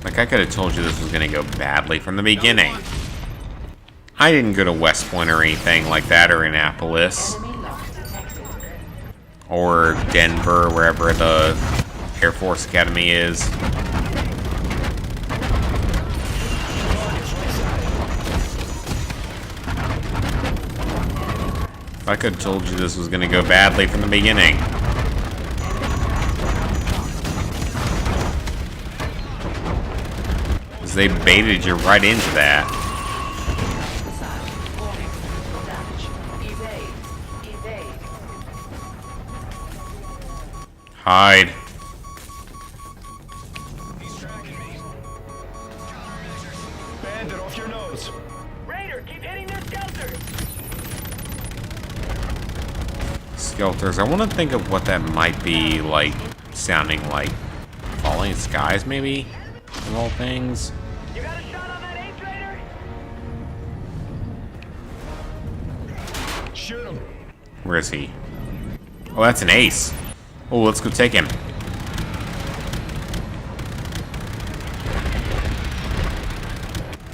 Like, I could have told you this was gonna go badly from the beginning. I didn't go to West Point or anything like that, or Annapolis. Or Denver, wherever the Air Force Academy is. I could have told you this was going to go badly from the beginning. Because they baited you right into that. Hide.
He's tracking me.
Bandit, off your nose.
Raider, keep hitting their skelters.
Skelters. I want to think of what that might be like, sounding like. Falling skies, maybe? Of all things.
You got a shot on that ace, Raider?
Shoot him.
Where is he? Oh, that's an ace. Oh, let's go take him.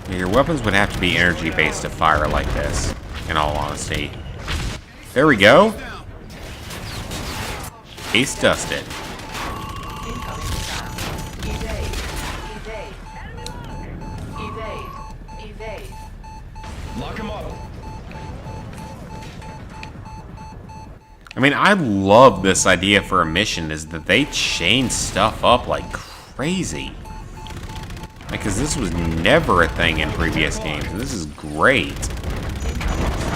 Yeah, your weapons would have to be energy-based to fire like this, in all honesty. There we go. Ace dusted.
Lock him up.
I mean, I love this idea for a mission, is that they chain stuff up like crazy. Because this was never a thing in previous games. This is great.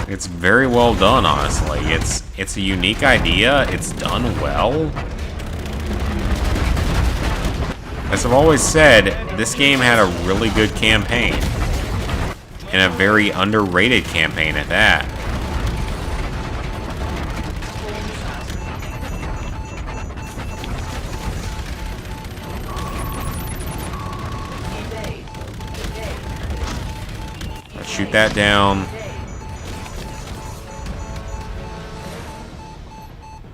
It's very well done, honestly. It's a unique idea. It's done well. As I've always said, this game had a really good campaign. And a very underrated campaign at that. Shoot that down.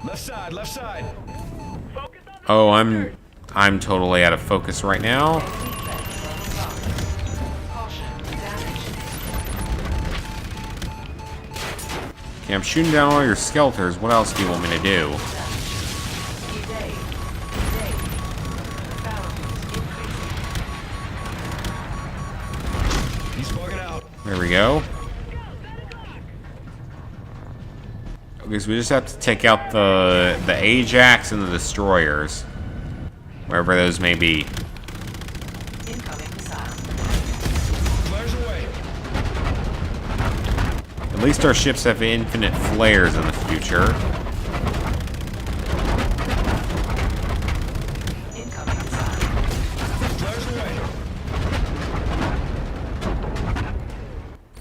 Left side, left side.
Oh, I'm totally out of focus right now. Yeah, I'm shooting down all your skeletons. What else do you want me to do? There we go. Okay, so we just have to take out the Ajax and the destroyers. Wherever those may be. At least our ships have infinite flares in the future.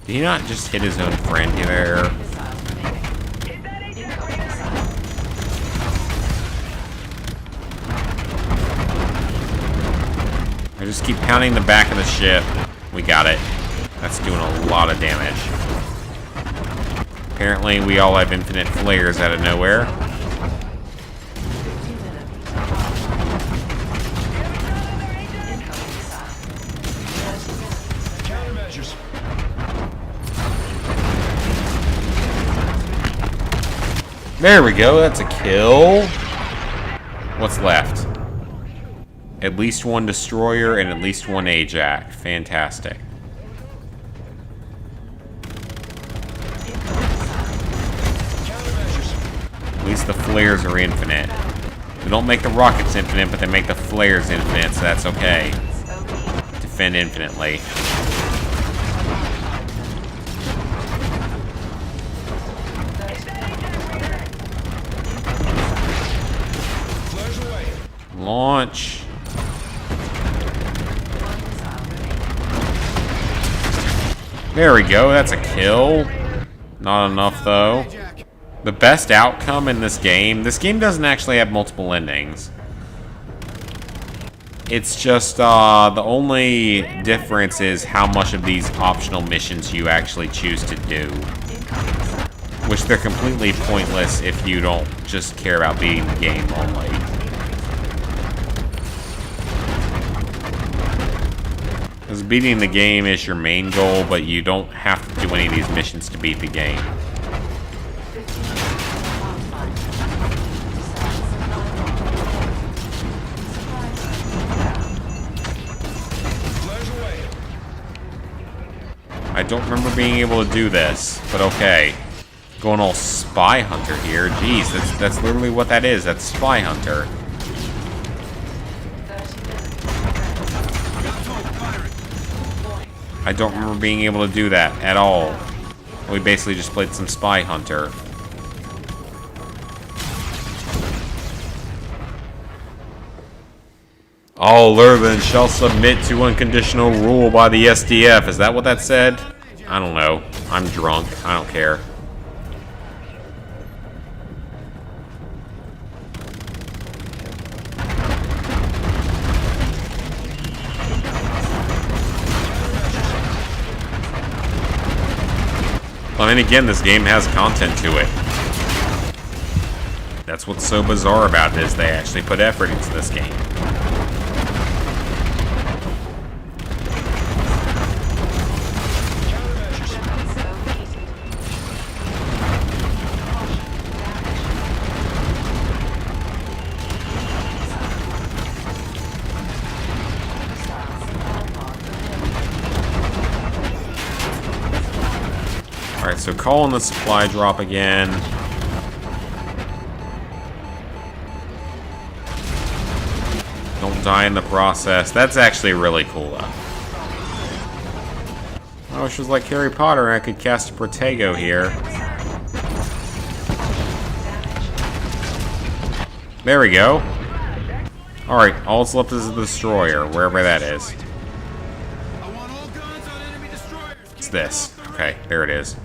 Did he not just hit his own friend there? I just keep pounding the back of the ship. We got it. That's doing a lot of damage. Apparently, we all have infinite flares out of nowhere. There we go, that's a kill. What's left? At least one destroyer and at least one Ajax. Fantastic. At least the flares are infinite. They don't make the rockets infinite, but they make the flares infinite, so that's okay. Defend infinitely. Launch. There we go, that's a kill. Not enough, though. The best outcome in this game doesn't actually have multiple endings. It's just, the only difference is how much of these optional missions you actually choose to do. Which they're completely pointless if you don't just care about beating the game only. Because beating the game is your main goal, but you don't have to do any of these missions to beat the game. I don't remember being able to do this, but okay. Going all spy hunter here. Jeez, that's literally what that is. That's spy hunter. I don't remember being able to do that at all. We basically just played some spy hunter. All Lurven shall submit to unconditional rule by the SDF. Is that what that said? I don't know. I'm drunk. I don't care. I mean, again, this game has content to it. That's what's so bizarre about it, is they actually put effort into this game. Alright, so calling the supply drop again. Don't die in the process. That's actually really cool, though. I wish it was like Harry Potter and I could cast a Protego here. There we go. Alright, all that's left is the destroyer, wherever that is. It's this. Okay, there it is.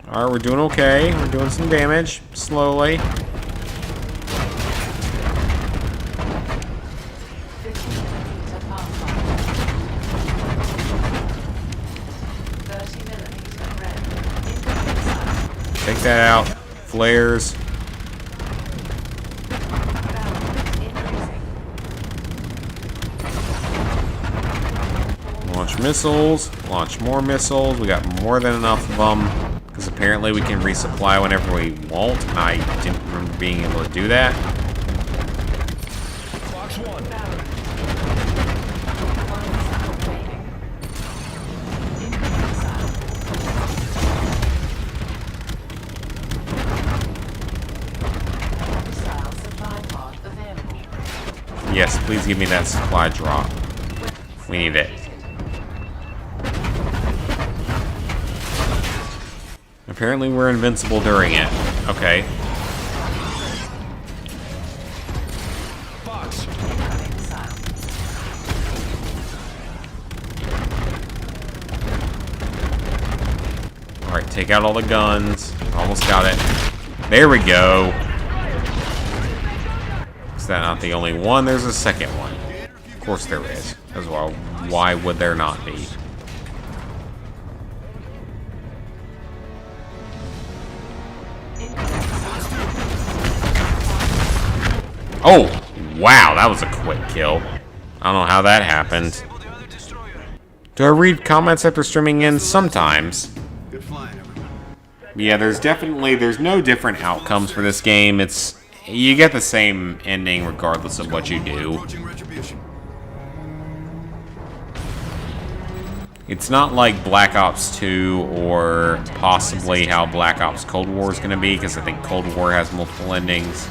Alright, we're doing okay. We're doing some damage. Slowly. that out. Flares. Launch missiles. Launch more missiles. We got more than enough of them. Because apparently we can resupply whenever we want. I didn't remember being able to do that.
Box 1.
Yes, please give me that supply drop. We need it. Apparently we're invincible during it. Okay.
Box.
Alright, take out all the guns. Almost got it. There we go. Is that not the only one? There's a second one. Of course there is. As well. Why would there not be? Oh! Wow, that was a quick kill. I don't know how that happened. Do I read comments after streaming in? Sometimes.
Good flying, everyone.
Yeah, there's no different outcomes for this game. You get the same ending regardless of what you do.
Approaching retribution.
It's not like Black Ops 2 or possibly how Black Ops Cold War is going to be, because I think Cold War has multiple endings.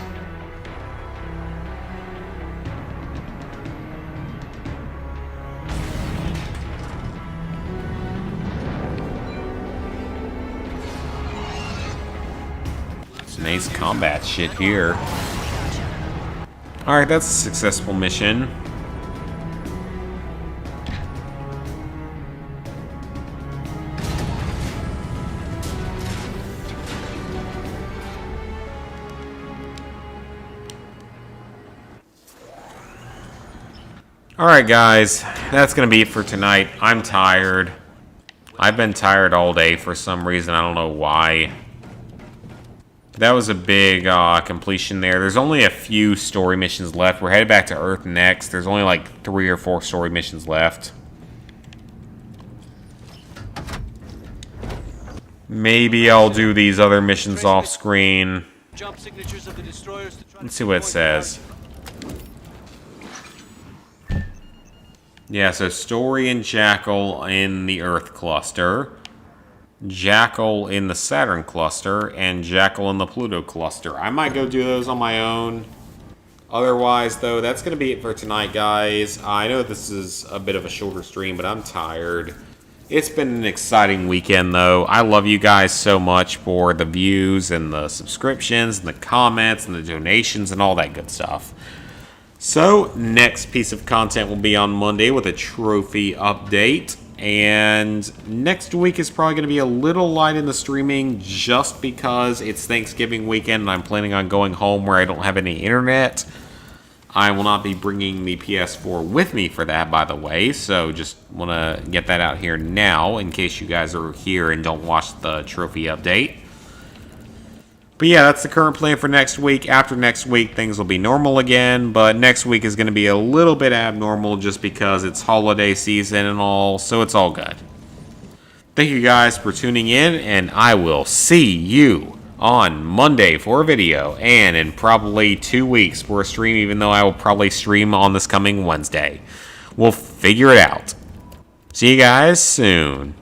Nice combat shit here. Alright, that's a successful mission. Alright guys, that's gonna be it for tonight. I'm tired. I've been tired all day for some reason, I don't know why. That was a big completion there. There's only a few story missions left. We're headed back to Earth next. There's only like 3 or 4 story missions left. Maybe I'll do these other missions off screen.
Jump signatures of the destroyers to try
Let's see what it says. Yeah, so Story and Jackal in the Earth cluster. Jackal in the Saturn cluster, and Jackal in the Pluto cluster. I might go do those on my own. Otherwise, though, that's going to be it for tonight, guys. I know this is a bit of a shorter stream, but I'm tired. It's been an exciting weekend, though. I love you guys so much for the views and the subscriptions and the comments and the donations and all that good stuff. So, next piece of content will be on Monday with a trophy update. And next week is probably going to be a little light in the streaming just because it's Thanksgiving weekend and I'm planning on going home where I don't have any internet. I will not be bringing the PS4 with me for that, by the way, so just want to get that out here now in case you guys are here and don't watch the trophy update. But yeah, that's the current plan for next week. After next week, things will be normal again, but next week is going to be a little bit abnormal just because it's holiday season and all, so it's all good. Thank you guys for tuning in, and I will see you on Monday for a video, and in probably 2 weeks for a stream, even though I will probably stream on this coming Wednesday. We'll figure it out. See you guys soon.